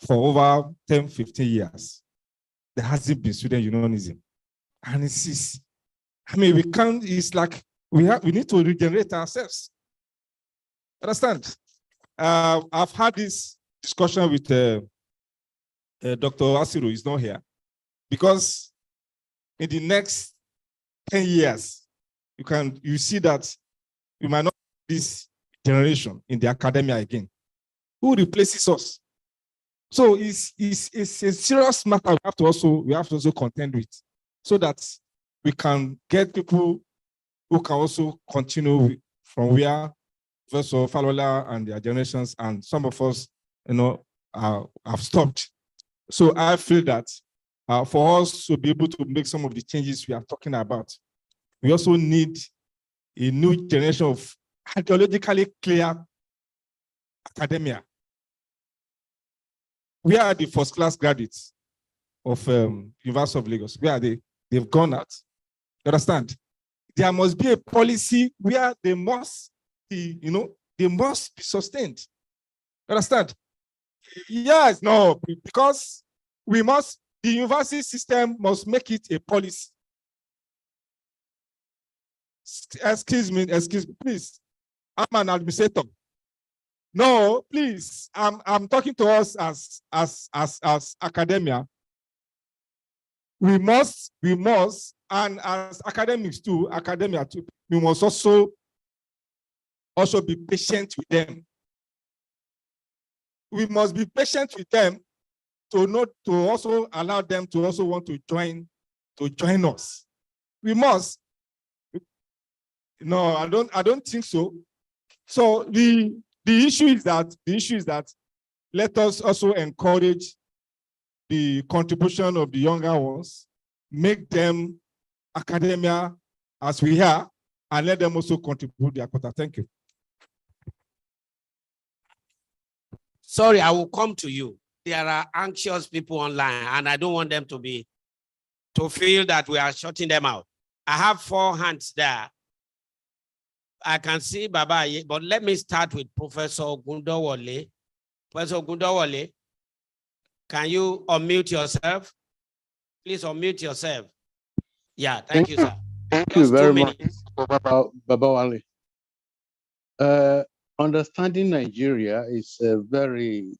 for over 10, 15 years, there hasn't been student unionism. And it's we can't, it's like we need to regenerate ourselves. Understand? I've had this discussion with Dr. Asiru, he's not here, because in the next 10 years, you see that we might not have this generation in the academia again. Who replaces us? So it's a serious matter we have to also contend with, so that we can get people who can also continue from where Professor Falola and their generations, and some of us, have stopped. So I feel that for us to be able to make some of the changes we are talking about, we also need a new generation of ideologically clear academia. We are the first-class graduates of University of Lagos. Where are they? They've gone out. You understand? There must be a policy where they must be, they must be sustained. You understand? Yes, no, because the university system must make it a policy. Excuse me, please. I'm an administrator. No, please. I'm talking to us as academia. We must, and as academia too, we must also be patient with them. We must be patient with them to also allow them to also want to join us. We must. No, I don't think so. So the issue is that let us also encourage the contribution of the younger ones, make them academia as we are, and let them also contribute their quota. Thank you. Sorry, I will come to you. There are anxious people online, and I don't want them to feel that we are shutting them out. I have 4 hands there. I can see Baba, but let me start with Professor Gundawale. Professor Gundawale, can you unmute yourself? Please unmute yourself. Yeah, thank you, sir. Thank Just you very 2 much, minutes. Babawale. Understanding Nigeria is a very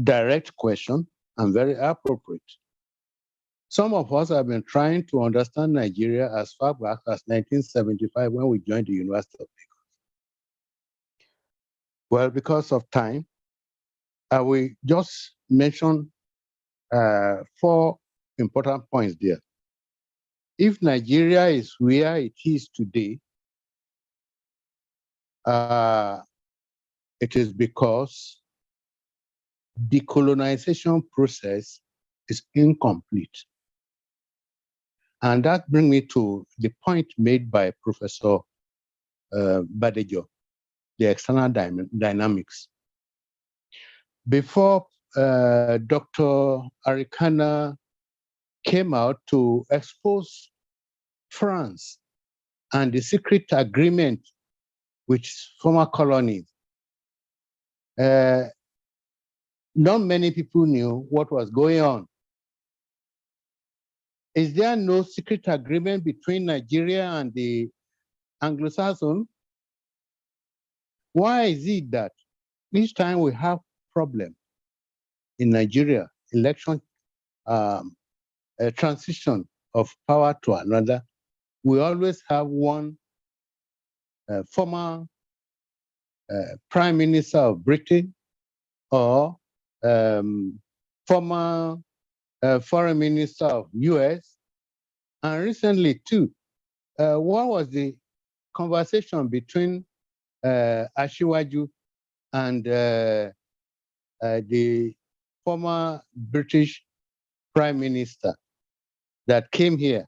direct question and very appropriate. Some of us have been trying to understand Nigeria as far back as 1975 when we joined the University of Lagos. Well, because of time, I will just mention 4 important points there. If Nigeria is where it is today, it is because the colonization process is incomplete. And that brings me to the point made by Professor Badejo, the external dynamics. Before Dr. Arikana came out to expose France and the secret agreement with former colonies, not many people knew what was going on. Is there no secret agreement between Nigeria and the Anglo-Saxon? Why is it that each time we have problem in Nigeria, election, a transition of power to another, we always have one former Prime Minister of Britain or former Foreign Minister of US, and recently too, what was the conversation between Ashiwaju and the former British Prime Minister that came here?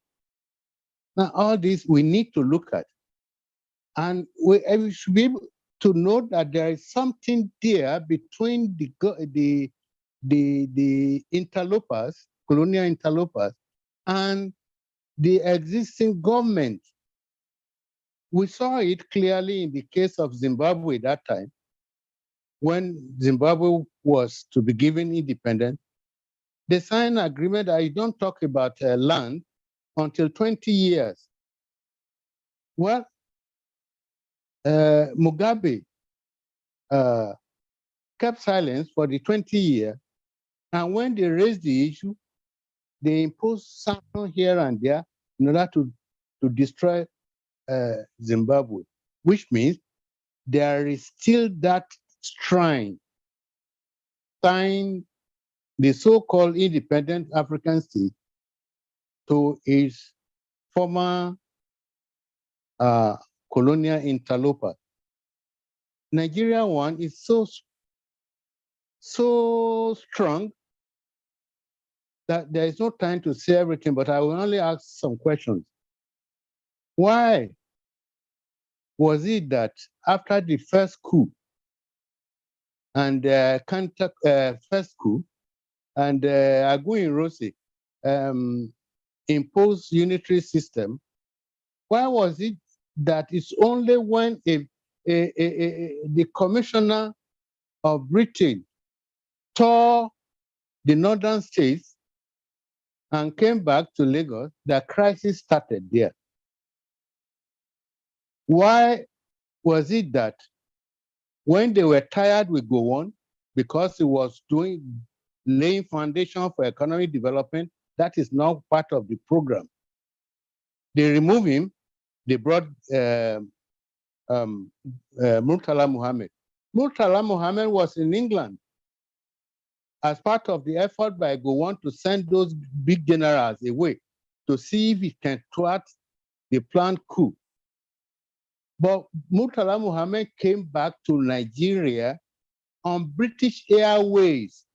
Now, all this we need to look at, and we should be able to know that there is something there between the interlopers, colonial interlopers, and the existing government. We saw it clearly in the case of Zimbabwe that time, when Zimbabwe was to be given independence. They signed an agreement that you don't talk about land until 20 years. Well, Mugabe kept silence for the 20 years, and when they raised the issue, they imposed sanctions here and there in order to destroy Zimbabwe, which means there is still that shrine, tying the so-called independent African state to its former colonial interloper. Nigeria one is so strong that there is no time to say everything, but I will only ask some questions. Why was it that after the first coup and first coup and Aguiyi Rose imposed unitary system, why was it that it's only when the commissioner of Britain tore the northern states and came back to Lagos, the crisis started there? Why was it that when they were tired with Gowon, because he was laying foundation for economic development, that is now part of the program, they removed him, they brought Murtala Muhammad. Murtala Muhammad was in England as part of the effort by Gowon to send those big generals away to see if he can thwart the planned coup. But Murtala Muhammad came back to Nigeria on British Airways.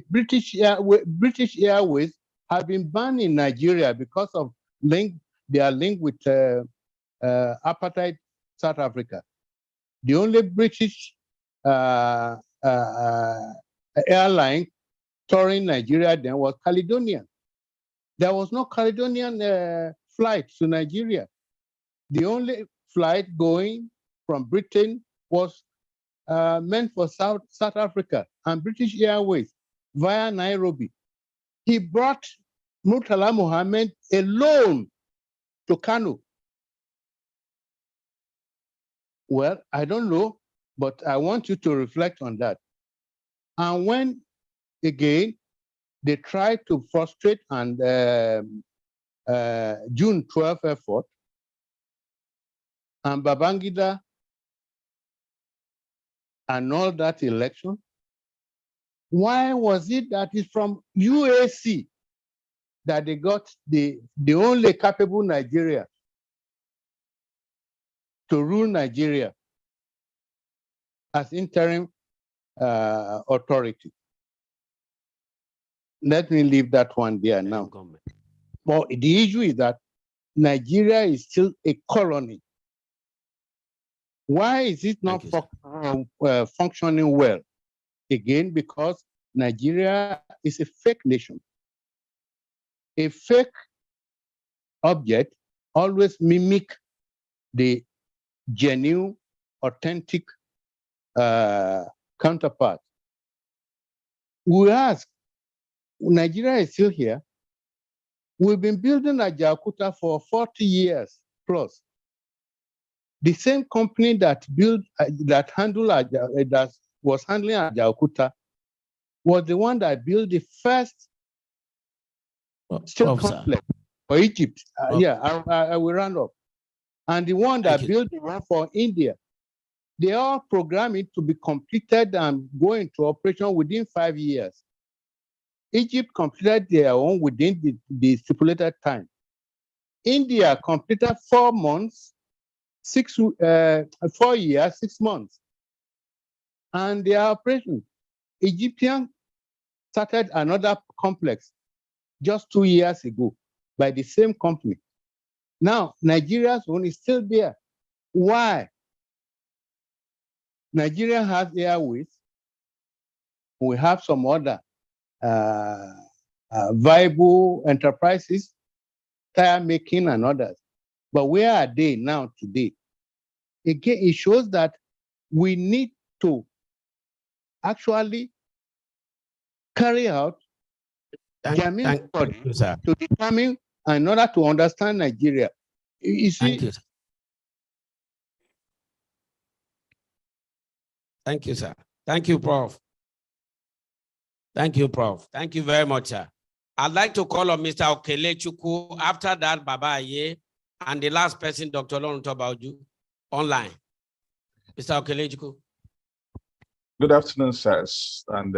British Airways have been banned in Nigeria because of their link with apartheid South Africa. The only British airline touring Nigeria then was Caledonian. There was no Caledonian flight to Nigeria. The only flight going from Britain was meant for South Africa and British Airways via Nairobi. He brought Murtala Muhammad alone to Kano. Well, I don't know, but I want you to reflect on that. And when, again, they tried to frustrate and June 12 effort, and Babangida annulled that election, why was it that it's from UAC that they got the only capable Nigeria to rule Nigeria as interim authority? Let me leave that one there now. But the issue is that Nigeria is still a colony. Why is it not functioning well? Again, because Nigeria is a fake nation. A fake object always mimic the genuine, authentic counterpart. We ask, Nigeria is still here. We've been building Ajaokuta for 40 years plus. The same company that built that was handling Ajaokuta was the one that built the first steel complex for Egypt. I will round up. And the one that built the one for India. They all programmed it to be completed and go into operation within 5 years. Egypt completed their own within the stipulated time. India completed 4 months, 4 years, 6 months. And their operation. Egyptian started another complex just 2 years ago by the same company. Now, Nigeria's own is still there. Why? Nigeria has airways. We have some other viable enterprises, tire making and others. But where are they now today? Again, it shows that we need to actually carry out germane study to determine in order to understand Nigeria. You see, Thank you, sir. Thank you, sir. Thank you, Prof. Thank you, Prof. Thank you very much, sir. I'd like to call on Mr. Okelechukwu. After that, Baba Aye, and the last person, Dr. Lorun Tobauju, online. Mr. Okelechukwu. Good afternoon, sirs, and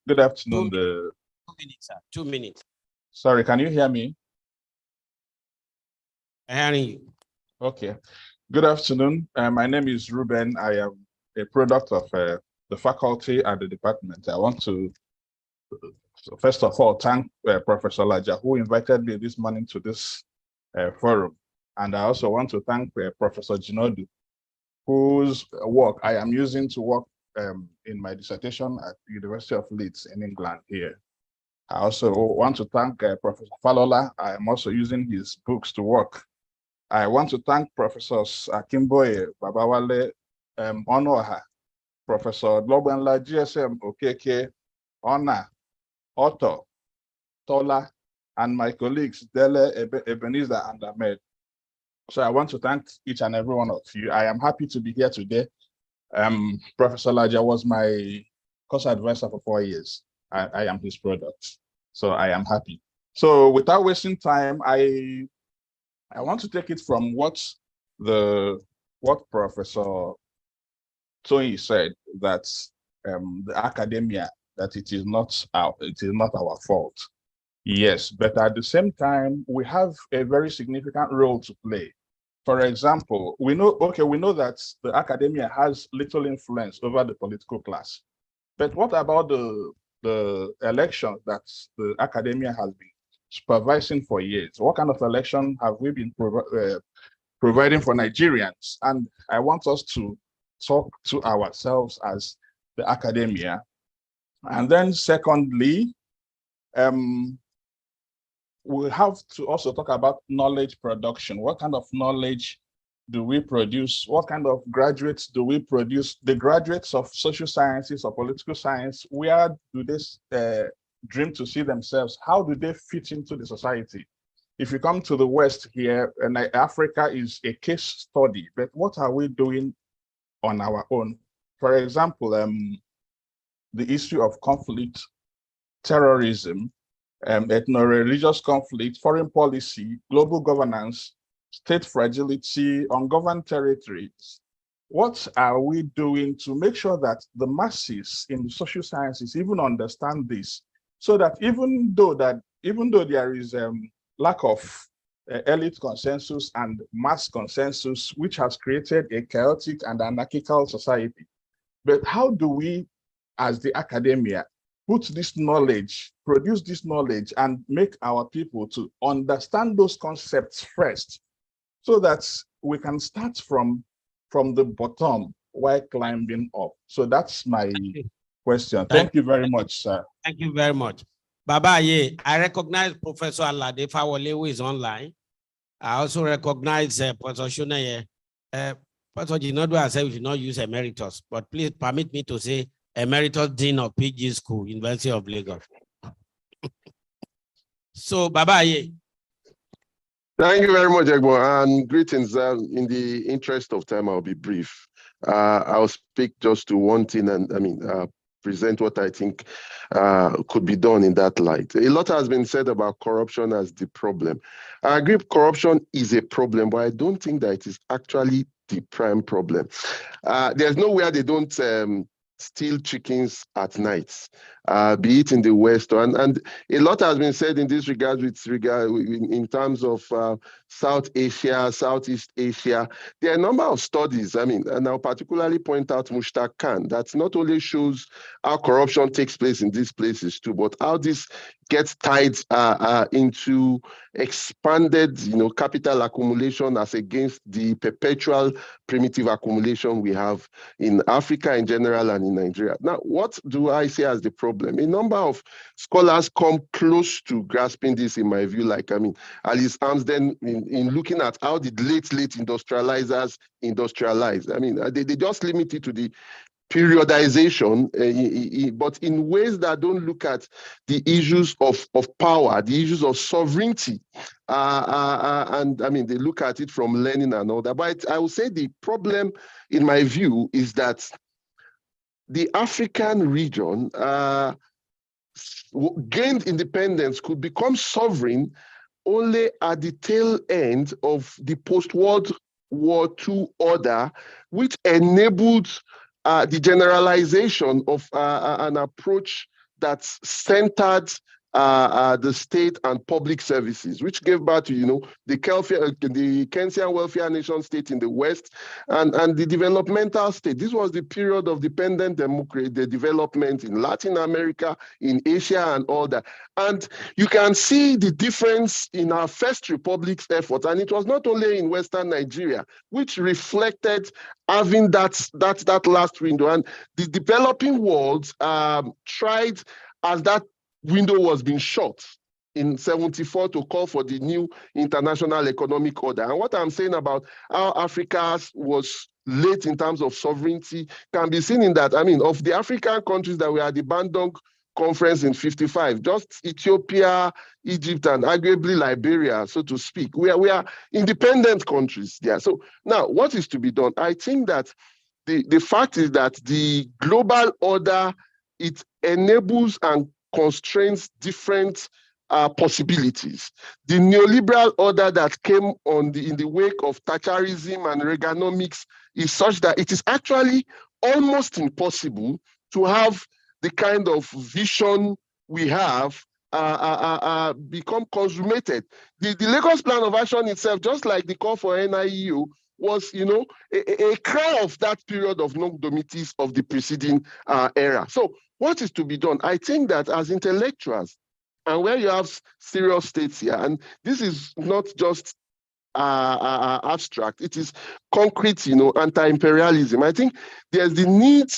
good afternoon. 2 minutes, sir. 2 minutes. Sorry, can you hear me? I'm hearing you. Okay. Good afternoon. My name is Ruben. I am a product of the faculty and the department. I want to, first of all, thank Professor Laja, who invited me this morning to this forum. And I also want to thank Professor Jinodu, whose work I am using to work in my dissertation at the University of Leeds in England here. I also want to thank Professor Falola. I am also using his books to work. I want to thank Professors Akimboye, Babawale, Onoha, Professor Lobenla, GSM, Okeke, Ona, Otto, Tola, and my colleagues, Dele, Ebenezer, and Ahmed. So I want to thank each and every one of you. I am happy to be here today. Professor Laja was my course advisor for 4 years. I am his product, so I am happy. So without wasting time, I want to take it from what Professor Toyin said, that the academia, that it is not our fault. Yes, but at the same time, we have a very significant role to play. For example, we know that the academia has little influence over the political class. But what about the elections that the academia has been supervising for years? What kind of election have we been providing for Nigerians? And I want us to talk to ourselves as the academia. And then secondly, we have to also talk about knowledge production. What kind of knowledge do we produce? What kind of graduates do we produce? The graduates of social sciences or political science, where do they dream to see themselves, how do they fit into the society? If you come to the West here, and Africa is a case study, but what are we doing on our own? For example, the issue of conflict, terrorism, ethno-religious conflict, foreign policy, global governance, state fragility, ungoverned territories. What are we doing to make sure that the masses in the social sciences even understand this, so that even though there is lack of elite consensus and mass consensus, which has created a chaotic and anarchical society, but how do we, as the academia, put this knowledge, produce this knowledge, and make our people to understand those concepts first, so that we can start from the bottom while climbing up? So that's my question. Thank you very much, sir. Thank you very much. Baba Ye, I recognize Professor Alade Fawole, who is online. I also recognize Professor Shuneye. Professor Jinodu has said we should not use emeritus, but please permit me to say Emeritus Dean of PG School, University of Lagos. So, Baba Ye. Thank you very much, Egbo, and greetings. In the interest of time, I'll be brief. I'll speak just to one thing, and present what I think could be done in that light. A lot has been said about corruption as the problem. I agree corruption is a problem, but I don't think that it is actually the prime problem. There's nowhere they don't steal chickens at night, be it in the West, and a lot has been said in this regard in terms of South Asia, Southeast Asia. There are a number of studies, and I'll particularly point out Mushtaq Khan, that not only shows how corruption takes place in these places too, but how this gets tied into expanded, capital accumulation as against the perpetual primitive accumulation we have in Africa in general and in Nigeria. Now, what do I see as the problem? A number of scholars come close to grasping this, in my view, like, Alice Amsden, in looking at how the late industrializers industrialize. They just limit it to the periodization, but in ways that don't look at the issues of power, the issues of sovereignty, and they look at it from learning and all that. But I would say the problem, in my view, is that the African region gained independence, could become sovereign only at the tail end of the post-World War II order, which enabled the generalization of an approach that's centered the state and public services, which gave birth to, the Keynesian welfare nation state in the West and the developmental state. This was the period of dependent democracy, the development in Latin America, in Asia, and all that. And you can see the difference in our First Republic's effort. And it was not only in Western Nigeria, which reflected having that last window. And the developing world tried, as that window was being shut in 1974, to call for the new international economic order. And what I'm saying about how Africa was late in terms of sovereignty can be seen in that, of the African countries that were at the Bandung Conference in 1955, just Ethiopia, Egypt, and arguably Liberia, so to speak. We are independent countries there. So now, what is to be done? I think that the fact is that the global order, it enables and constrains different possibilities. The neoliberal order that came in the wake of Thatcherism and Reaganomics is such that it is actually almost impossible to have the kind of vision we have become consummated. The Lagos Plan of Action itself, just like the call for NIEU, was, a cry of that period of non-domitis of the preceding era. So what is to be done? I think that as intellectuals, and where you have serious states here, and this is not just abstract, it is concrete, anti-imperialism. I think there's the need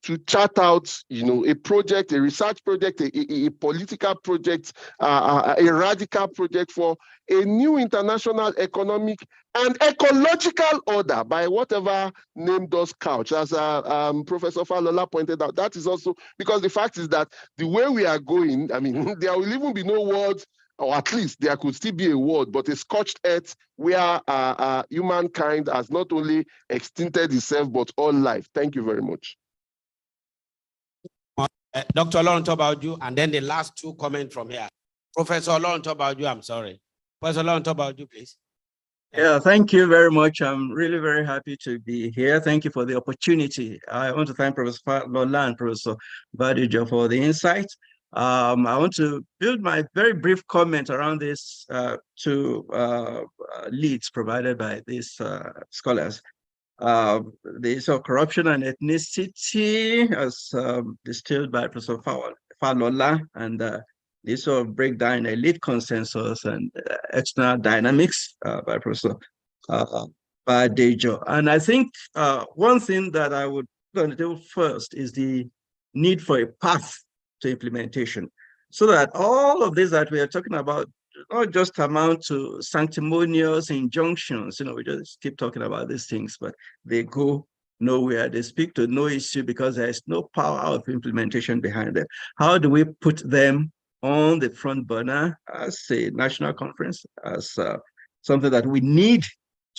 to chart out, a project, a research project, a political project, a radical project for a new international economic and ecological order by whatever name does couch. As Professor Falola pointed out, that is also because the fact is that the way we are going, I mean, there will even be no words, or at least there could still be a word, but a scorched earth where humankind has not only extincted itself, but all life. Thank you very much. Dr. Olorun Tobauju, and then the last two comments from here. Professor Olorun Tobauju, I'm sorry. Professor Olorun Tobauju, please. Yeah, thank you very much. I'm really very happy to be here. Thank you for the opportunity. I want to thank Professor Falola and Professor Badejo for the insight. I want to build my very brief comment around this two leads provided by these scholars. The issue of corruption and ethnicity, as distilled by Professor Falola, and the issue of breakdown elite consensus and external dynamics by Professor Badejo. And I think one thing that I would going to do first is the need for a path to implementation, so that all of this that we are talking about not just amount to sanctimonious injunctions. We just keep talking about these things, but they go nowhere. They speak to no issue because there is no power of implementation behind them. How do we put them on the front burner as a national conference, as something that we need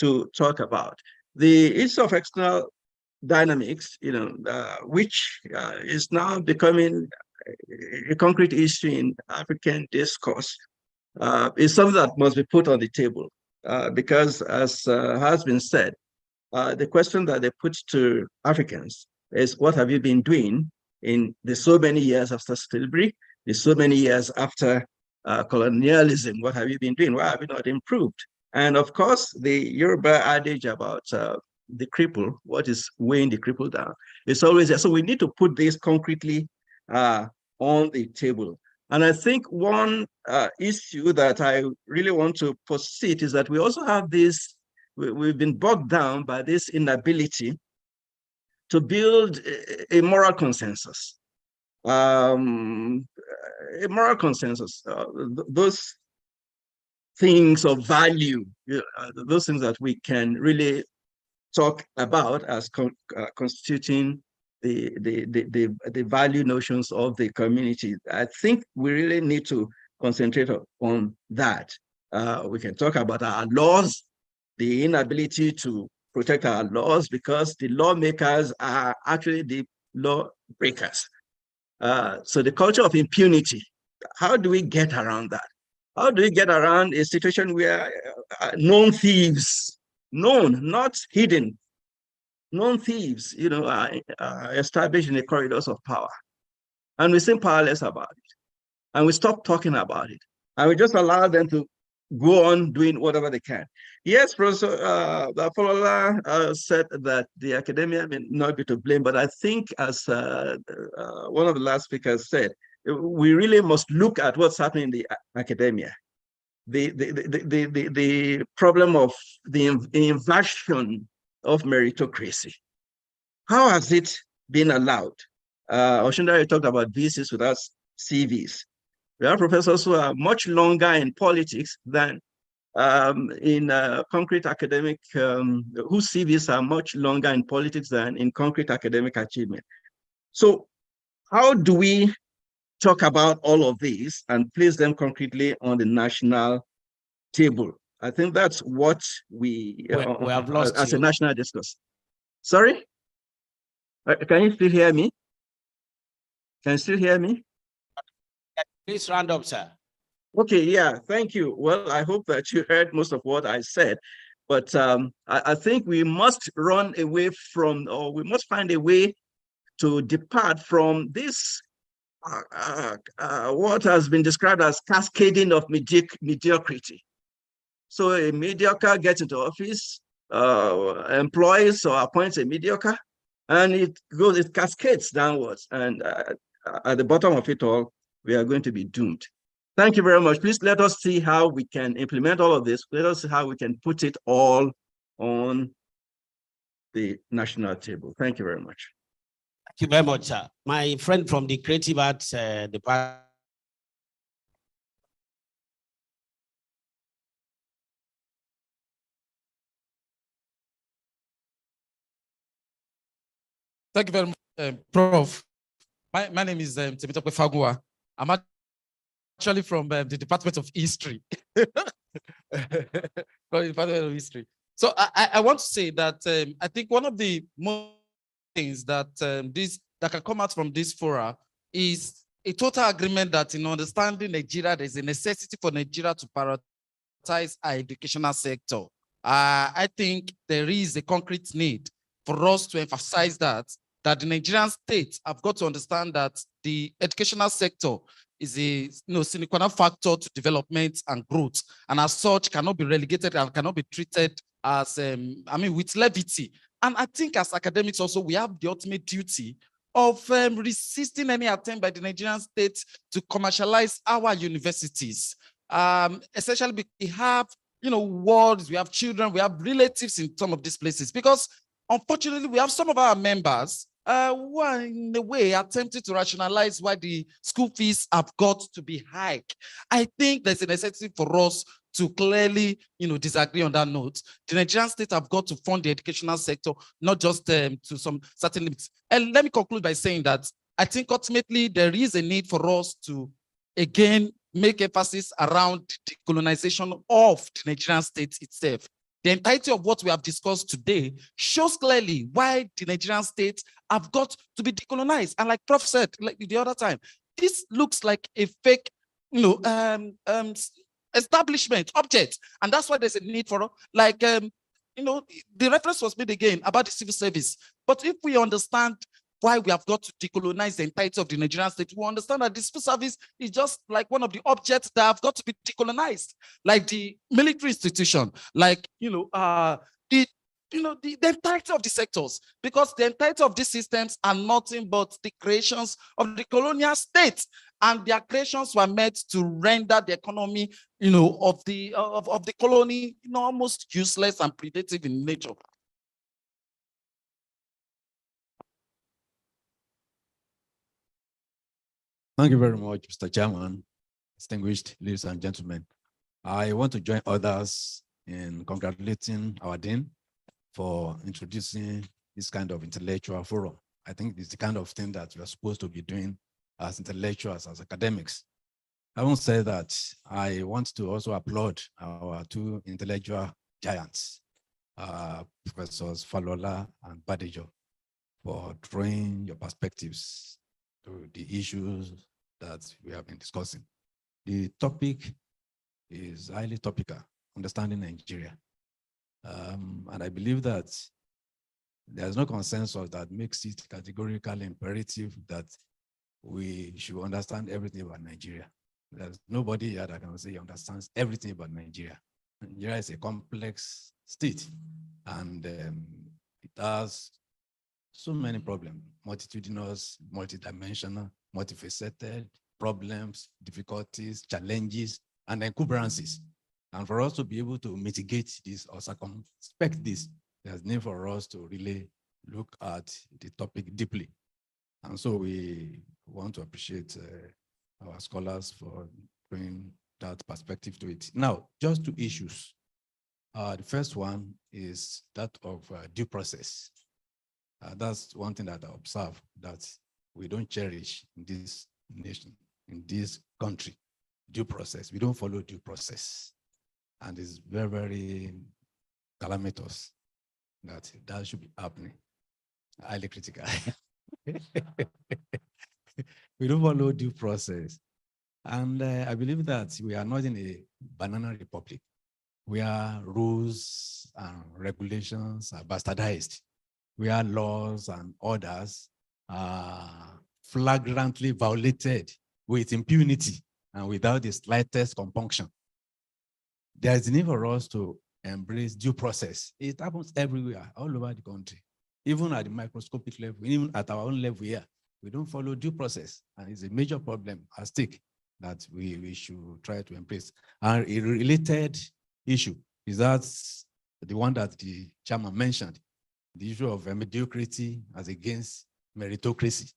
to talk about? The issue of external dynamics, which is now becoming a concrete issue in African discourse, is something that must be put on the table because, as has been said, the question that they put to Africans is, what have you been doing in the so many years after slavery, the so many years after colonialism? What have you been doing? Why have you not improved? And of course, the Yoruba adage about the cripple, what is weighing the cripple down, it's always there. So we need to put this concretely on the table. And I think one issue that I really want to posit is that we also have this, we've been bogged down by this inability to build a moral consensus. A moral consensus, those things of value, those things that we can really talk about as constituting the value notions of the community. I think we really need to concentrate on that. We can talk about our laws, the inability to protect our laws because the lawmakers are actually the law breakers. So the culture of impunity, how do we get around that? How do we get around a situation where known thieves, known, not hidden, known thieves, are established in the corridors of power, and we seem powerless about it, and we stop talking about it, and we just allow them to go on doing whatever they can. Yes, Professor Falola said that the academia may not be to blame, but I think, as one of the last speakers said, we really must look at what's happening in the academia. The problem of the inversion of meritocracy. How has it been allowed? Oshundari talked about VCs without CVs. We have professors who are much longer in politics than in concrete academic, whose CVs are much longer in politics than in concrete academic achievement. So how do we talk about all of these and place them concretely on the national table? I think that's what we have lost as you. a national discourse. Sorry? Can you still hear me? Can you still hear me? Please round up, sir. Okay, yeah, thank you. Well, I hope that you heard most of what I said, but I think we must run away from, or we must find a way to depart from this, what has been described as cascading of mediocrity. So a mediocre gets into office, employs or appoints a mediocre, and it cascades downwards. And at the bottom of it all, we are going to be doomed. Thank you very much. Please let us see how we can implement all of this. Let us see how we can put it all on the national table. Thank you very much. Thank you very much, sir. My friend from the Creative Arts Department. Thank you very much, Prof. My name is Temitope Fagua. I'm actually from the Department of History. From the Department of History. So I want to say that I think one of the most things that that can come out from this fora is a total agreement that in understanding Nigeria, there's a necessity for Nigeria to prioritize our educational sector. I think there is a concrete need for us to emphasize that the Nigerian state have got to understand that the educational sector is a sine qua non factor to development and growth, and as such cannot be relegated and cannot be treated as with levity. And I think as academics also we have the ultimate duty of resisting any attempt by the Nigerian state to commercialize our universities. Essentially, we have wards, we have children, we have relatives in some of these places, because unfortunately we have some of our members who are in a way attempting to rationalize why the school fees have got to be high. I think there's a necessity for us to clearly disagree on that note. The Nigerian state have got to fund the educational sector, not just to some certain limits. And let me conclude by saying that I think ultimately there is a need for us to again make emphasis around the colonization of the Nigerian state itself. The entirety of what we have discussed today shows clearly why the Nigerian state have got to be decolonized. And like Prof said, like the other time, this looks like a fake, establishment object. And that's why there's a need for, the reference was made again about the civil service. But if we understand why we have got to decolonize the entirety of the Nigerian state, we understand that the civil service is just like one of the objects that have got to be decolonized, like the military institution, like the entirety of the sectors, because the entirety of these systems are nothing but the creations of the colonial state, and their creations were meant to render the economy, of the colony, almost useless and predative in nature. Thank you very much, Mr. Chairman, distinguished ladies and gentlemen. I want to join others in congratulating our Dean for introducing this kind of intellectual forum. I think it's the kind of thing that we are supposed to be doing as intellectuals, as academics. Having said that, I want to also applaud our two intellectual giants, Professors Falola and Badejo, for drawing your perspectives to the issues that we have been discussing. The topic is highly topical, understanding Nigeria. And I believe that there's no consensus that makes it categorically imperative that we should understand everything about Nigeria. There's nobody here that can say he understands everything about Nigeria. Nigeria is a complex state, and it has so many problems, multitudinous, multidimensional, multifaceted problems, difficulties, challenges, and encumbrances. And for us to be able to mitigate this or circumspect this, there's need for us to really look at the topic deeply. And so we want to appreciate our scholars for bringing that perspective to it. Now, just two issues. The first one is that of due process. That's one thing that I observe, that we don't cherish in this nation, in this country, due process. We don't follow due process. And it's very, very calamitous that that should be happening. Highly critical. We don't follow due process. And I believe that we are not in a banana republic where rules and regulations are bastardized, where laws and orders are flagrantly violated with impunity and without the slightest compunction. There is a need for us to embrace due process. It happens everywhere, all over the country, even at the microscopic level, even at our own level here. We don't follow due process, and it's a major problem at stake that we should try to embrace. And a related issue is that the one that the chairman mentioned, the issue of mediocrity as against meritocracy.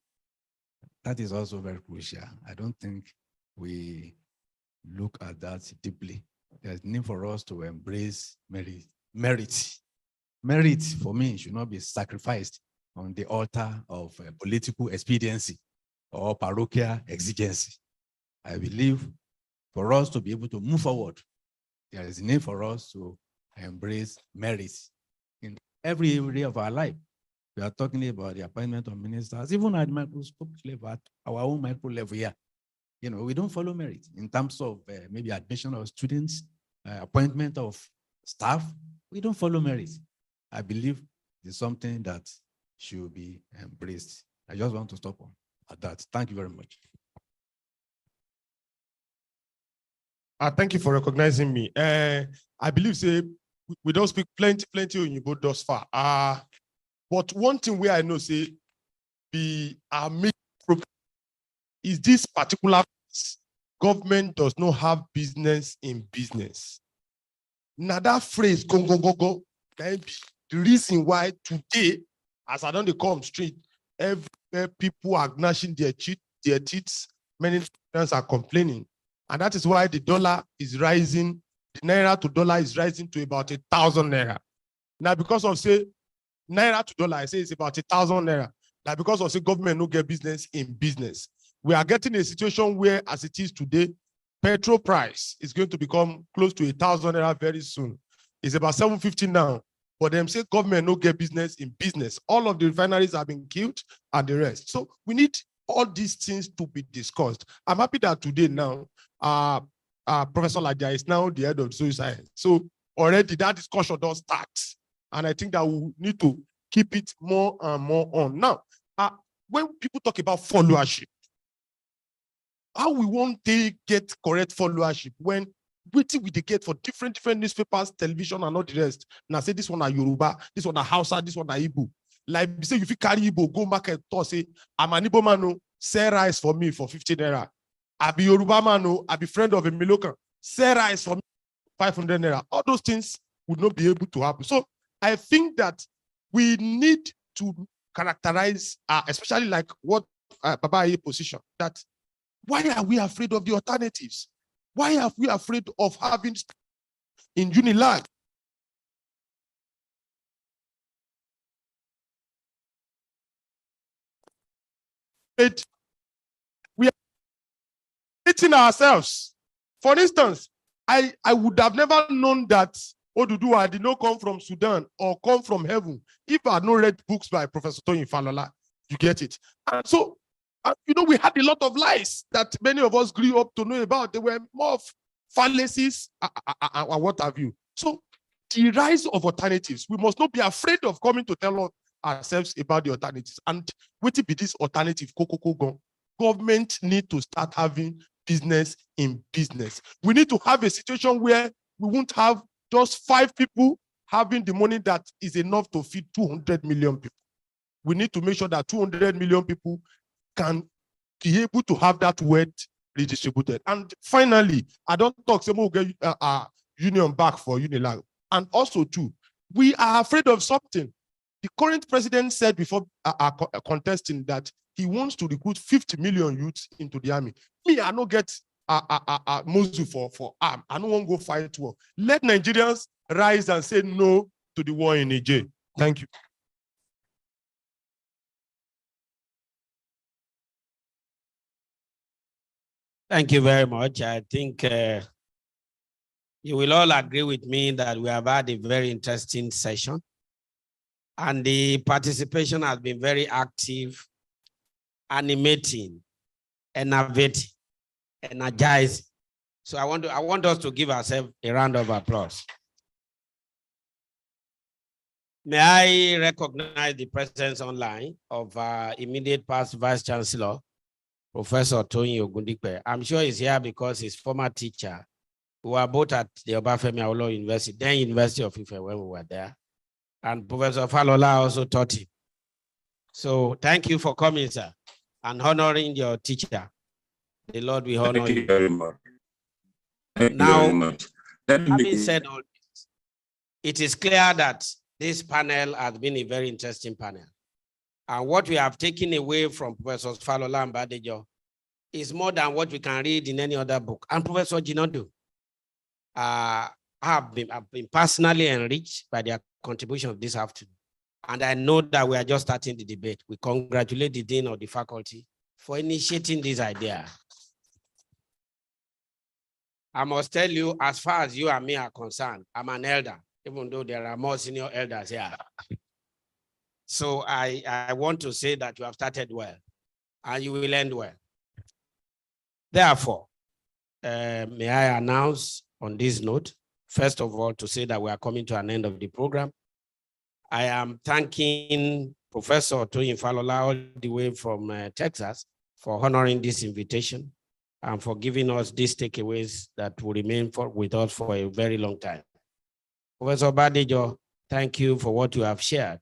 That is also very crucial. I don't think we look at that deeply. There's need for us to embrace merit. Merit, for me, should not be sacrificed on the altar of political expediency or parochial exigency. I believe for us to be able to move forward, there is a need for us to embrace merit in every area of our life. We are talking about the appointment of ministers, even at microscopic level, at our own micro level here. You know, we don't follow merit in terms of maybe admission of students, appointment of staff. We don't follow merit. I believe it's something that should be embraced. I just want to stop at that. Thank you very much. Thank you for recognizing me. I believe say we don't speak plenty on you both thus far. But one thing where I know say our main problem is this particular government does not have business in business. Now that phrase go that be the reason why today, as I don't come straight, everywhere people are gnashing their teeth, many Nigerians are complaining. And that is why the dollar is rising, the naira to dollar is rising to about 1,000 naira. Now, because of say naira to dollar, I say it's about 1,000 naira. Now, because of say government no get business in business, we are getting a situation where, as it is today, petrol price is going to become close to 1,000 naira very soon. It's about 750 now. But them say government no get business in business. All of the refineries have been killed and the rest. So we need all these things to be discussed. I'm happy that today now, Professor Ladia is now the head of social science. So already that discussion does start. And I think that we need to keep it more and more on. Now, when people talk about followership, how we want to get correct followership when waiting we get for different newspapers, television, and all the rest. Now say this one are Yoruba, this one are Hausa, this one are Igbo. Like say if you carry Igbo, go market, talk say I'm an Igbo man, sell rice for me for 50 naira. I be Yoruba man, I be friend of a Miloka, sell rice for me 500 naira. All those things would not be able to happen. So I think that we need to characterize, especially like what Baba A position, that why are we afraid of the alternatives? Why are we afraid of having in UNILAG? We are eating ourselves. For instance, I would have never known that Oduduwa did not come from Sudan or come from heaven if I had not read books by Professor Toyin Falola. You get it? And so, you know, we had a lot of lies that many of us grew up to know about. They were more of fallacies and what have you. So the rise of alternatives, we must not be afraid of coming to tell ourselves about the alternatives. And what will be this alternative? Government need to start having business in business. We need to have a situation where we won't have just 5 people having the money that is enough to feed 200 million people. We need to make sure that 200 million people can be able to have that wealth redistributed. And finally, I don't talk some more get union back for UNILAG. And also too, we are afraid of something. The current president said before contesting that he wants to recruit 50 million youths into the army. Me, I don't get Mozu for arm. I don't want to go fight war. Let Nigerians rise and say no to the war in Niger. Thank you. Thank you very much. I think you will all agree with me that we have had a very interesting session. And the participation has been very active, animating, innovative, energizing. So I want us to give ourselves a round of applause. May I recognize the presence online of our immediate past Vice Chancellor, Professor Toyin Ogundipe. I'm sure he's here because his former teacher, who were both at the Babafemi A University, then University of Ife when we were there. And Professor Falola also taught him. So thank you for coming, sir, and honoring your teacher. The Lord will honor you. Thank you very much. Thank now, you very much. Having said all this, it is clear that this panel has been a very interesting panel. And what we have taken away from Professor Falola and Badejo is more than what we can read in any other book. And Professor Jinadu, I've been personally enriched by their contribution this afternoon. And I know that we are just starting the debate. We congratulate the Dean of the faculty for initiating this idea. I must tell you, as far as you and me are concerned, I'm an elder, even though there are more senior elders here. So I want to say that you have started well and you will end well. Therefore, may I announce on this note, first of all, to say that we are coming to an end of the program. I am thanking Professor Toyin Falola all the way from Texas for honoring this invitation and for giving us these takeaways that will remain with us for a very long time. Professor Badejo, thank you for what you have shared.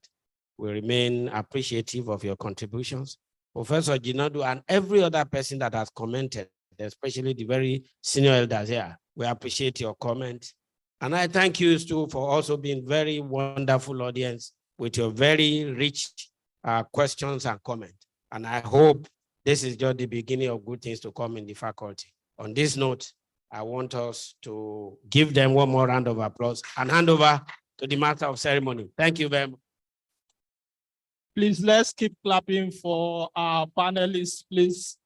We remain appreciative of your contributions. Professor Jinadu and every other person that has commented, especially the very senior elders here, we appreciate your comment. And I thank you too for also being very wonderful audience with your very rich questions and comments. And I hope this is just the beginning of good things to come in the faculty. On this note, I want us to give them one more round of applause and hand over to the master of ceremony. Thank you very much. Please, let's keep clapping for our panelists, please.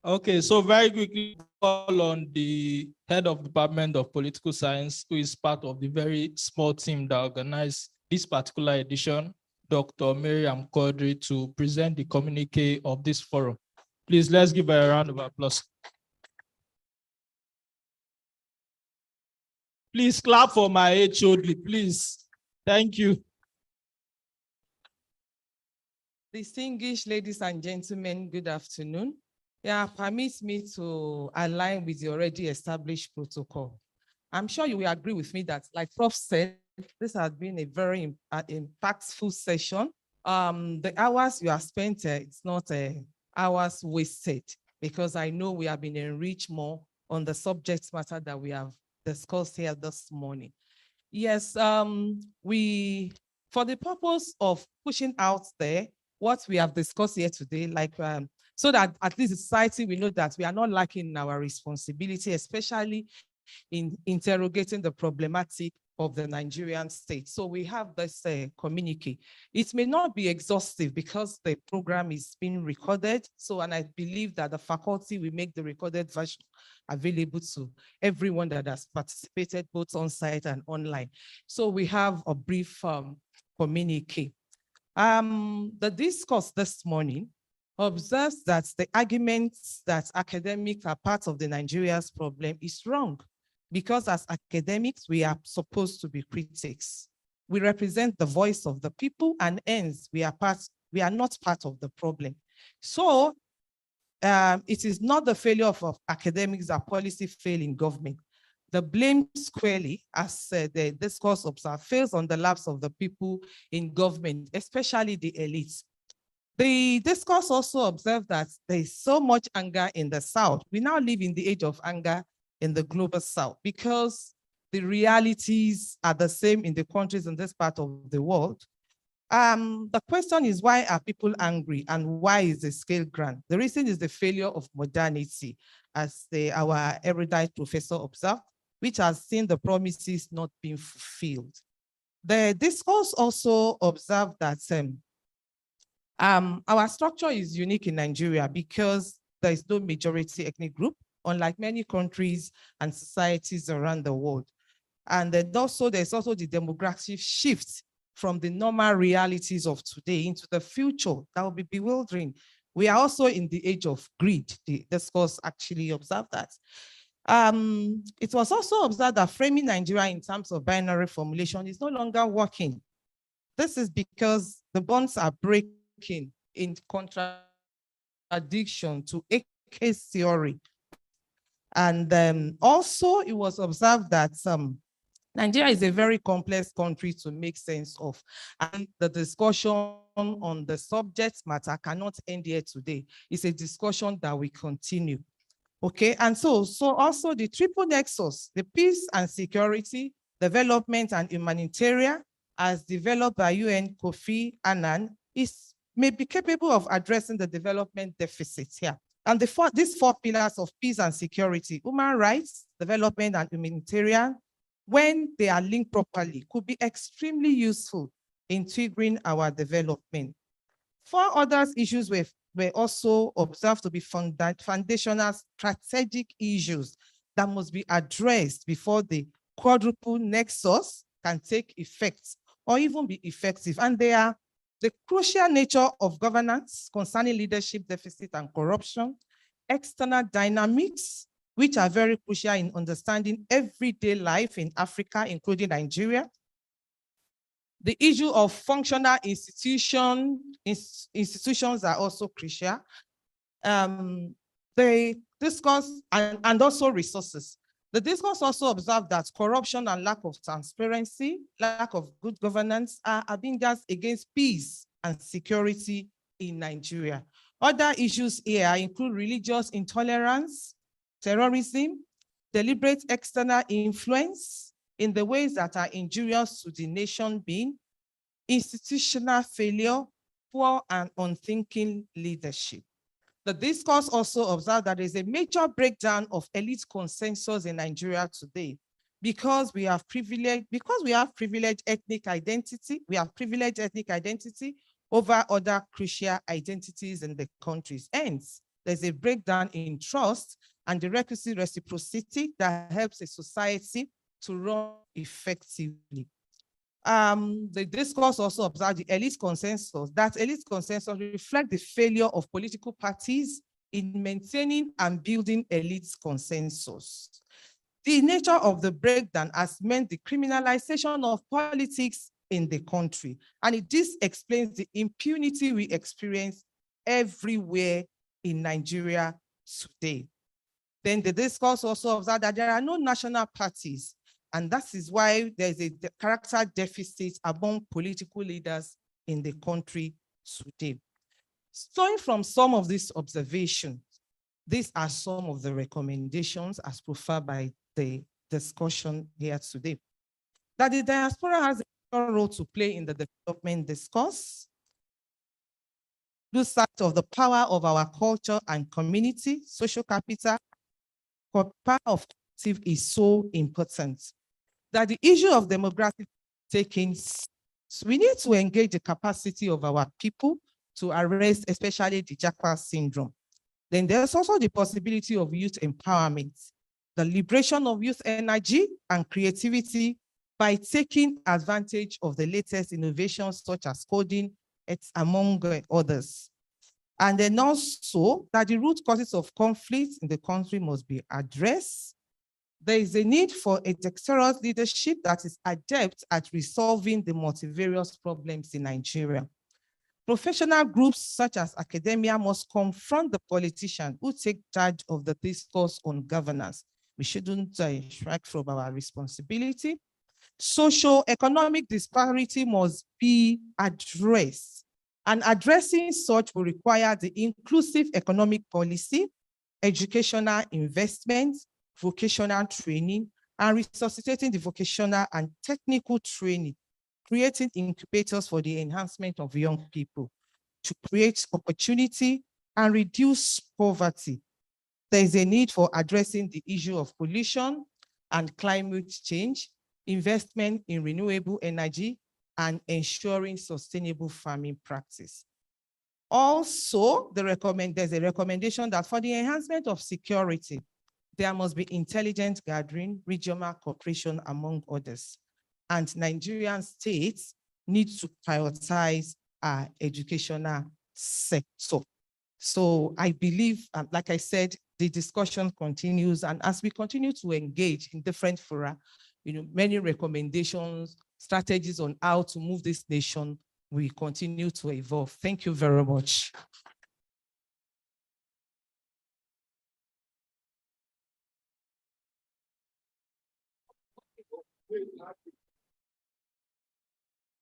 Okay, so very quickly, call on the head of Department of Political Science, who is part of the very small team that organized this particular edition, Dr. Miriam Quadri, to present the communique of this forum. Please, let's give her a round of applause. Please clap for my HOD, please. Thank you. Distinguished ladies and gentlemen, good afternoon. Yeah, permit me to align with the already established protocol. I'm sure you will agree with me that, like Prof said, this has been a very impactful session. The hours you have spent, it's not hours wasted, because I know we have been enriched more on the subject matter that we have discussed here this morning. Yes, for the purpose of pushing out there what we have discussed here today, like so that at least the society will know that we are not lacking in our responsibility, especially in interrogating the problematic of the Nigerian state. So we have this communique. It may not be exhaustive because the program is being recorded. So, and I believe that the faculty will make the recorded version available to everyone that has participated both on site and online. So we have a brief communique. The discourse this morning observes that the arguments that academics are part of the Nigeria's problem is wrong, because as academics, we are supposed to be critics. We represent the voice of the people, and hence we are not part of the problem. So it is not the failure of academics that policy fail in government. The blame squarely, as the discourse observed, fails on the laps of the people in government, especially the elites. The discourse also observed that there is so much anger in the South. We now live in the age of anger in the global South, because the realities are the same in the countries in this part of the world. The question is, why are people angry, and why is the scale grand? The reason is the failure of modernity, as our erudite professor observed, which has seen the promises not being fulfilled. The discourse also observed that our structure is unique in Nigeria because there is no majority ethnic group, unlike many countries and societies around the world. And then also there's also the demographic shift from the normal realities of today into the future that will be bewildering. We are also in the age of greed. The discourse actually observed that. It was also observed that framing Nigeria in terms of binary formulation is no longer working. This is because the bonds are breaking in contradiction to AK theory. And also it was observed that Nigeria is a very complex country to make sense of, and the discussion on the subject matter cannot end here today. It's a discussion that we continue. Okay, and so also the triple nexus, the peace and security, development and humanitarian, as developed by UN Kofi Annan, may be capable of addressing the development deficits here. And these four pillars of peace and security, human rights, development, and humanitarian, when they are linked properly, could be extremely useful in triggering our development. Four other issues were also observed to be foundational strategic issues that must be addressed before the quadruple nexus can take effect or even be effective. And they are the crucial nature of governance concerning leadership deficit and corruption, external dynamics, which are very crucial in understanding everyday life in Africa, including Nigeria. The issue of functional institutions are also crucial. They discuss, and also resources. The discourse also observed that corruption and lack of transparency, lack of good governance are abingas against peace and security in Nigeria. Other issues here include religious intolerance, terrorism, deliberate external influence in the ways that are injurious to the nation being, institutional failure, poor and unthinking leadership. The discourse also observed that there is a major breakdown of elite consensus in Nigeria today because we have privileged ethnic identity. We have privileged ethnic identity over other crucial identities in the countries. Hence, there's a breakdown in trust and the requisite reciprocity that helps a society to run effectively. The discourse also observed the elite consensus. That elite consensus reflects the failure of political parties in maintaining and building elite consensus. The nature of the breakdown has meant the criminalization of politics in the country. And this explains the impunity we experience everywhere in Nigeria today. Then the discourse also observed that there are no national parties, and that is why there's a character deficit among political leaders in the country today. Starting from some of these observations, these are some of the recommendations as profiled by the discussion here today. That the diaspora has a role to play in the development discourse. Lose sight of the power of our culture and community, social capital, power of collective is so important. That the issue of demographic taking, we need to engage the capacity of our people to arrest, especially the Jacques syndrome. Then there's also the possibility of youth empowerment, the liberation of youth energy and creativity by taking advantage of the latest innovations such as coding, among others. And then also that the root causes of conflict in the country must be addressed. There is a need for a dexterous leadership that is adept at resolving the multivarious problems in Nigeria. Professional groups such as academia must confront the politicians who take charge of the discourse on governance. We shouldn't shrink from our responsibility. Socio-economic disparity must be addressed, and addressing such will require the inclusive economic policy, educational investments, vocational training, and resuscitating the vocational and technical training, creating incubators for the enhancement of young people to create opportunity and reduce poverty. There is a need for addressing the issue of pollution and climate change, investment in renewable energy, and ensuring sustainable farming practice. Also, there's a recommendation that for the enhancement of security, there must be intelligence gathering, regional cooperation, among others. And Nigerian states need to prioritize our educational sector. So I believe, like I said, the discussion continues. And as we continue to engage in different fora, many recommendations, strategies on how to move this nation will continue to evolve. Thank you very much.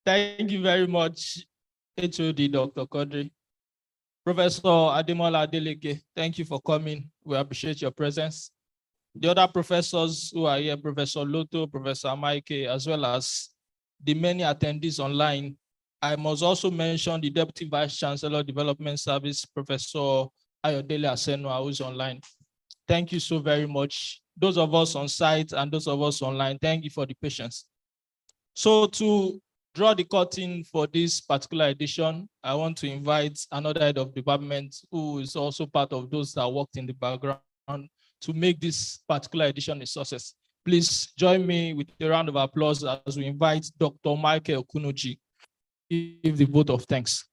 Thank you very much, HOD Dr. Kodri. Professor Ademola Adeleke, thank you for coming. We appreciate your presence. the other professors who are here, Professor Loto, Professor Mike, as well as the many attendees online. I must also mention the Deputy Vice Chancellor Development Service, Professor Ayodele Asenwa, who is online. Thank you so very much. Those of us on site and those of us online, thank you for the patience. So to draw the curtain for this particular edition, I want to invite another head of department who is also part of those that worked in the background to make this particular edition a success. Please join me with a round of applause as we invite Dr. Michael Okunoji to give the vote of thanks.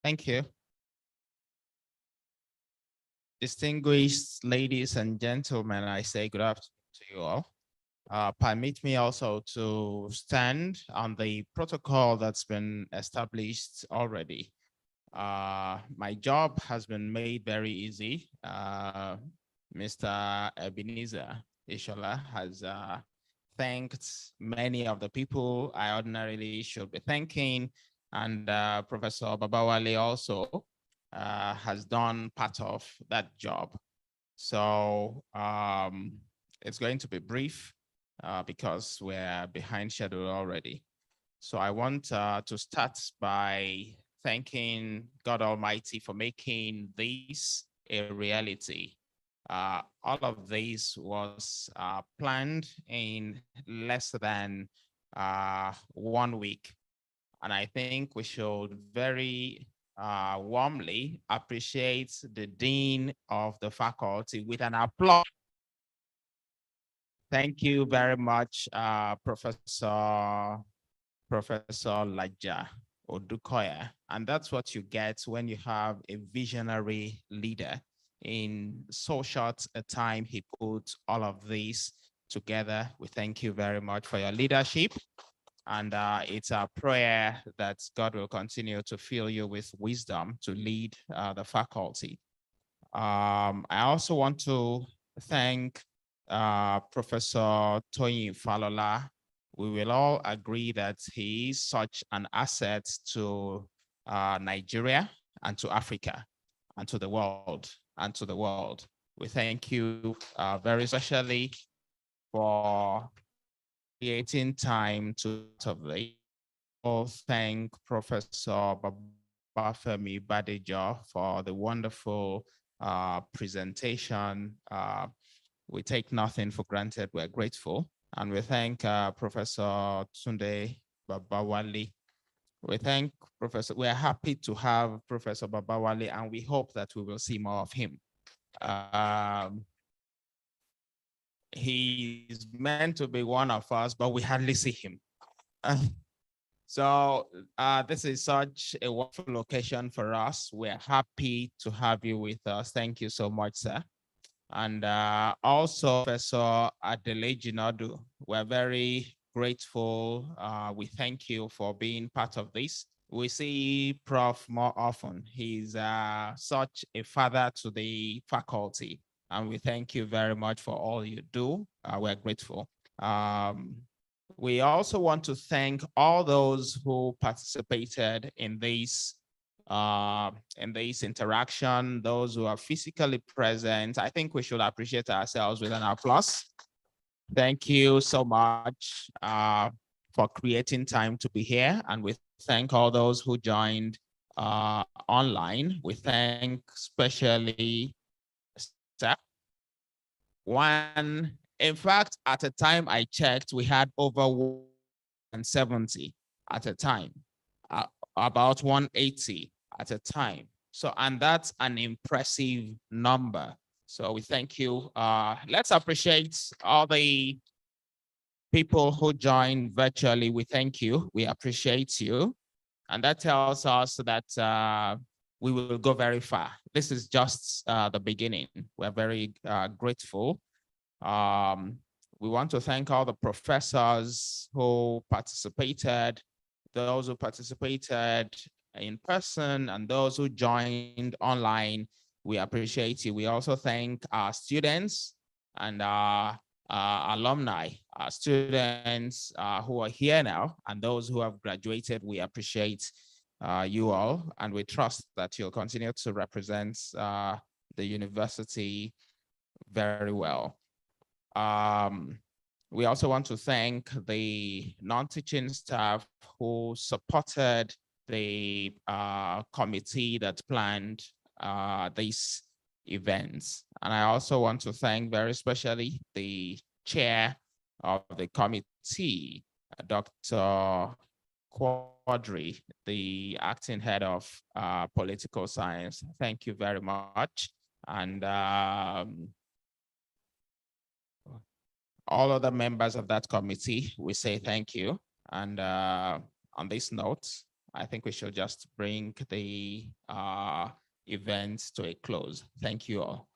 Thank you. Distinguished ladies and gentlemen, I say good afternoon to you all. Permit me also to stand on the protocol that's been established already. My job has been made very easy. Mr. Ebenezer Ishola has thanked many of the people I ordinarily should be thanking, and Professor Babawale also has done part of that job. So it's going to be brief because we're behind schedule already. So I want to start by thanking God Almighty for making this a reality. All of this was planned in less than 1 week. And I think we should very warmly appreciate the Dean of the faculty with an applause. Thank you very much, Professor Laja Odukoya. And that's what you get when you have a visionary leader. In so short a time, he put all of these together. We thank you very much for your leadership. And it's our prayer that God will continue to fill you with wisdom to lead the faculty. I also want to thank Professor Toyin Falola. We will all agree that he is such an asset to Nigeria and to Africa and to the world We thank you very especially for creating time to thank Professor Babafemi Badejo for the wonderful presentation. We take nothing for granted. We're grateful. And we thank Professor Tunde Babawale. We thank we're happy to have Professor Babawale, and we hope that we will see more of him. He's meant to be one of us, but we hardly see him. So this is such a wonderful occasion for us. We're happy to have you with us. Thank you so much, sir. And also Professor Adeleji Nodu, we're very grateful. We thank you for being part of this. We see Prof more often. He's such a father to the faculty, and we thank you very much for all you do. We're grateful. We also want to thank all those who participated in this interaction, those who are physically present. I think we should appreciate ourselves with an applause. Thank you so much for creating time to be here. And we thank all those who joined online. We thank especially staff. In fact, at a time I checked, we had over 170 at a time, about 180 at a time. So, and that's an impressive number. So we thank you. Let's appreciate all the people who joined virtually. We thank you. We appreciate you. And that tells us that we will go very far. This is just the beginning. We're very grateful. We want to thank all the professors who participated, those who participated in person, and those who joined online. We appreciate you. We also thank our students and our alumni, our students who are here now, and those who have graduated. We appreciate you all, and we trust that you'll continue to represent the university very well. We also want to thank the non-teaching staff who supported the committee that planned these events. And I also want to thank very especially the chair of the committee, Dr. Quadri, the acting head of political science. Thank you very much. And all other members of that committee, we say thank you. And on this note, I think we should just bring the event to a close. Thank you all.